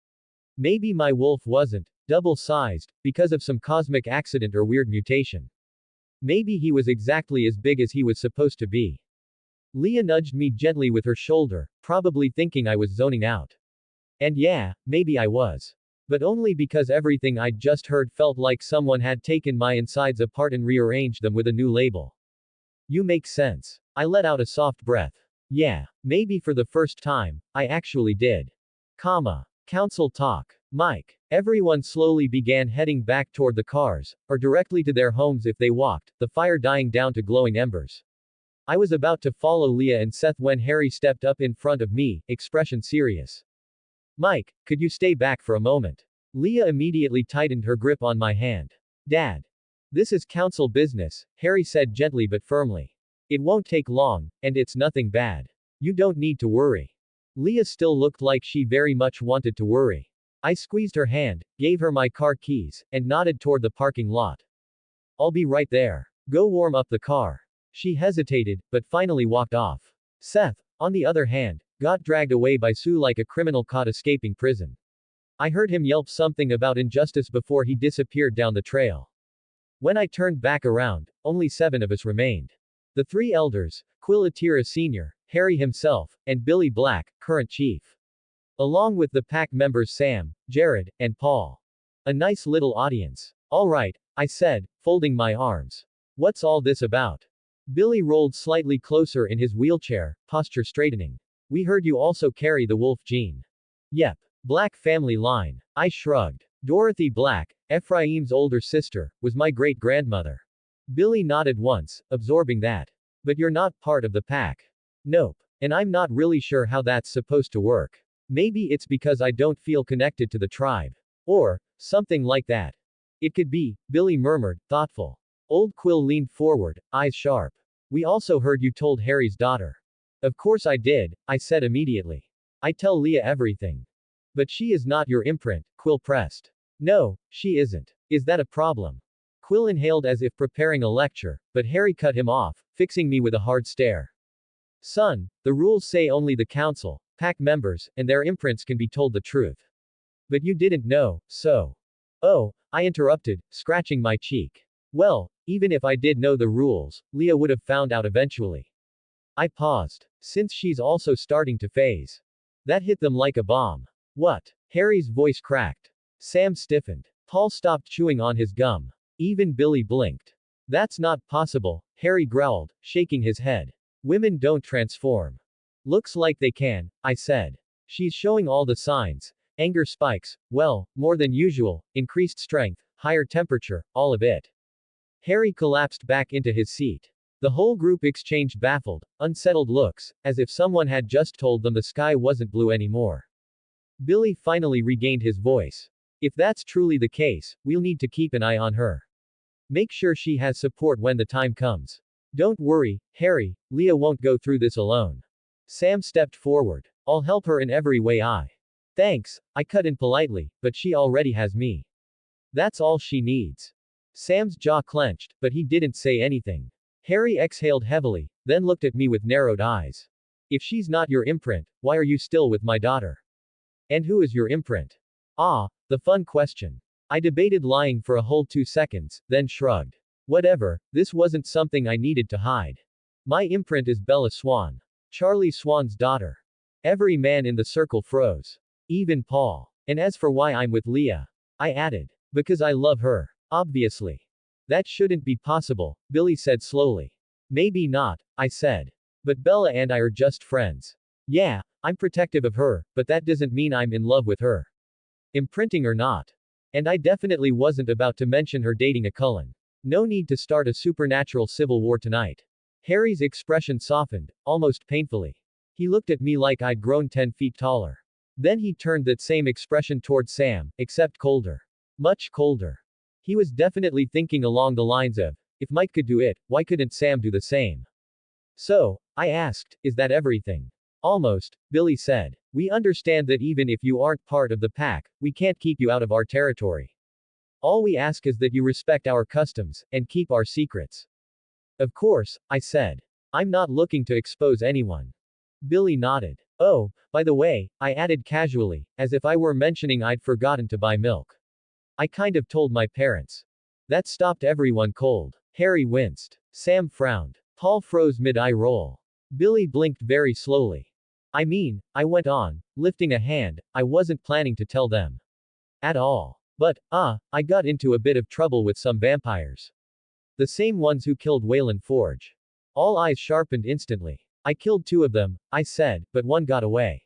Maybe my wolf wasn't double-sized, because of some cosmic accident or weird mutation. Maybe he was exactly as big as he was supposed to be. Leah nudged me gently with her shoulder, probably thinking I was zoning out. And yeah, maybe I was. But only because everything I'd just heard felt like someone had taken my insides apart and rearranged them with a new label. You make sense. I let out a soft breath. Yeah, maybe for the first time, I actually did. Council talk. Mike. Everyone slowly began heading back toward the cars, or directly to their homes if they walked, the fire dying down to glowing embers. I was about to follow Leah and Seth when Harry stepped up in front of me, expression serious. Mike, could you stay back for a moment? Leah immediately tightened her grip on my hand. Dad. This is council business, Harry said gently but firmly. It won't take long, and it's nothing bad. You don't need to worry. Leah still looked like she very much wanted to worry. I squeezed her hand, gave her my car keys, and nodded toward the parking lot. I'll be right there. Go warm up the car. She hesitated, but finally walked off. Seth, on the other hand, got dragged away by Sue like a criminal caught escaping prison. I heard him yelp something about injustice before he disappeared down the trail. When I turned back around, only 7 of us remained. The 3 elders, Quilatira Sr., Harry himself, and Billy Black, current chief. Along with the pack members Sam, Jared, and Paul. A nice little audience. All right, I said, folding my arms. What's all this about? Billy rolled slightly closer in his wheelchair, posture straightening. We heard you also carry the wolf gene. Yep. Black family line. I shrugged. Dorothy Black, Ephraim's older sister, was my great-grandmother. Billy nodded once, absorbing that. But you're not part of the pack. Nope. And I'm not really sure how that's supposed to work. Maybe it's because I don't feel connected to the tribe. Or, something like that. It could be, Billy murmured, thoughtful. Old Quill leaned forward, eyes sharp. We also heard you told Harry's daughter. Of course I did, I said immediately. I tell Leah everything. But she is not your imprint, Quill pressed. No, she isn't. Is that a problem? Quill inhaled as if preparing a lecture, but Harry cut him off, fixing me with a hard stare. Son, the rules say only the council, pack members, and their imprints can be told the truth. But you didn't know, so. Oh, I interrupted, scratching my cheek. Well, even if I did know the rules, Leah would have found out eventually. I paused. Since she's also starting to phase. That hit them like a bomb. What? Harry's voice cracked. Sam stiffened. Paul stopped chewing on his gum. Even Billy blinked. That's not possible, Harry growled, shaking his head. Women don't transform. Looks like they can, I said. She's showing all the signs. Anger spikes, well, more than usual, increased strength, higher temperature, all of it. Harry collapsed back into his seat. The whole group exchanged baffled, unsettled looks, as if someone had just told them the sky wasn't blue anymore. Billy finally regained his voice. If that's truly the case, we'll need to keep an eye on her. Make sure she has support when the time comes. Don't worry, Harry, Leah won't go through this alone. Sam stepped forward. I'll help her in every way Thanks, I cut in politely, but she already has me. That's all she needs. Sam's jaw clenched, but he didn't say anything. Harry exhaled heavily, then looked at me with narrowed eyes. If she's not your imprint, why are you still with my daughter? And who is your imprint? Ah, the fun question. I debated lying for a whole 2 seconds, then shrugged. Whatever, this wasn't something I needed to hide. My imprint is Bella Swan. Charlie Swan's daughter. Every man in the circle froze. Even Paul. And as for why I'm with Leah, I added. Because I love her. Obviously. That shouldn't be possible, Billy said slowly. Maybe not, I said. But Bella and I are just friends. Yeah, I'm protective of her, but that doesn't mean I'm in love with her. Imprinting or not. And I definitely wasn't about to mention her dating a Cullen. No need to start a supernatural civil war tonight. Harry's expression softened, almost painfully. He looked at me like I'd grown 10 feet taller. Then he turned that same expression toward Sam, except colder. Much colder. He was definitely thinking along the lines of, if Mike could do it, why couldn't Sam do the same? So, I asked, is that everything? Almost, Billy said. We understand that even if you aren't part of the pack, we can't keep you out of our territory. All we ask is that you respect our customs, and keep our secrets. Of course, I said. I'm not looking to expose anyone. Billy nodded. Oh, by the way, I added casually, as if I were mentioning I'd forgotten to buy milk. I kind of told my parents. That stopped everyone cold. Harry winced. Sam frowned. Paul froze mid-eye roll. Billy blinked very slowly. I mean, I went on, lifting a hand, I wasn't planning to tell them. At all. But, I got into a bit of trouble with some vampires. The same ones who killed Wayland Forge. All eyes sharpened instantly. I killed 2 of them, I said, but 1 got away.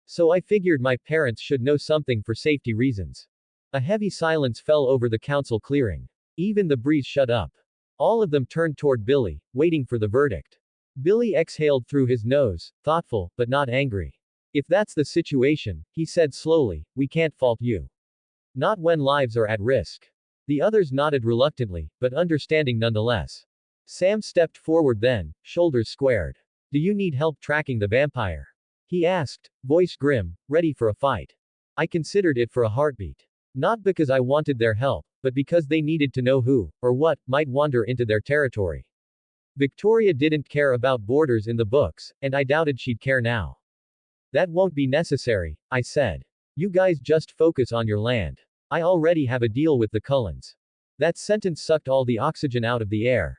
So I figured my parents should know something for safety reasons. A heavy silence fell over the council clearing. Even the breeze shut up. All of them turned toward Billy, waiting for the verdict. Billy exhaled through his nose, thoughtful, but not angry. If that's the situation, he said slowly, we can't fault you. Not when lives are at risk. The others nodded reluctantly, but understanding nonetheless. Sam stepped forward then, shoulders squared. Do you need help tracking the vampire? He asked, voice grim, ready for a fight. I considered it for a heartbeat. Not because I wanted their help, but because they needed to know who, or what, might wander into their territory. Victoria didn't care about borders in the books, and I doubted she'd care now. That won't be necessary, I said. You guys just focus on your land. I already have a deal with the Cullens. That sentence sucked all the oxygen out of the air.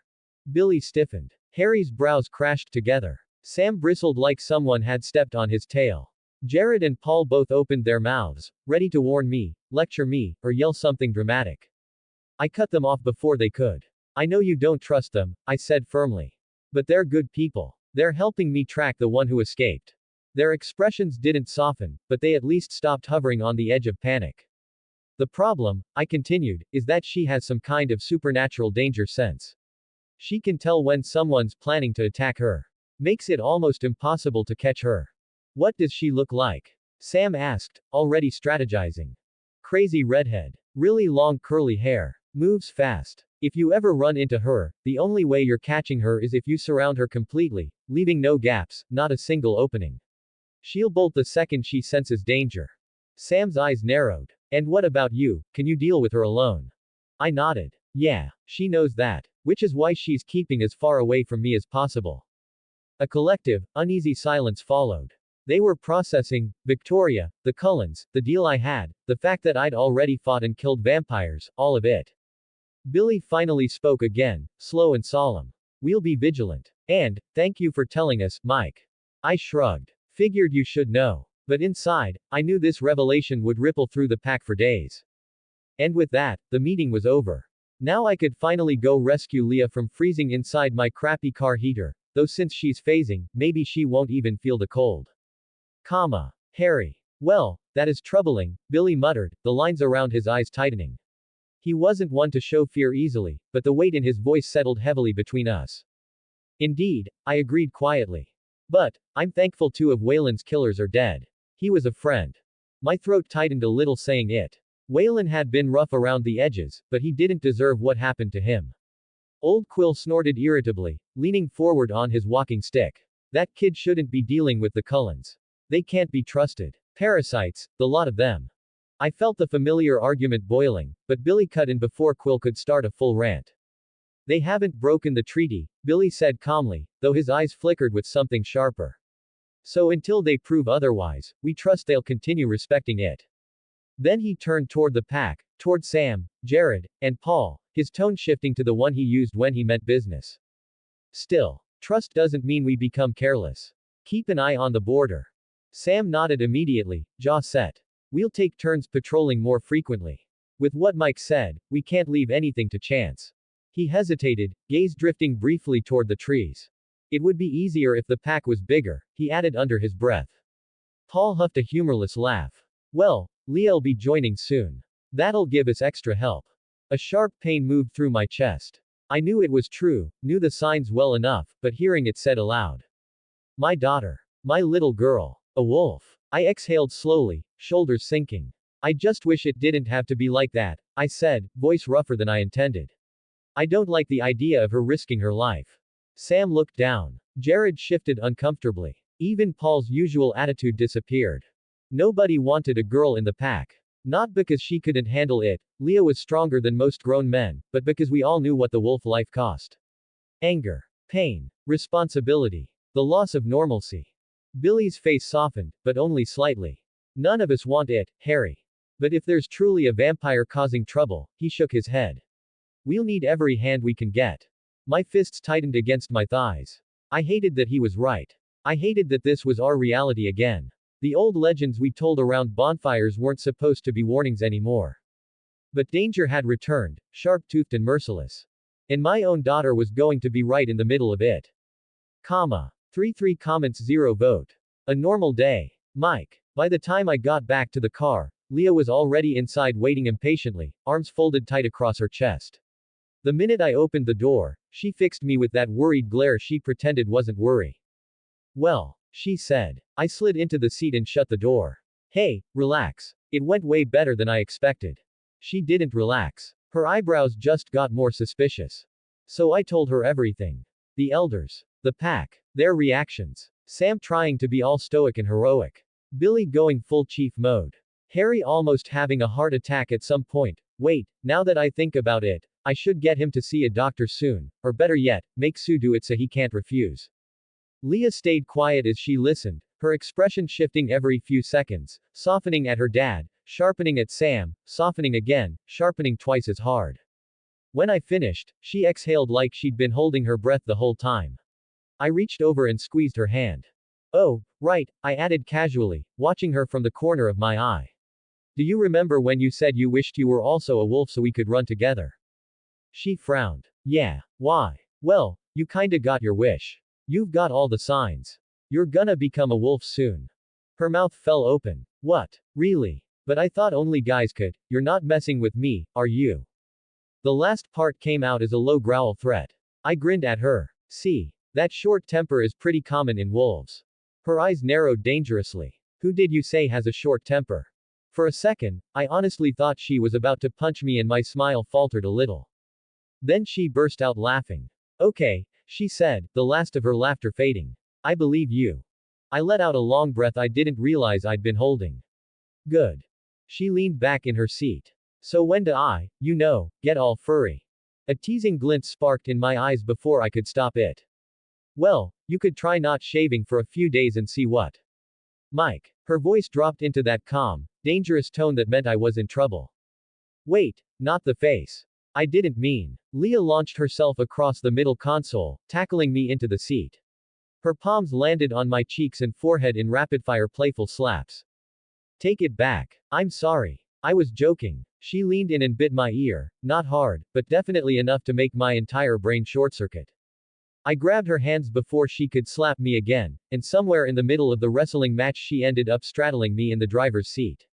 Billy stiffened. Harry's brows crashed together. Sam bristled like someone had stepped on his tail. Jared and Paul both opened their mouths, ready to warn me, lecture me, or yell something dramatic. I cut them off before they could. I know you don't trust them, I said firmly. But they're good people. They're helping me track the one who escaped. Their expressions didn't soften, but they at least stopped hovering on the edge of panic. The problem, I continued, is that she has some kind of supernatural danger sense. She can tell when someone's planning to attack her. Makes it almost impossible to catch her. What does she look like? Sam asked, already strategizing. Crazy redhead. Really long curly hair. Moves fast. If you ever run into her, the only way you're catching her is if you surround her completely, leaving no gaps, not a single opening. She'll bolt the second she senses danger. Sam's eyes narrowed. And what about you, can you deal with her alone? I nodded. Yeah, she knows that. Which is why she's keeping as far away from me as possible. A collective, uneasy silence followed. They were processing, Victoria, the Cullens, the deal I had, the fact that I'd already fought and killed vampires, all of it. Billy finally spoke again, slow and solemn. We'll be vigilant. And, thank you for telling us, Mike. I shrugged. Figured you should know. But inside, I knew this revelation would ripple through the pack for days. And with that, the meeting was over. Now I could finally go rescue Leah from freezing inside my crappy car heater, though since she's phasing, maybe she won't even feel the cold. Harry. Well, that is troubling, Billy muttered, the lines around his eyes tightening. He wasn't one to show fear easily, but the weight in his voice settled heavily between us. Indeed, I agreed quietly. But, I'm thankful 2 of Waylon's killers are dead. He was a friend. My throat tightened a little saying it. Waylon had been rough around the edges, but he didn't deserve what happened to him. Old Quill snorted irritably, leaning forward on his walking stick. That kid shouldn't be dealing with the Cullens. They can't be trusted. Parasites, the lot of them. I felt the familiar argument boiling, but Billy cut in before Quill could start a full rant. They haven't broken the treaty, Billy said calmly, though his eyes flickered with something sharper. So until they prove otherwise, we trust they'll continue respecting it. Then he turned toward the pack, toward Sam, Jared, and Paul, his tone shifting to the one he used when he meant business. Still, trust doesn't mean we become careless. Keep an eye on the border. Sam nodded immediately, jaw set. We'll take turns patrolling more frequently. With what Mike said, we can't leave anything to chance. He hesitated, gaze drifting briefly toward the trees. It would be easier if the pack was bigger, he added under his breath. Paul huffed a humorless laugh. Well, Leah'll be joining soon. That'll give us extra help. A sharp pain moved through my chest. I knew it was true, knew the signs well enough, but hearing it said aloud. My daughter. My little girl. A wolf. I exhaled slowly, shoulders sinking. I just wish it didn't have to be like that, I said, voice rougher than I intended. I don't like the idea of her risking her life. Sam looked down. Jared shifted uncomfortably. Even Paul's usual attitude disappeared. Nobody wanted a girl in the pack. Not because she couldn't handle it, Leah was stronger than most grown men, but because we all knew what the wolf life cost. Anger. Pain. Responsibility. The loss of normalcy. Billy's face softened, but only slightly. None of us want it, Harry. But if there's truly a vampire causing trouble, he shook his head. We'll need every hand we can get. My fists tightened against my thighs. I hated that he was right. I hated that this was our reality again. The old legends we told around bonfires weren't supposed to be warnings anymore. But danger had returned, sharp-toothed and merciless. And my own daughter was going to be right in the middle of it. 3 comments 0 vote. A normal day. Mike. By the time I got back to the car, Leah was already inside waiting impatiently, arms folded tight across her chest. The minute I opened the door, she fixed me with that worried glare she pretended wasn't worry. Well, she said. I slid into the seat and shut the door. Hey, relax. It went way better than I expected. She didn't relax. Her eyebrows just got more suspicious. So I told her everything. The elders. The pack. Their reactions. Sam trying to be all stoic and heroic. Billy going full chief mode. Harry almost having a heart attack at some point. Wait, now that I think about it, I should get him to see a doctor soon, or better yet, make Sue do it so he can't refuse. Leah stayed quiet as she listened, her expression shifting every few seconds, softening at her dad, sharpening at Sam, softening again, sharpening twice as hard. When I finished, she exhaled like she'd been holding her breath the whole time. I reached over and squeezed her hand. Oh, right, I added casually, watching her from the corner of my eye. Do you remember when you said you wished you were also a wolf so we could run together? She frowned. Yeah, why? Well, you kinda got your wish. You've got all the signs. You're gonna become a wolf soon. Her mouth fell open. What? Really? But I thought only guys could. You're not messing with me, are you? The last part came out as a low growl threat. I grinned at her. See. That short temper is pretty common in wolves. Her eyes narrowed dangerously. Who did you say has a short temper? For a second, I honestly thought she was about to punch me and my smile faltered a little. Then she burst out laughing. Okay, she said, the last of her laughter fading. I believe you. I let out a long breath I didn't realize I'd been holding. Good. She leaned back in her seat. So when do I, get all furry? A teasing glint sparked in my eyes before I could stop it. Well, you could try not shaving for a few days and see what. Mike. Her voice dropped into that calm, dangerous tone that meant I was in trouble. Wait, not the face. I didn't mean. Leah launched herself across the middle console, tackling me into the seat. Her palms landed on my cheeks and forehead in rapid-fire playful slaps. Take it back. I'm sorry. I was joking. She leaned in and bit my ear, not hard, but definitely enough to make my entire brain short-circuit. I grabbed her hands before she could slap me again, and somewhere in the middle of the wrestling match she ended up straddling me in the driver's seat.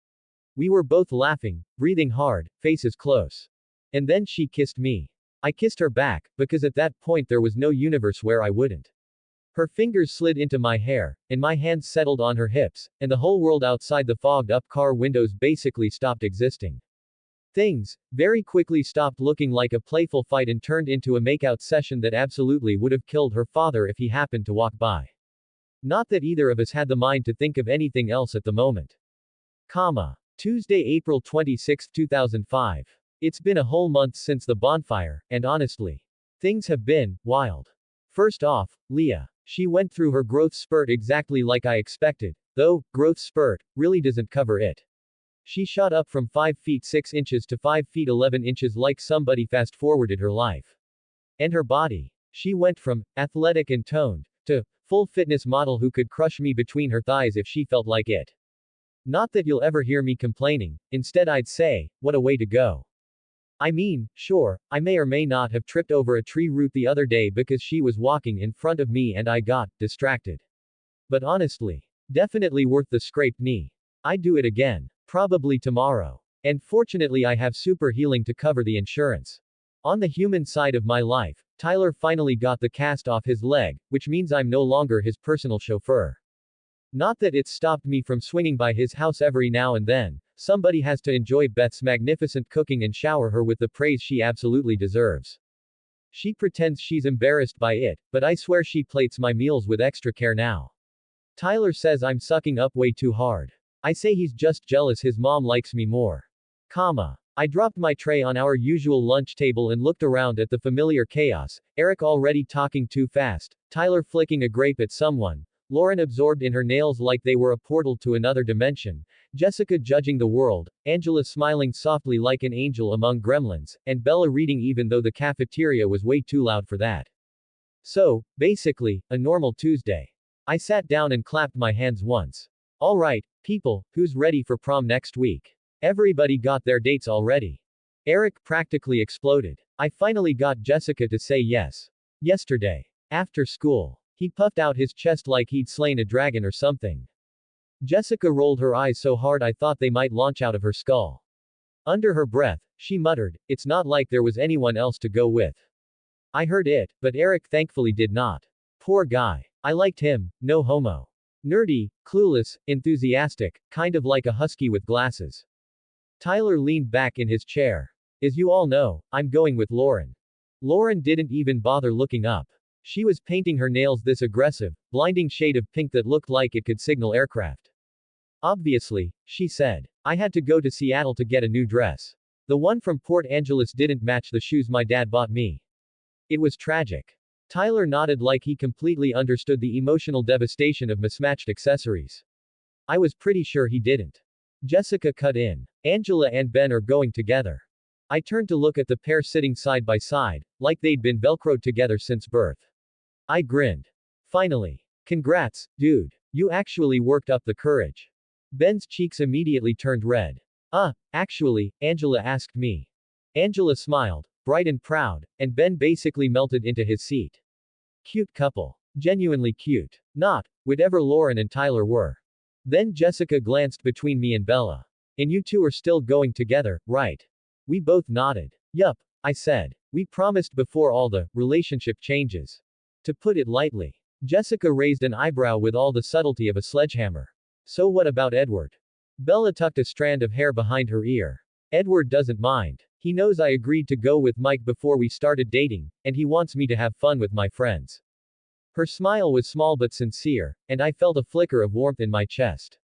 We were both laughing, breathing hard, faces close. And then she kissed me. I kissed her back, because at that point there was no universe where I wouldn't. Her fingers slid into my hair, and my hands settled on her hips, and the whole world outside the fogged-up car windows basically stopped existing. Things very quickly stopped looking like a playful fight and turned into a makeout session that absolutely would have killed her father if he happened to walk by. Not that either of us had the mind to think of anything else at the moment. Tuesday, April 26, 2005. It's been a whole month since the bonfire, and honestly, things have been wild. First off, Leah. She went through her growth spurt exactly like I expected, though, growth spurt really doesn't cover it. She shot up from 5 feet 6 inches to 5 feet 11 inches like somebody fast-forwarded her life. And her body. She went from athletic and toned to full fitness model who could crush me between her thighs if she felt like it. Not that you'll ever hear me complaining, instead I'd say, what a way to go. I mean, sure, I may or may not have tripped over a tree root the other day because she was walking in front of me and I got distracted. But honestly, definitely worth the scraped knee. I'd do it again. Probably tomorrow. And fortunately I have super healing to cover the insurance. On the human side of my life, Tyler finally got the cast off his leg, which means I'm no longer his personal chauffeur. Not that it's stopped me from swinging by his house every now and then. Somebody has to enjoy Beth's magnificent cooking and shower her with the praise she absolutely deserves. She pretends she's embarrassed by it, but I swear she plates my meals with extra care now. Tyler says I'm sucking up way too hard. I say he's just jealous his mom likes me more. I dropped my tray on our usual lunch table and looked around at the familiar chaos, Eric already talking too fast, Tyler flicking a grape at someone, Lauren absorbed in her nails like they were a portal to another dimension, Jessica judging the world, Angela smiling softly like an angel among gremlins, and Bella reading even though the cafeteria was way too loud for that. So, basically, a normal Tuesday. I sat down and clapped my hands once. Alright, people, who's ready for prom next week? Everybody got their dates already. Eric practically exploded. I finally got Jessica to say yes. Yesterday. After school. He puffed out his chest like he'd slain a dragon or something. Jessica rolled her eyes so hard I thought they might launch out of her skull. Under her breath, she muttered, it's not like there was anyone else to go with. I heard it, but Eric thankfully did not. Poor guy. I liked him, no homo. Nerdy, clueless, enthusiastic, kind of like a husky with glasses. Tyler leaned back in his chair. As you all know, I'm going with Lauren. Lauren didn't even bother looking up. She was painting her nails this aggressive, blinding shade of pink that looked like it could signal aircraft. Obviously, she said. I had to go to Seattle to get a new dress. The one from Port Angeles didn't match the shoes my dad bought me. It was tragic. Tyler nodded like he completely understood the emotional devastation of mismatched accessories. I was pretty sure he didn't. Jessica cut in. Angela and Ben are going together. I turned to look at the pair sitting side by side, like they'd been velcroed together since birth. I grinned. Finally. Congrats, dude. You actually worked up the courage. Ben's cheeks immediately turned red. Actually, Angela asked me. Angela smiled, bright and proud, and Ben basically melted into his seat. Cute couple. Genuinely cute. Not, whatever Lauren and Tyler were. Then Jessica glanced between me and Bella. And you two are still going together, right? We both nodded. Yup, I said. We promised before all the relationship changes. To put it lightly. Jessica raised an eyebrow with all the subtlety of a sledgehammer. So what about Edward? Bella tucked a strand of hair behind her ear. Edward doesn't mind. He knows I agreed to go with Mike before we started dating, and he wants me to have fun with my friends. Her smile was small but sincere, and I felt a flicker of warmth in my chest.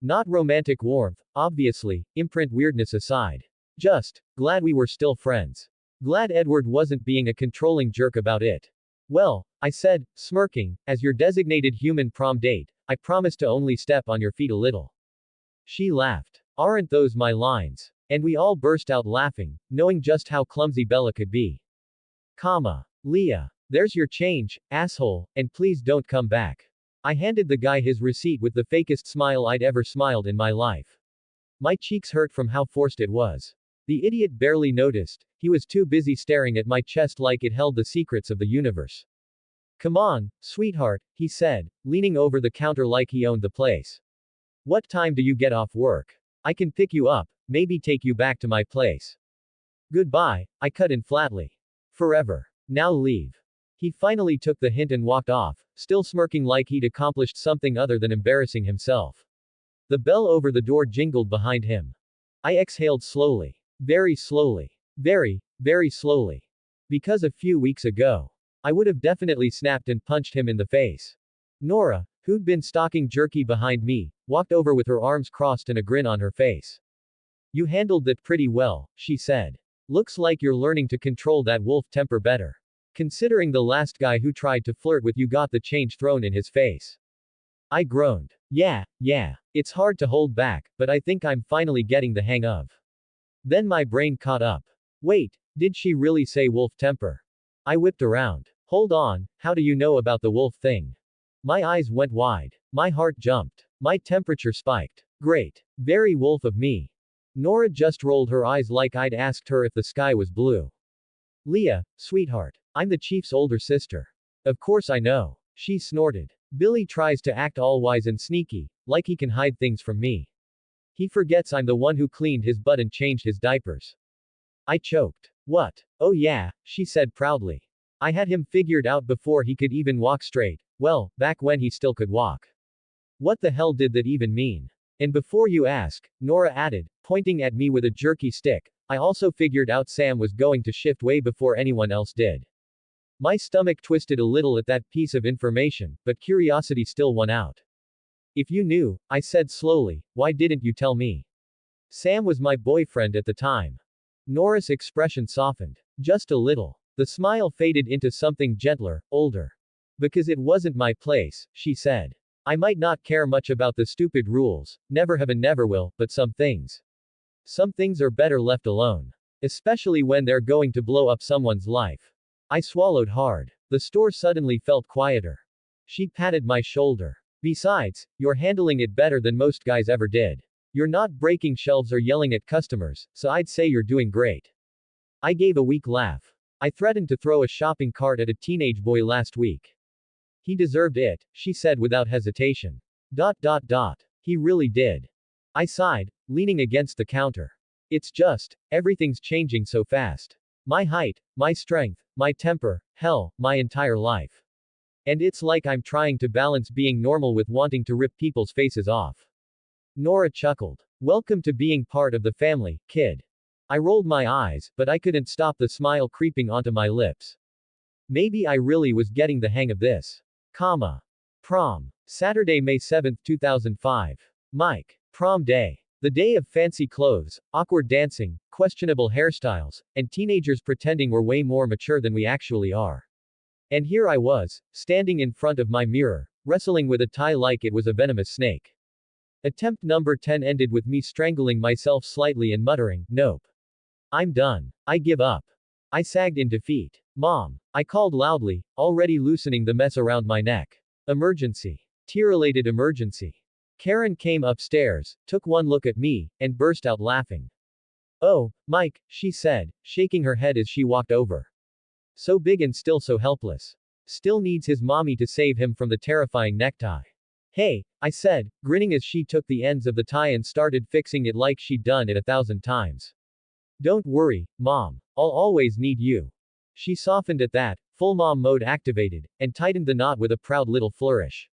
Not romantic warmth, obviously, imprint weirdness aside. Just, glad we were still friends. Glad Edward wasn't being a controlling jerk about it. Well, I said, smirking, as your designated human prom date, I promise to only step on your feet a little. She laughed. Aren't those my lines? And we all burst out laughing, knowing just how clumsy Bella could be. Leah. There's your change, asshole, and please don't come back. I handed the guy his receipt with the fakest smile I'd ever smiled in my life. My cheeks hurt from how forced it was. The idiot barely noticed, he was too busy staring at my chest like it held the secrets of the universe. Come on, sweetheart, he said, leaning over the counter like he owned the place. What time do you get off work? I can pick you up, maybe take you back to my place. Goodbye, I cut in flatly. Forever. Now leave. He finally took the hint and walked off, still smirking like he'd accomplished something other than embarrassing himself. The bell over the door jingled behind him. I exhaled slowly. Very slowly. Very, very slowly. Because a few weeks ago, I would have definitely snapped and punched him in the face. Nora, who'd been stalking jerky behind me, walked over with her arms crossed and a grin on her face. You handled that pretty well, she said. Looks like you're learning to control that wolf temper better. Considering the last guy who tried to flirt with you got the change thrown in his face. I groaned. Yeah, it's hard to hold back, but I think I'm finally getting the hang of. Then my brain caught up. Wait, did she really say wolf temper? I whipped around. Hold on, how do you know about the wolf thing? My eyes went wide. My heart jumped. My temperature spiked. Great. Very wolf of me. Nora just rolled her eyes like I'd asked her if the sky was blue. Leah, sweetheart. I'm the chief's older sister. Of course I know. She snorted. Billy tries to act all wise and sneaky, like he can hide things from me. He forgets I'm the one who cleaned his butt and changed his diapers. I choked. What? Oh yeah, she said proudly. I had him figured out before he could even walk straight, well, back when he still could walk. What the hell did that even mean? And before you ask, Nora added, pointing at me with a jerky stick, I also figured out Sam was going to shift way before anyone else did. My stomach twisted a little at that piece of information, but curiosity still won out. If you knew, I said slowly, why didn't you tell me? Sam was my boyfriend at the time. Nora's expression softened. Just a little. The smile faded into something gentler, older. Because it wasn't my place, she said. I might not care much about the stupid rules, never have and never will, but some things are better left alone. Especially when they're going to blow up someone's life. I swallowed hard. The store suddenly felt quieter. She patted my shoulder. Besides, you're handling it better than most guys ever did. You're not breaking shelves or yelling at customers, so I'd say you're doing great. I gave a weak laugh. I threatened to throw a shopping cart at a teenage boy last week. He deserved it, she said without hesitation. He really did. I sighed, leaning against the counter. It's just, everything's changing so fast. My height, my strength, my temper, hell, my entire life. And it's like I'm trying to balance being normal with wanting to rip people's faces off. Nora chuckled. Welcome to being part of the family, kid. I rolled my eyes, but I couldn't stop the smile creeping onto my lips. Maybe I really was getting the hang of this. Prom. Saturday, May 7, 2005. Mike. Prom day. The day of fancy clothes, awkward dancing, questionable hairstyles, and teenagers pretending we're way more mature than we actually are. And here I was, standing in front of my mirror, wrestling with a tie like it was a venomous snake. Attempt number 10 ended with me strangling myself slightly and muttering, nope. I'm done. I give up. I sagged in defeat. Mom. I called loudly, already loosening the mess around my neck. Emergency. Tear-related emergency. Karen came upstairs, took one look at me, and burst out laughing. Oh, Mike, she said, shaking her head as she walked over. So big and still so helpless. Still needs his mommy to save him from the terrifying necktie. Hey, I said, grinning as she took the ends of the tie and started fixing it like she'd done it 1,000 times. Don't worry, Mom. I'll always need you. She softened at that, full mom mode activated, and tightened the knot with a proud little flourish.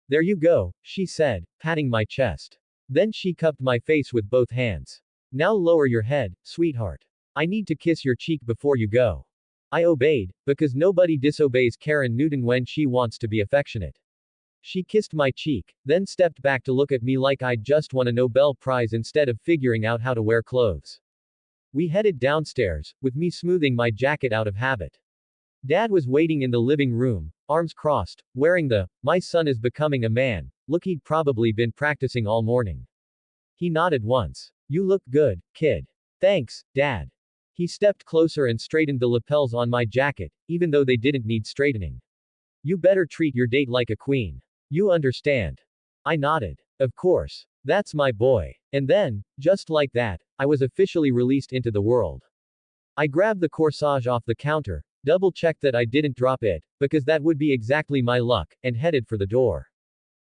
There you go, she said, patting my chest. Then she cupped my face with both hands. Now lower your head, sweetheart. I need to kiss your cheek before you go. I obeyed, because nobody disobeys Karen Newton when she wants to be affectionate. She kissed my cheek, then stepped back to look at me like I'd just won a Nobel Prize instead of figuring out how to wear clothes. We headed downstairs, with me smoothing my jacket out of habit. Dad was waiting in the living room, arms crossed, wearing the "my son is becoming a man" look he'd probably been practicing all morning. He nodded once. You look good, kid. Thanks, Dad. He stepped closer and straightened the lapels on my jacket, even though they didn't need straightening. You better treat your date like a queen. You understand? I nodded. Of course. That's my boy. And then, just like that, I was officially released into the world. I grabbed the corsage off the counter, double-checked that I didn't drop it, because that would be exactly my luck, and headed for the door.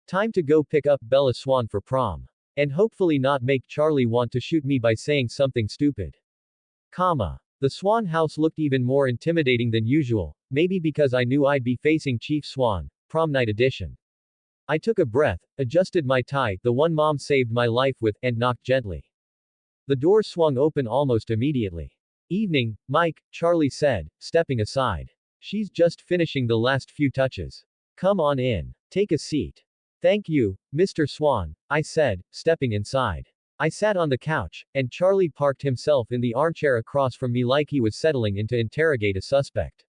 Time to go pick up Bella Swan for prom. And hopefully not make Charlie want to shoot me by saying something stupid. The Swan house looked even more intimidating than usual, maybe because I knew I'd be facing Chief Swan, prom night edition. I took a breath, adjusted my tie, the one Mom saved my life with, and knocked gently. The door swung open almost immediately. Evening, Mike, Charlie said, stepping aside. She's just finishing the last few touches. Come on in. Take a seat. Thank you, Mr. Swan, I said, stepping inside. I sat on the couch, and Charlie parked himself in the armchair across from me like he was settling in to interrogate a suspect.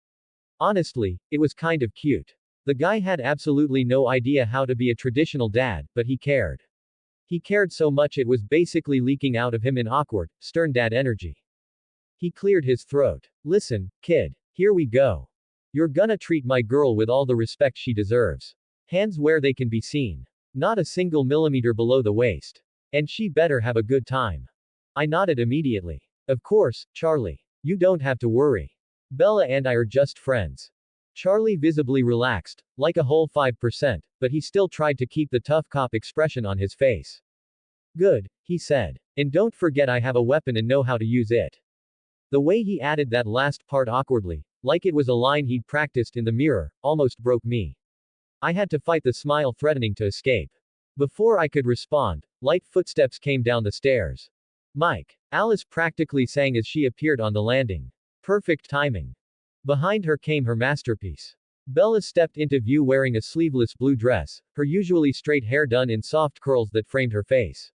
Honestly, it was kind of cute. The guy had absolutely no idea how to be a traditional dad, but he cared. He cared so much it was basically leaking out of him in awkward, stern dad energy. He cleared his throat. Listen, kid. Here we go. You're gonna treat my girl with all the respect she deserves. Hands where they can be seen. Not a single millimeter below the waist. And she better have a good time. I nodded immediately. Of course, Charlie. You don't have to worry. Bella and I are just friends. Charlie visibly relaxed, like a whole 5%, but he still tried to keep the tough cop expression on his face. Good, he said. And don't forget I have a weapon and know how to use it. The way he added that last part awkwardly, like it was a line he'd practiced in the mirror, almost broke me. I had to fight the smile threatening to escape. Before I could respond, light footsteps came down the stairs. Mike. Alice practically sang as she appeared on the landing. Perfect timing. Behind her came her masterpiece. Bella stepped into view wearing a sleeveless blue dress, her usually straight hair done in soft curls that framed her face.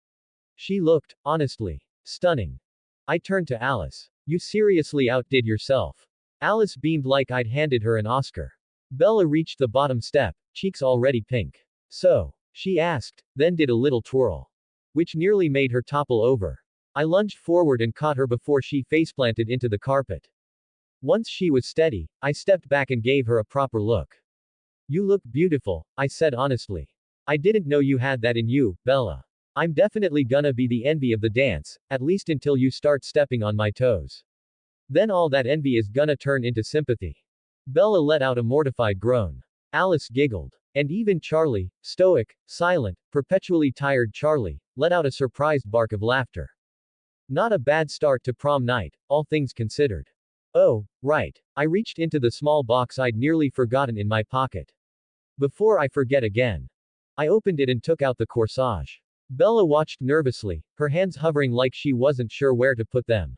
She looked, honestly, stunning. I turned to Alice. You seriously outdid yourself. Alice beamed like I'd handed her an Oscar. Bella reached the bottom step, cheeks already pink. So? She asked, then did a little twirl. Which nearly made her topple over. I lunged forward and caught her before she faceplanted into the carpet. Once she was steady, I stepped back and gave her a proper look. You look beautiful, I said honestly. I didn't know you had that in you, Bella. I'm definitely gonna be the envy of the dance, at least until you start stepping on my toes. Then all that envy is gonna turn into sympathy. Bella let out a mortified groan. Alice giggled. And even Charlie, stoic, silent, perpetually tired Charlie, let out a surprised bark of laughter. Not a bad start to prom night, all things considered. Oh, right. I reached into the small box I'd nearly forgotten in my pocket. Before I forget again. I opened it and took out the corsage. Bella watched nervously, her hands hovering like she wasn't sure where to put them.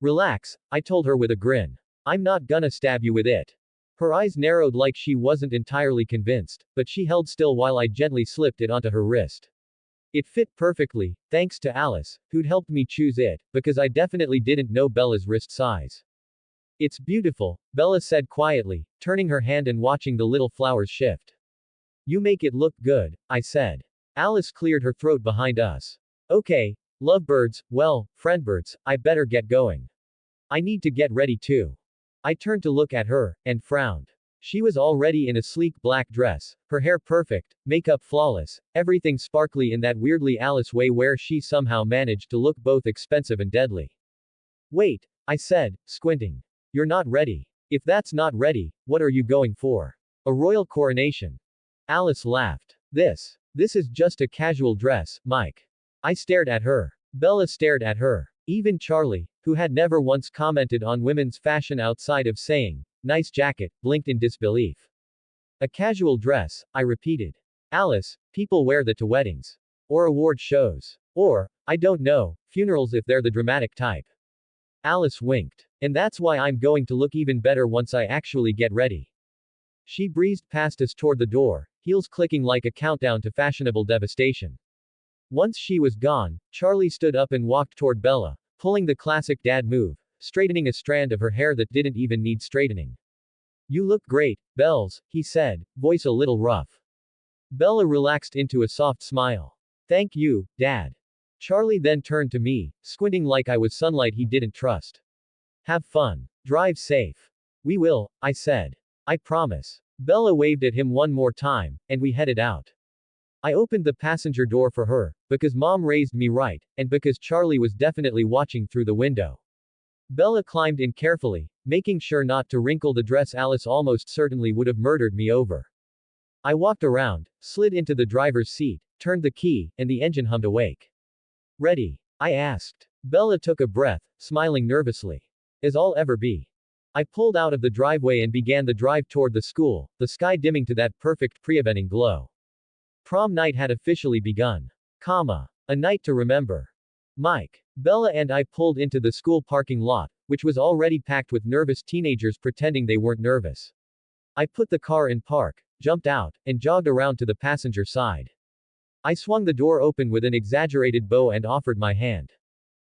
Relax, I told her with a grin. I'm not gonna stab you with it. Her eyes narrowed like she wasn't entirely convinced, but she held still while I gently slipped it onto her wrist. It fit perfectly, thanks to Alice, who'd helped me choose it, because I definitely didn't know Bella's wrist size. It's beautiful, Bella said quietly, turning her hand and watching the little flowers shift. You make it look good, I said. Alice cleared her throat behind us. Okay, lovebirds, well, friendbirds, I better get going. I need to get ready too. I turned to look at her, and frowned. She was already in a sleek black dress, her hair perfect, makeup flawless, everything sparkly in that weirdly Alice way where she somehow managed to look both expensive and deadly. Wait, I said, squinting. You're not ready. If that's not ready, what are you going for? A royal coronation. Alice laughed. This is just a casual dress, Mike. I stared at her. Bella stared at her. Even Charlie, who had never once commented on women's fashion outside of saying, nice jacket, blinked in disbelief. A casual dress, I repeated. Alice, people wear that to weddings. Or award shows. Or, I don't know, funerals if they're the dramatic type. Alice winked. And that's why I'm going to look even better once I actually get ready. She breezed past us toward the door, heels clicking like a countdown to fashionable devastation. Once she was gone, Charlie stood up and walked toward Bella, pulling the classic dad move, straightening a strand of her hair that didn't even need straightening. You look great, Bells, he said, voice a little rough. Bella relaxed into a soft smile. Thank you, Dad. Charlie then turned to me, squinting like I was sunlight he didn't trust. Have fun. Drive safe. We will, I said. I promise. Bella waved at him one more time, and we headed out. I opened the passenger door for her, because Mom raised me right, and because Charlie was definitely watching through the window. Bella climbed in carefully, making sure not to wrinkle the dress Alice almost certainly would have murdered me over. I walked around, slid into the driver's seat, turned the key, and the engine hummed awake. Ready? I asked. Bella took a breath, smiling nervously. As I'll ever be. I pulled out of the driveway and began the drive toward the school, the sky dimming to that perfect pre-evening glow. Prom night had officially begun. A night to remember. Mike. Bella and I pulled into the school parking lot, which was already packed with nervous teenagers pretending they weren't nervous. I put the car in park, jumped out, and jogged around to the passenger side. I swung the door open with an exaggerated bow and offered my hand.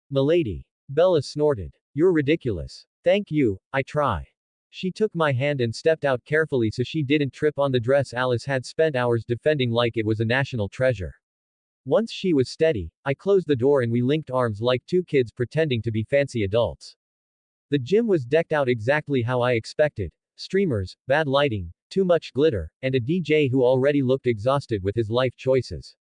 Milady. Bella snorted. You're ridiculous. Thank you, I try. She took my hand and stepped out carefully so she didn't trip on the dress Alice had spent hours defending like it was a national treasure. Once she was steady, I closed the door and we linked arms like two kids pretending to be fancy adults. The gym was decked out exactly how I expected. Streamers, bad lighting, too much glitter, and a DJ who already looked exhausted with his life choices.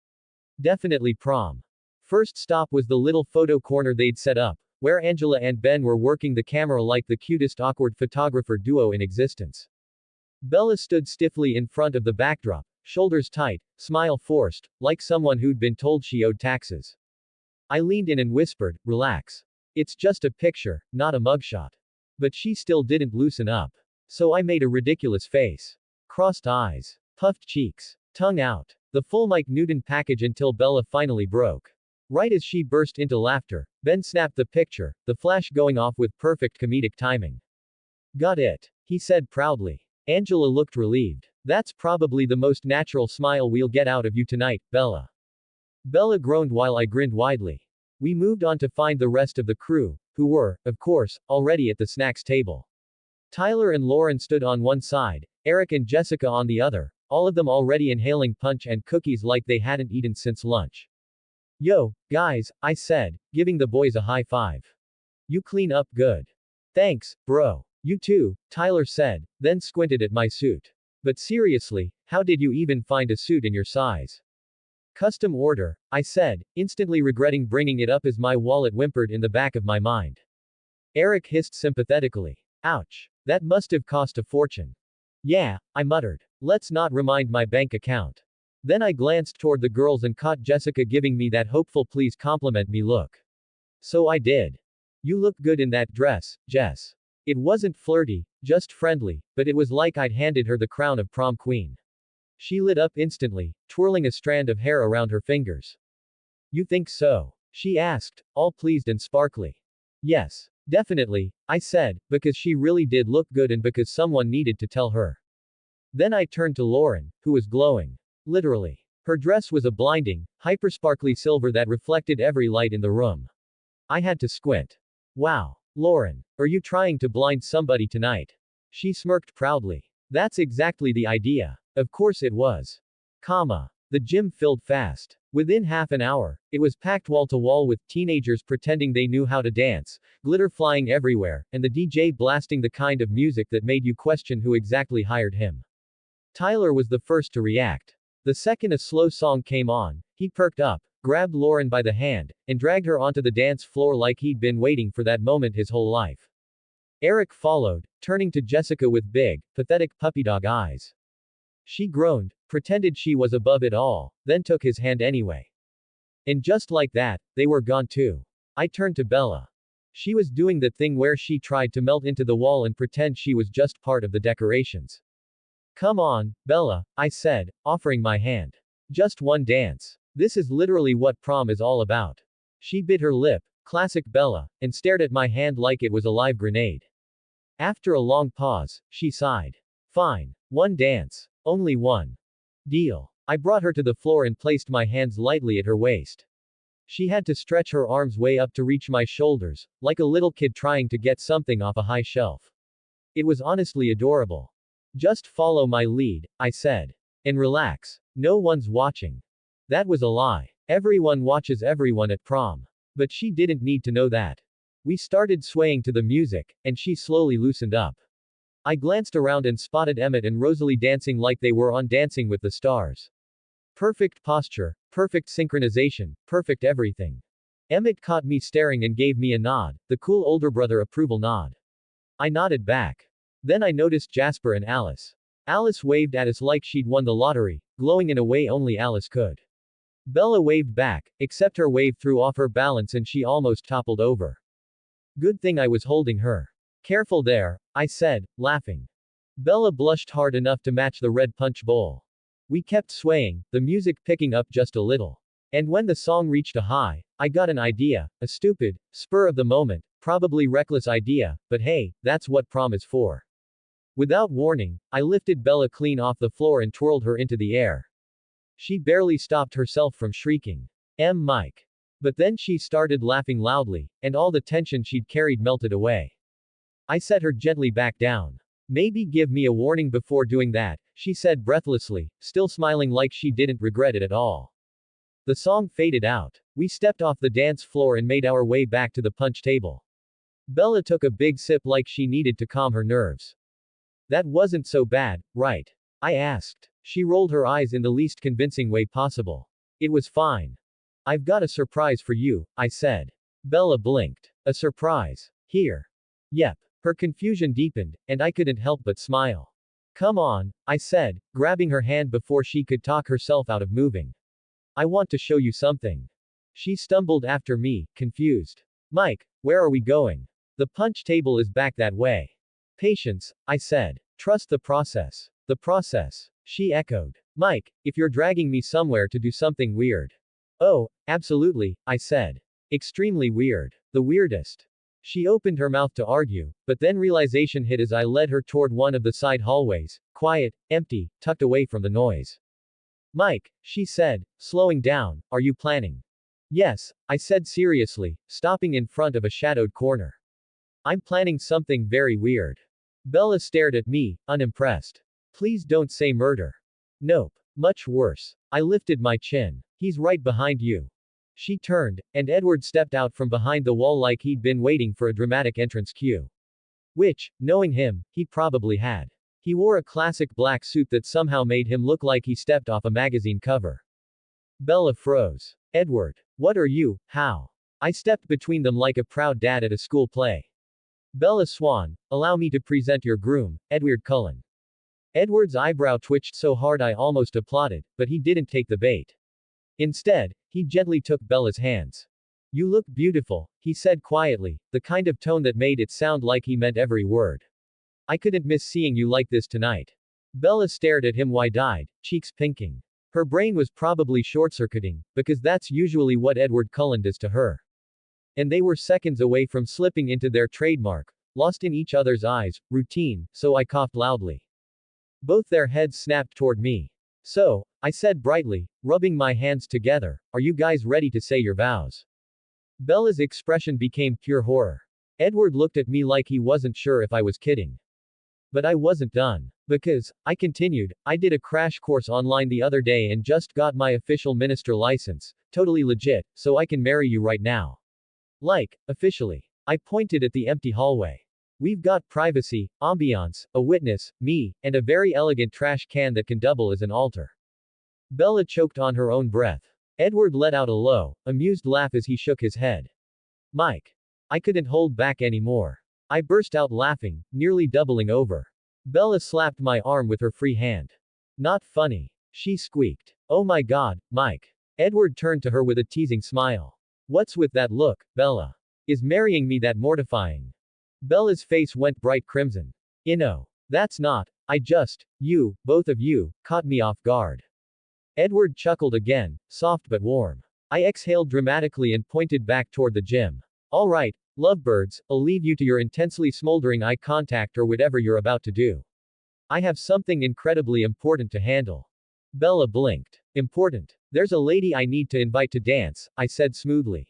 Definitely prom. First stop was the little photo corner they'd set up, where Angela and Ben were working the camera like the cutest awkward photographer duo in existence. Bella stood stiffly in front of the backdrop, shoulders tight, smile forced, like someone who'd been told she owed taxes. I leaned in and whispered, relax. It's just a picture, not a mugshot. But she still didn't loosen up. So I made a ridiculous face. Crossed eyes. Puffed cheeks. Tongue out. The full Mike Newton package until Bella finally broke. Right as she burst into laughter, Ben snapped the picture, the flash going off with perfect comedic timing. Got it, he said proudly. Angela looked relieved. That's probably the most natural smile we'll get out of you tonight, Bella. Bella groaned while I grinned widely. We moved on to find the rest of the crew, who were, of course, already at the snacks table. Tyler and Lauren stood on one side, Eric and Jessica on the other, all of them already inhaling punch and cookies like they hadn't eaten since lunch. Yo, guys, I said, giving the boys a high five. You clean up good. Thanks, bro. You too, Tyler said, then squinted at my suit. But seriously, how did you even find a suit in your size? Custom order, I said, instantly regretting bringing it up as my wallet whimpered in the back of my mind. Eric hissed sympathetically. Ouch. That must have cost a fortune. Yeah, I muttered. Let's not remind my bank account. Then I glanced toward the girls and caught Jessica giving me that hopeful please compliment me look. So I did. You look good in that dress, Jess. It wasn't flirty, just friendly, but it was like I'd handed her the crown of prom queen. She lit up instantly, twirling a strand of hair around her fingers. You think so? She asked, all pleased and sparkly. Yes, definitely, I said, because she really did look good and because someone needed to tell her. Then I turned to Lauren, who was glowing. Literally. Her dress was a blinding, hypersparkly silver that reflected every light in the room. I had to squint. Wow. Lauren, are you trying to blind somebody tonight? She smirked proudly. That's exactly the idea. Of course it was. The gym filled fast. Within half an hour, it was packed wall to wall with teenagers pretending they knew how to dance, glitter flying everywhere, and the DJ blasting the kind of music that made you question who exactly hired him. Tyler was the first to react. The second a slow song came on, he perked up, grabbed Lauren by the hand, and dragged her onto the dance floor like he'd been waiting for that moment his whole life. Eric followed, turning to Jessica with big, pathetic puppy dog eyes. She groaned, pretended she was above it all, then took his hand anyway. And just like that, they were gone too. I turned to Bella. She was doing the thing where she tried to melt into the wall and pretend she was just part of the decorations. Come on, Bella, I said, offering my hand. Just one dance. This is literally what prom is all about. She bit her lip, classic Bella, and stared at my hand like it was a live grenade. After a long pause, she sighed. Fine. One dance. Only one. Deal. I brought her to the floor and placed my hands lightly at her waist. She had to stretch her arms way up to reach my shoulders, like a little kid trying to get something off a high shelf. It was honestly adorable. Just follow my lead, I said. And relax. No one's watching. That was a lie. Everyone watches everyone at prom. But she didn't need to know that. We started swaying to the music, and she slowly loosened up. I glanced around and spotted Emmett and Rosalie dancing like they were on Dancing with the Stars. Perfect posture, perfect synchronization, perfect everything. Emmett caught me staring and gave me a nod, the cool older brother approval nod. I nodded back. Then I noticed Jasper and Alice. Alice waved at us like she'd won the lottery, glowing in a way only Alice could. Bella waved back, except her wave threw off her balance and she almost toppled over. Good thing I was holding her. Careful there, I said, laughing. Bella blushed hard enough to match the red punch bowl. We kept swaying, the music picking up just a little. And when the song reached a high, I got an idea, a stupid, spur of the moment, probably reckless idea, but hey, that's what prom is for. Without warning, I lifted Bella clean off the floor and twirled her into the air. She barely stopped herself from shrieking. Mike. But then she started laughing loudly, and all the tension she'd carried melted away. I set her gently back down. Maybe give me a warning before doing that, she said breathlessly, still smiling like she didn't regret it at all. The song faded out. We stepped off the dance floor and made our way back to the punch table. Bella took a big sip like she needed to calm her nerves. That wasn't so bad, right? I asked. She rolled her eyes in the least convincing way possible. It was fine. I've got a surprise for you, I said. Bella blinked. A surprise? Here. Yep. Her confusion deepened, and I couldn't help but smile. Come on, I said, grabbing her hand before she could talk herself out of moving. I want to show you something. She stumbled after me, confused. Mike, where are we going? The punch table is back that way. Patience, I said. Trust the process. The process. She echoed. Mike, if you're dragging me somewhere to do something weird. Oh, absolutely, I said. Extremely weird. The weirdest. She opened her mouth to argue, but then realization hit as I led her toward one of the side hallways, quiet, empty, tucked away from the noise. Mike, she said, slowing down, are you planning? Yes, I said seriously, stopping in front of a shadowed corner. I'm planning something very weird. Bella stared at me, unimpressed. Please don't say murder. Nope. Much worse. I lifted my chin. He's right behind you. She turned, and Edward stepped out from behind the wall like he'd been waiting for a dramatic entrance cue. Which, knowing him, he probably had. He wore a classic black suit that somehow made him look like he stepped off a magazine cover. Bella froze. Edward. What are you, how? I stepped between them like a proud dad at a school play. Bella Swan, allow me to present your groom, Edward Cullen. Edward's eyebrow twitched so hard I almost applauded, but he didn't take the bait. Instead, he gently took Bella's hands. You look beautiful, he said quietly, the kind of tone that made it sound like he meant every word. I couldn't miss seeing you like this tonight. Bella stared at him wide-eyed, cheeks pinking. Her brain was probably short-circuiting, because that's usually what Edward Cullen does to her. And they were seconds away from slipping into their trademark, lost in each other's eyes, routine, so I coughed loudly. Both their heads snapped toward me. So, I said brightly, rubbing my hands together, are you guys ready to say your vows? Bella's expression became pure horror. Edward looked at me like he wasn't sure if I was kidding. But I wasn't done. Because, I continued, I did a crash course online the other day and just got my official minister license, totally legit, so I can marry you right now. Like, officially. I pointed at the empty hallway. We've got privacy, ambiance, a witness, me, and a very elegant trash can that can double as an altar. Bella choked on her own breath. Edward let out a low, amused laugh as he shook his head. Mike. I couldn't hold back anymore. I burst out laughing, nearly doubling over. Bella slapped my arm with her free hand. Not funny. She squeaked. Oh my god, Mike. Edward turned to her with a teasing smile. What's with that look, Bella? Is marrying me that mortifying? Bella's face went bright crimson. That's not. You, both of you, caught me off guard. Edward chuckled again, soft but warm. I exhaled dramatically and pointed back toward the gym. All right, lovebirds, I'll leave you to your intensely smoldering eye contact or whatever you're about to do. I have something incredibly important to handle. Bella blinked. Important. There's a lady I need to invite to dance, I said smoothly.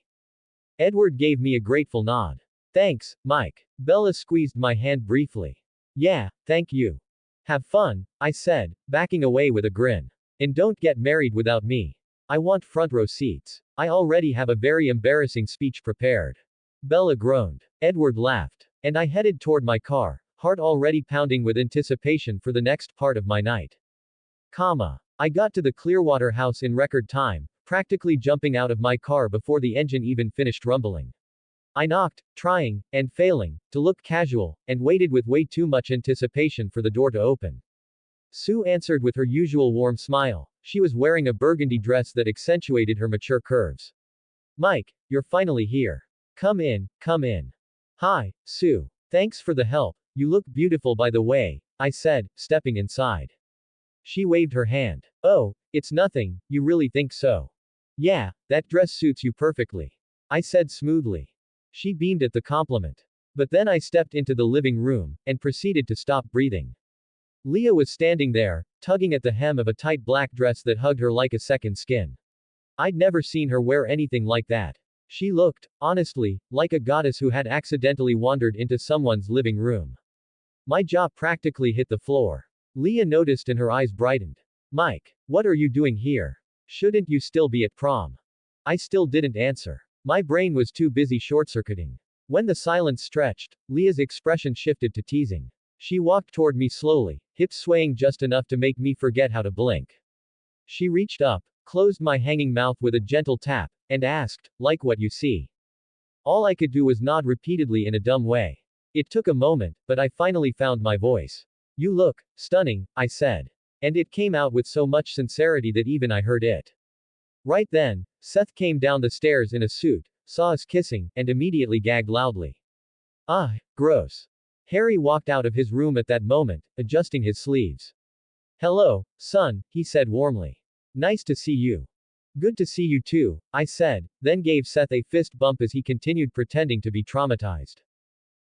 Edward gave me a grateful nod. Thanks, Mike. Bella squeezed my hand briefly. Yeah, thank you. Have fun, I said, backing away with a grin. And don't get married without me. I want front row seats. I already have a very embarrassing speech prepared. Bella groaned. Edward laughed. And I headed toward my car, heart already pounding with anticipation for the next part of my night. I got to the Clearwater house in record time, practically jumping out of my car before the engine even finished rumbling. I knocked, trying, and failing, to look casual, and waited with way too much anticipation for the door to open. Sue answered with her usual warm smile. She was wearing a burgundy dress that accentuated her mature curves. Mike, you're finally here. Come in, come in. Hi, Sue. Thanks for the help. You look beautiful by the way, I said, stepping inside. She waved her hand. Oh, it's nothing, you really think so? Yeah, that dress suits you perfectly. I said smoothly. She beamed at the compliment. But then I stepped into the living room, and proceeded to stop breathing. Leah was standing there, tugging at the hem of a tight black dress that hugged her like a second skin. I'd never seen her wear anything like that. She looked, honestly, like a goddess who had accidentally wandered into someone's living room. My jaw practically hit the floor. Leah noticed and her eyes brightened. Mike, what are you doing here? Shouldn't you still be at prom? I still didn't answer. My brain was too busy short-circuiting. When the silence stretched, Leah's expression shifted to teasing. She walked toward me slowly, hips swaying just enough to make me forget how to blink. She reached up, closed my hanging mouth with a gentle tap, and asked, like what you see. All I could do was nod repeatedly in a dumb way. It took a moment, but I finally found my voice. You look stunning, I said. And it came out with so much sincerity that even I heard it. Right then, Seth came down the stairs in a suit, saw us kissing, and immediately gagged loudly. Ah, gross. Harry walked out of his room at that moment, adjusting his sleeves. Hello, son, he said warmly. Nice to see you. Good to see you too, I said, then gave Seth a fist bump as he continued pretending to be traumatized.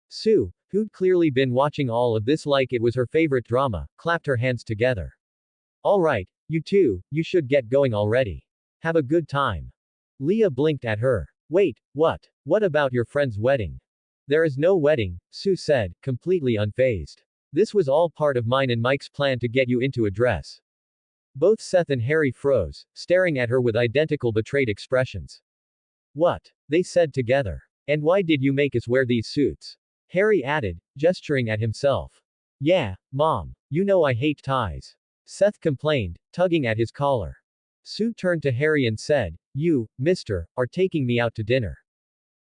Sue, who'd clearly been watching all of this like it was her favorite drama, clapped her hands together. All right, you two, you should get going already. Have a good time. Leah blinked at her. Wait, what? What about your friend's wedding? There is no wedding, Sue said, completely unfazed. This was all part of mine and Mike's plan to get you into a dress. Both Seth and Harry froze, staring at her with identical betrayed expressions. What? They said together. And why did you make us wear these suits? Harry added, gesturing at himself. Yeah, Mom. You know I hate ties. Seth complained, tugging at his collar. Sue turned to Harry and said, You, mister, are taking me out to dinner.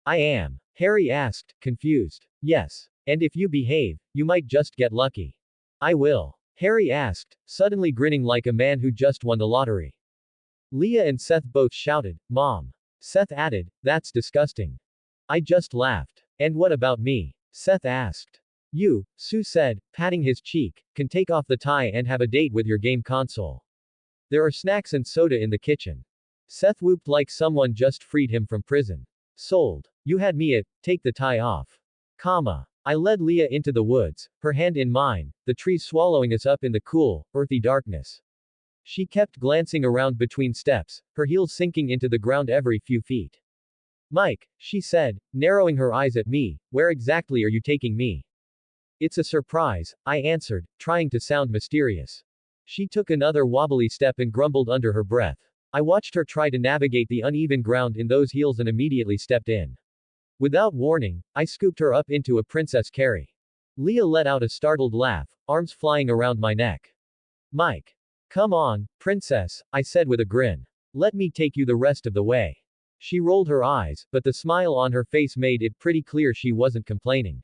I am. Harry asked, confused. Yes. And if you behave, you might just get lucky. I will. Harry asked, suddenly grinning like a man who just won the lottery. Leah and Seth both shouted, Mom. Seth added, That's disgusting. I just laughed. And what about me? Seth asked. You, Sue said, patting his cheek, can take off the tie and have a date with your game console. There are snacks and soda in the kitchen. Seth whooped like someone just freed him from prison. Sold. You had me at, take the tie off. I led Leah into the woods, her hand in mine, the trees swallowing us up in the cool, earthy darkness. She kept glancing around between steps, her heels sinking into the ground every few feet. Mike, she said, narrowing her eyes at me, where exactly are you taking me? It's a surprise, I answered, trying to sound mysterious. She took another wobbly step and grumbled under her breath. I watched her try to navigate the uneven ground in those heels and immediately stepped in. Without warning, I scooped her up into a princess carry. Leah let out a startled laugh, arms flying around my neck. Mike. Come on, princess, I said with a grin. Let me take you the rest of the way. She rolled her eyes, but the smile on her face made it pretty clear she wasn't complaining.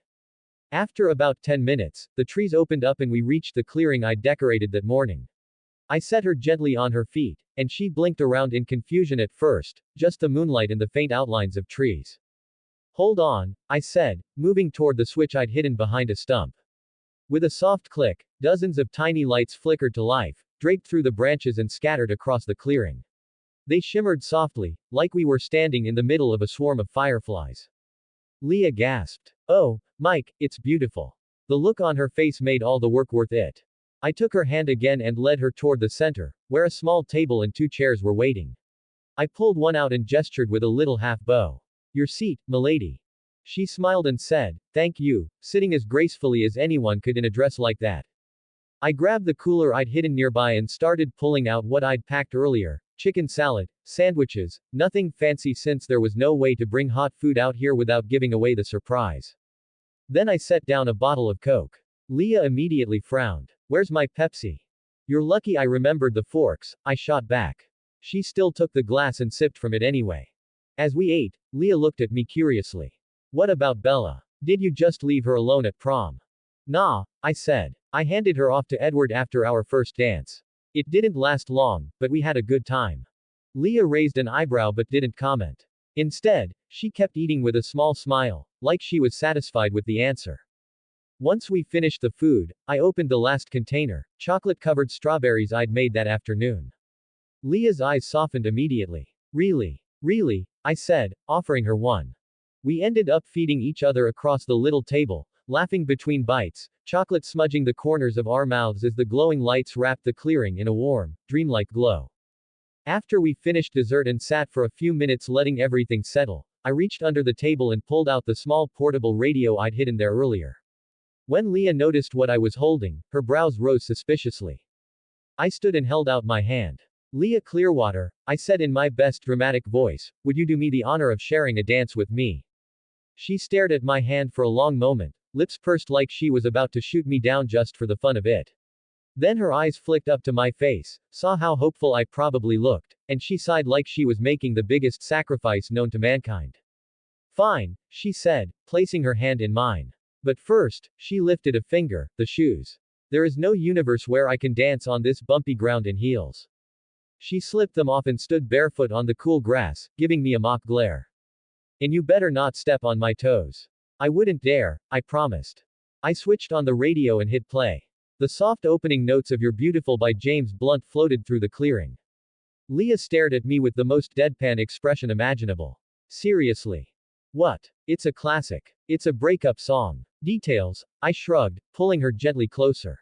After about 10 minutes, the trees opened up and we reached the clearing I'd decorated that morning. I set her gently on her feet, and she blinked around in confusion at first, just the moonlight and the faint outlines of trees. Hold on, I said, moving toward the switch I'd hidden behind a stump. With a soft click, dozens of tiny lights flickered to life, draped through the branches and scattered across the clearing. They shimmered softly, like we were standing in the middle of a swarm of fireflies. Leah gasped. Oh, Mike, it's beautiful. The look on her face made all the work worth it. I took her hand again and led her toward the center, where a small table and 2 chairs were waiting. I pulled one out and gestured with a little half bow. Your seat, milady. She smiled and said, thank you, sitting as gracefully as anyone could in a dress like that. I grabbed the cooler I'd hidden nearby and started pulling out what I'd packed earlier, chicken salad, sandwiches, nothing fancy since there was no way to bring hot food out here without giving away the surprise. Then I set down a bottle of Coke. Leah immediately frowned. Where's my Pepsi? You're lucky I remembered the forks, I shot back. She still took the glass and sipped from it anyway. As we ate, Leah looked at me curiously. What about Bella? Did you just leave her alone at prom? Nah, I said. I handed her off to Edward after our first dance. It didn't last long, but we had a good time. Leah raised an eyebrow but didn't comment. Instead, she kept eating with a small smile, like she was satisfied with the answer. Once we finished the food, I opened the last container, chocolate-covered strawberries I'd made that afternoon. Leah's eyes softened immediately. Really, I said, offering her one. We ended up feeding each other across the little table, laughing between bites, chocolate smudging the corners of our mouths as the glowing lights wrapped the clearing in a warm, dreamlike glow. After we finished dessert and sat for a few minutes letting everything settle, I reached under the table and pulled out the small portable radio I'd hidden there earlier. When Leah noticed what I was holding, her brows rose suspiciously. I stood and held out my hand. Leah Clearwater, I said in my best dramatic voice, would you do me the honor of sharing a dance with me? She stared at my hand for a long moment, lips pursed like she was about to shoot me down just for the fun of it. Then her eyes flicked up to my face, saw how hopeful I probably looked, and she sighed like she was making the biggest sacrifice known to mankind. Fine, she said, placing her hand in mine. But first, she lifted a finger, the shoes. There is no universe where I can dance on this bumpy ground in heels. She slipped them off and stood barefoot on the cool grass, giving me a mock glare. And you better not step on my toes. I wouldn't dare, I promised. I switched on the radio and hit play. The soft opening notes of You're Beautiful by James Blunt floated through the clearing. Leah stared at me with the most deadpan expression imaginable. Seriously. What? It's a classic. It's a breakup song. Details, I shrugged, pulling her gently closer.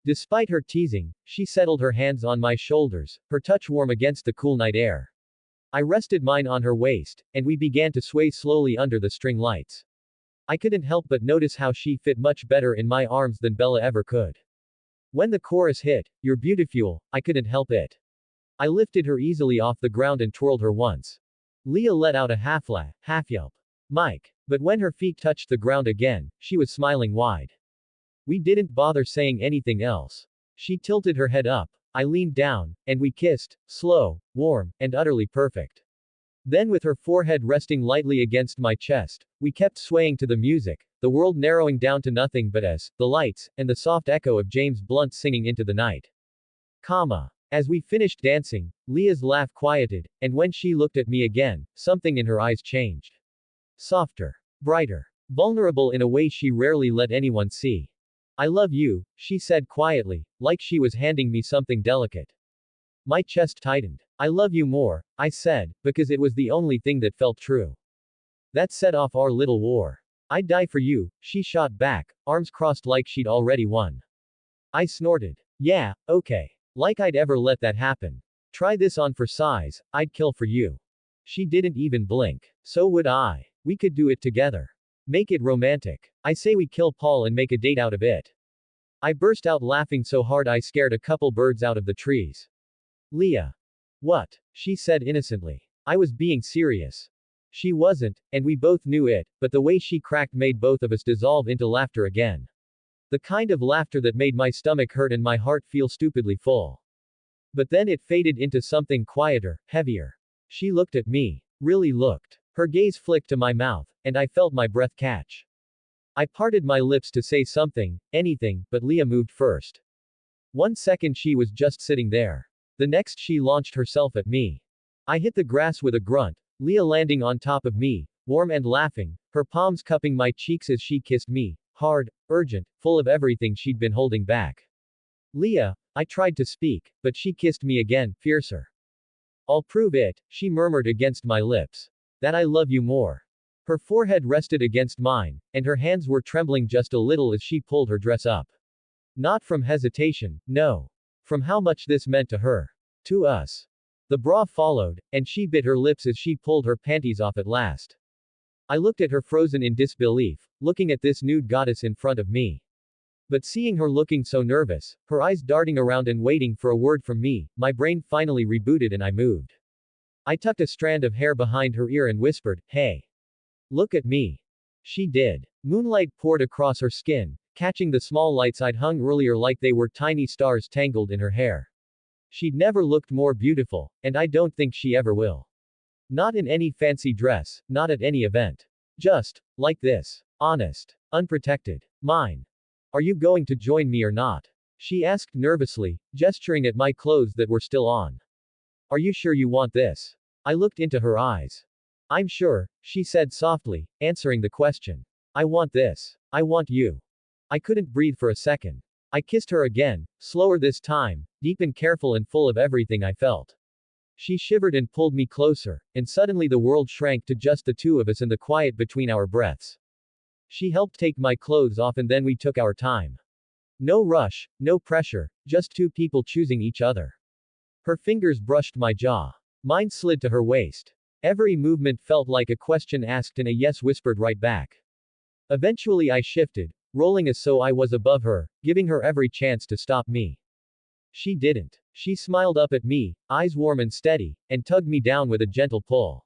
Despite her teasing, she settled her hands on my shoulders, her touch warm against the cool night air. I rested mine on her waist, and we began to sway slowly under the string lights. I couldn't help but notice how she fit much better in my arms than Bella ever could. When the chorus hit, You're Beautiful, I couldn't help it. I lifted her easily off the ground and twirled her once. Leah let out a half laugh, half yelp. Mike. But when her feet touched the ground again, she was smiling wide. We didn't bother saying anything else. She tilted her head up, I leaned down, and we kissed, slow, warm, and utterly perfect. Then with her forehead resting lightly against my chest, we kept swaying to the music, the world narrowing down to nothing but us, the lights, and the soft echo of James Blunt singing into the night. As we finished dancing, Leah's laugh quieted, and when she looked at me again, something in her eyes changed. Softer. Brighter. Vulnerable in a way she rarely let anyone see. I love you, she said quietly, like she was handing me something delicate. My chest tightened. I love you more, I said, because it was the only thing that felt true. That set off our little war. I'd die for you, she shot back, arms crossed like she'd already won. I snorted. Yeah, okay. Like I'd ever let that happen. Try this on for size, I'd kill for you. She didn't even blink. So would I. We could do it together. Make it romantic. I say we kill Paul and make a date out of it. I burst out laughing so hard I scared a couple birds out of the trees. Leah. What? She said innocently. I was being serious. She wasn't, and we both knew it, but the way she cracked made both of us dissolve into laughter again. The kind of laughter that made my stomach hurt and my heart feel stupidly full. But then it faded into something quieter, heavier. She looked at me. Really looked. Her gaze flicked to my mouth, and I felt my breath catch. I parted my lips to say something, anything, but Leah moved first. One second she was just sitting there. The next she launched herself at me. I hit the grass with a grunt, Leah landing on top of me, warm and laughing, her palms cupping my cheeks as she kissed me, hard, urgent, full of everything she'd been holding back. Leah, I tried to speak, but she kissed me again, fiercer. I'll prove it, she murmured against my lips. That I love you more. Her forehead rested against mine, and her hands were trembling just a little as she pulled her dress up. Not from hesitation, no. From how much this meant to her. To us. The bra followed, and she bit her lips as she pulled her panties off at last. I looked at her frozen in disbelief, looking at this nude goddess in front of me. But seeing her looking so nervous, her eyes darting around and waiting for a word from me, my brain finally rebooted and I moved. I tucked a strand of hair behind her ear and whispered, "Hey. Look at me." She did. Moonlight poured across her skin, catching the small lights I'd hung earlier like they were tiny stars tangled in her hair. She'd never looked more beautiful, and I don't think she ever will. Not in any fancy dress, not at any event. Just, like this. Honest. Unprotected. Mine. Are you going to join me or not? She asked nervously, gesturing at my clothes that were still on. Are you sure you want this? I looked into her eyes. I'm sure, she said softly, answering the question. I want this. I want you. I couldn't breathe for a second. I kissed her again, slower this time, deep and careful and full of everything I felt. She shivered and pulled me closer, and suddenly the world shrank to just the two of us and the quiet between our breaths. She helped take my clothes off and then we took our time. No rush, no pressure, just two people choosing each other. Her fingers brushed my jaw. Mine slid to her waist. Every movement felt like a question asked and a yes whispered right back. Eventually I shifted, rolling as so I was above her, giving her every chance to stop me. She didn't. She smiled up at me, eyes warm and steady, and tugged me down with a gentle pull.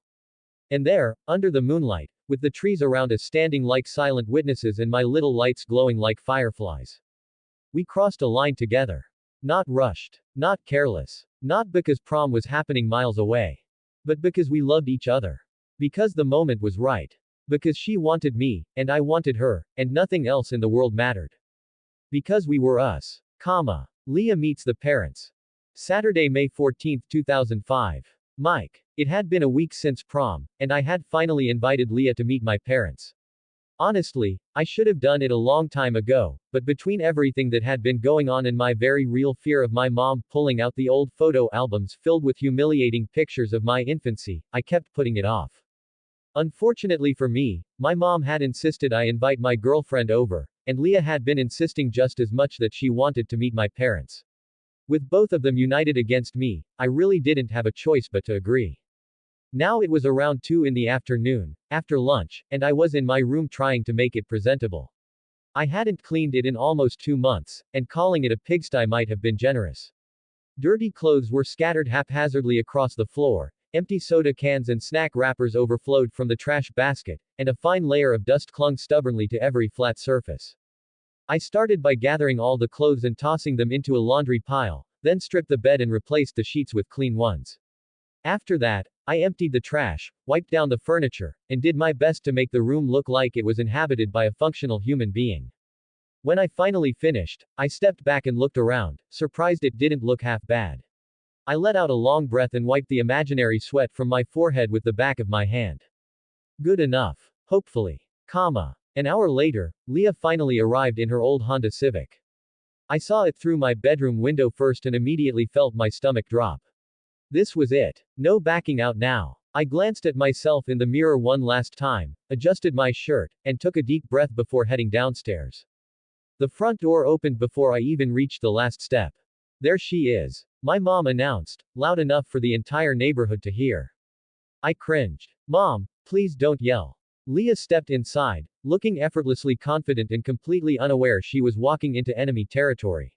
And there, under the moonlight, with the trees around us standing like silent witnesses and my little lights glowing like fireflies. We crossed a line together. Not rushed. Not careless. Not because prom was happening miles away. But because we loved each other. Because the moment was right. Because she wanted me, and I wanted her, and nothing else in the world mattered. Because we were us. Leah meets the parents. Saturday, May 14, 2005. Mike. It had been a week since prom, and I had finally invited Leah to meet my parents. Honestly, I should have done it a long time ago, but between everything that had been going on and my very real fear of my mom pulling out the old photo albums filled with humiliating pictures of my infancy, I kept putting it off. Unfortunately for me, my mom had insisted I invite my girlfriend over, and Leah had been insisting just as much that she wanted to meet my parents. With both of them united against me, I really didn't have a choice but to agree. Now it was around 2 in the afternoon, after lunch, and I was in my room trying to make it presentable. I hadn't cleaned it in almost 2 months, and calling it a pigsty might have been generous. Dirty clothes were scattered haphazardly across the floor, empty soda cans and snack wrappers overflowed from the trash basket, and a fine layer of dust clung stubbornly to every flat surface. I started by gathering all the clothes and tossing them into a laundry pile, then stripped the bed and replaced the sheets with clean ones. After that, I emptied the trash, wiped down the furniture, and did my best to make the room look like it was inhabited by a functional human being. When I finally finished, I stepped back and looked around, surprised it didn't look half bad. I let out a long breath and wiped the imaginary sweat from my forehead with the back of my hand. Good enough. Hopefully. An hour later, Leah finally arrived in her old Honda Civic. I saw it through my bedroom window first and immediately felt my stomach drop. This was it. No backing out now. I glanced at myself in the mirror one last time, adjusted my shirt, and took a deep breath before heading downstairs. The front door opened before I even reached the last step. There she is. My mom announced, loud enough for the entire neighborhood to hear. I cringed. Mom, please don't yell. Leah stepped inside, looking effortlessly confident and completely unaware she was walking into enemy territory.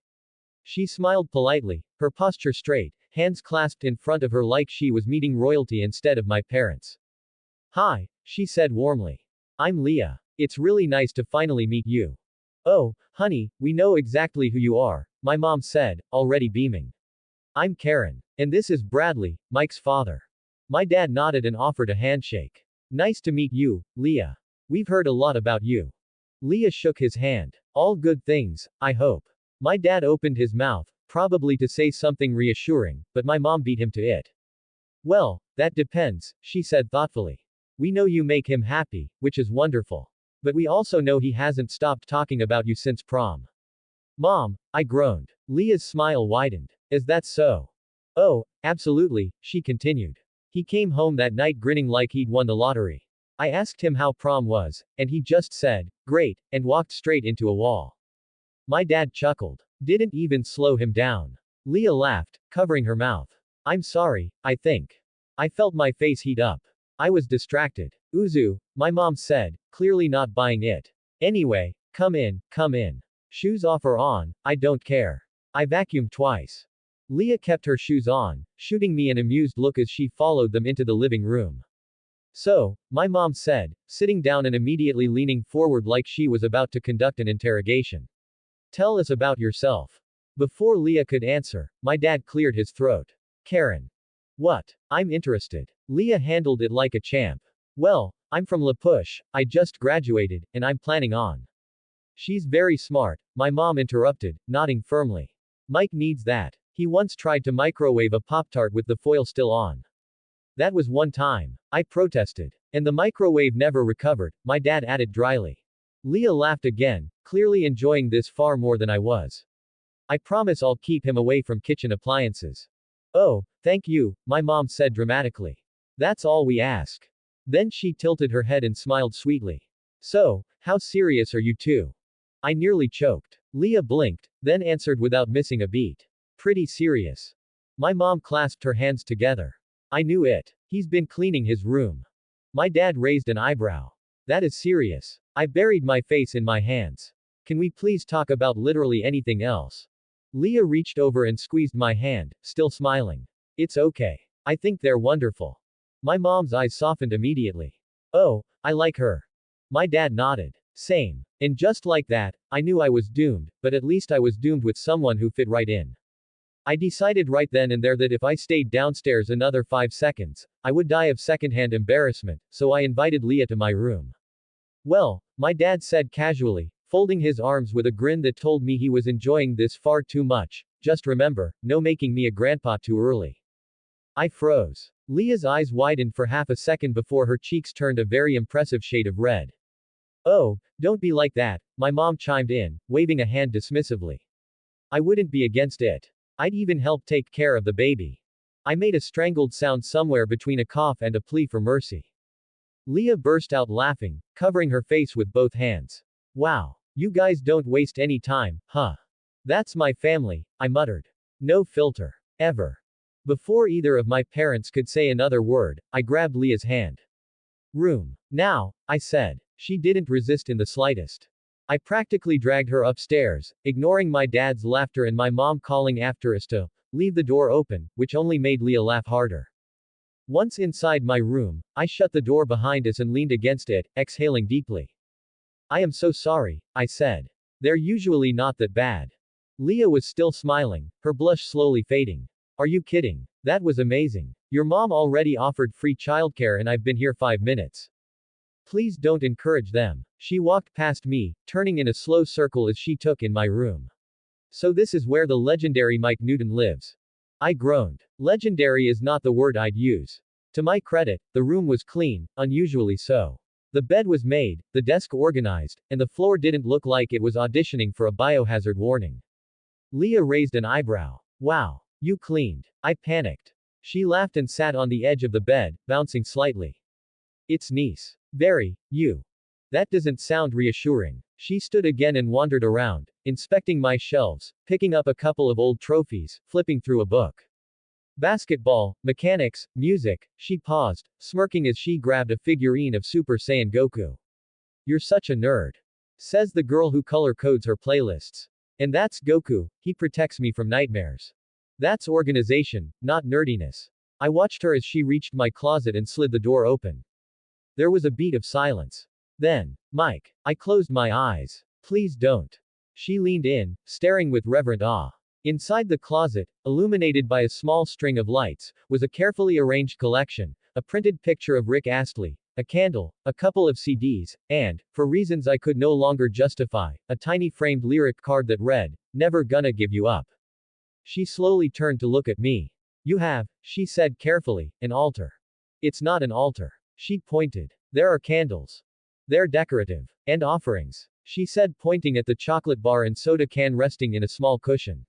She smiled politely, her posture straight, hands clasped in front of her like she was meeting royalty instead of my parents. Hi, she said warmly. I'm Leah. It's really nice to finally meet you. Oh, honey, we know exactly who you are, my mom said, already beaming. I'm Karen. And this is Bradley, Mike's father. My dad nodded and offered a handshake. Nice to meet you, Leah. We've heard a lot about you. Leah shook his hand. All good things, I hope. My dad opened his mouth, probably to say something reassuring, but my mom beat him to it. Well, that depends, she said thoughtfully. We know you make him happy, which is wonderful. But we also know he hasn't stopped talking about you since prom. Mom, I groaned. Leah's smile widened. Is that so? Oh, absolutely, she continued. He came home that night grinning like he'd won the lottery. I asked him how prom was, and he just said, great, and walked straight into a wall. My dad chuckled. Didn't even slow him down. Leah laughed, covering her mouth. I'm sorry, I think. I felt my face heat up. I was distracted. Uzu, my mom said, clearly not buying it. Anyway, come in, come in. Shoes off or on, I don't care. I vacuumed twice. Leah kept her shoes on, shooting me an amused look as she followed them into the living room. So, my mom said, sitting down and immediately leaning forward like she was about to conduct an interrogation. Tell us about yourself. Before Leah could answer, my dad cleared his throat. Karen. What? I'm interested. Leah handled it like a champ. Well, I'm from La Push, I just graduated, and I'm planning on. She's very smart, my mom interrupted, nodding firmly. Mike needs that. He once tried to microwave a Pop-Tart with the foil still on. That was one time. I protested. And the microwave never recovered, my dad added dryly. Leah laughed again, clearly enjoying this far more than I was. I promise I'll keep him away from kitchen appliances. Oh, thank you, my mom said dramatically. That's all we ask. Then she tilted her head and smiled sweetly. So, how serious are you two? I nearly choked. Leah blinked, then answered without missing a beat. Pretty serious. My mom clasped her hands together. I knew it. He's been cleaning his room. My dad raised an eyebrow. That is serious. I buried my face in my hands. Can we please talk about literally anything else? Leah reached over and squeezed my hand, still smiling. It's okay. I think they're wonderful. My mom's eyes softened immediately. Oh, I like her. My dad nodded. Same. And just like that, I knew I was doomed, but at least I was doomed with someone who fit right in. I decided right then and there that if I stayed downstairs another 5 seconds, I would die of secondhand embarrassment, so I invited Leah to my room. Well, my dad said casually, folding his arms with a grin that told me he was enjoying this far too much, just remember, no making me a grandpa too early. I froze. Leah's eyes widened for half a second before her cheeks turned a very impressive shade of red. Oh, don't be like that, my mom chimed in, waving a hand dismissively. I wouldn't be against it. I'd even help take care of the baby. I made a strangled sound somewhere between a cough and a plea for mercy. Leah burst out laughing, covering her face with both hands. Wow. You guys don't waste any time, huh? That's my family, I muttered. No filter. Ever. Before either of my parents could say another word, I grabbed Leah's hand. Room. Now, I said. She didn't resist in the slightest. I practically dragged her upstairs, ignoring my dad's laughter and my mom calling after us to leave the door open, which only made Leah laugh harder. Once inside my room, I shut the door behind us and leaned against it, exhaling deeply. I am so sorry, I said. They're usually not that bad. Leah was still smiling, her blush slowly fading. Are you kidding? That was amazing. Your mom already offered free childcare and I've been here 5 minutes. Please don't encourage them. She walked past me, turning in a slow circle as she took in my room. So this is where the legendary Mike Newton lives. I groaned. Legendary is not the word I'd use. To my credit, the room was clean, unusually so. The bed was made, the desk organized, and the floor didn't look like it was auditioning for a biohazard warning. Leah raised an eyebrow. Wow. You cleaned. I panicked. She laughed and sat on the edge of the bed, bouncing slightly. It's nice. Very. You. That doesn't sound reassuring. She stood again and wandered around, inspecting my shelves, picking up a couple of old trophies, flipping through a book. Basketball, mechanics, music, she paused, smirking as she grabbed a figurine of Super Saiyan Goku. You're such a nerd. Says the girl who color codes her playlists. And that's Goku, he protects me from nightmares. That's organization, not nerdiness. I watched her as she reached my closet and slid the door open. There was a beat of silence. Then, Mike. I closed my eyes. Please don't. She leaned in, staring with reverent awe. Inside the closet, illuminated by a small string of lights, was a carefully arranged collection, a printed picture of Rick Astley, a candle, a couple of CDs, and, for reasons I could no longer justify, a tiny framed lyric card that read, "Never gonna give you up." She slowly turned to look at me. You have, she said carefully, an altar. It's not an altar. She pointed. There are candles. They're decorative. And offerings. She said, pointing at the chocolate bar and soda can resting in a small cushion.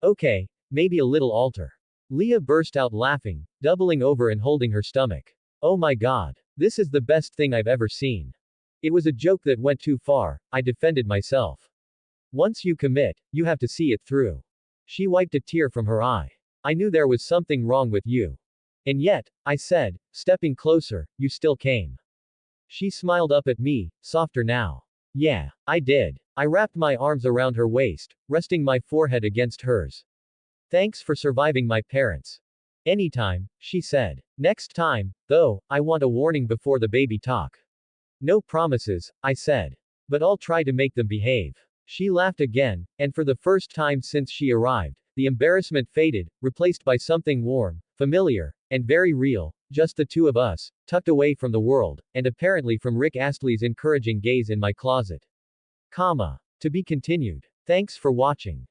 Okay, maybe a little altar. Leah burst out laughing, doubling over and holding her stomach. Oh my god. This is the best thing I've ever seen. It was a joke that went too far, I defended myself. Once you commit, you have to see it through. She wiped a tear from her eye. I knew there was something wrong with you. And yet, I said, stepping closer, you still came. She smiled up at me, softer now. Yeah, I did. I wrapped my arms around her waist, resting my forehead against hers. Thanks for surviving my parents. Anytime, she said. Next time, though, I want a warning before the baby talk. No promises, I said. But I'll try to make them behave. She laughed again, and for the first time since she arrived, the embarrassment faded, replaced by something warm, familiar, and very real, just the two of us, tucked away from the world, and apparently from Rick Astley's encouraging gaze in my closet. To be continued. Thanks for watching.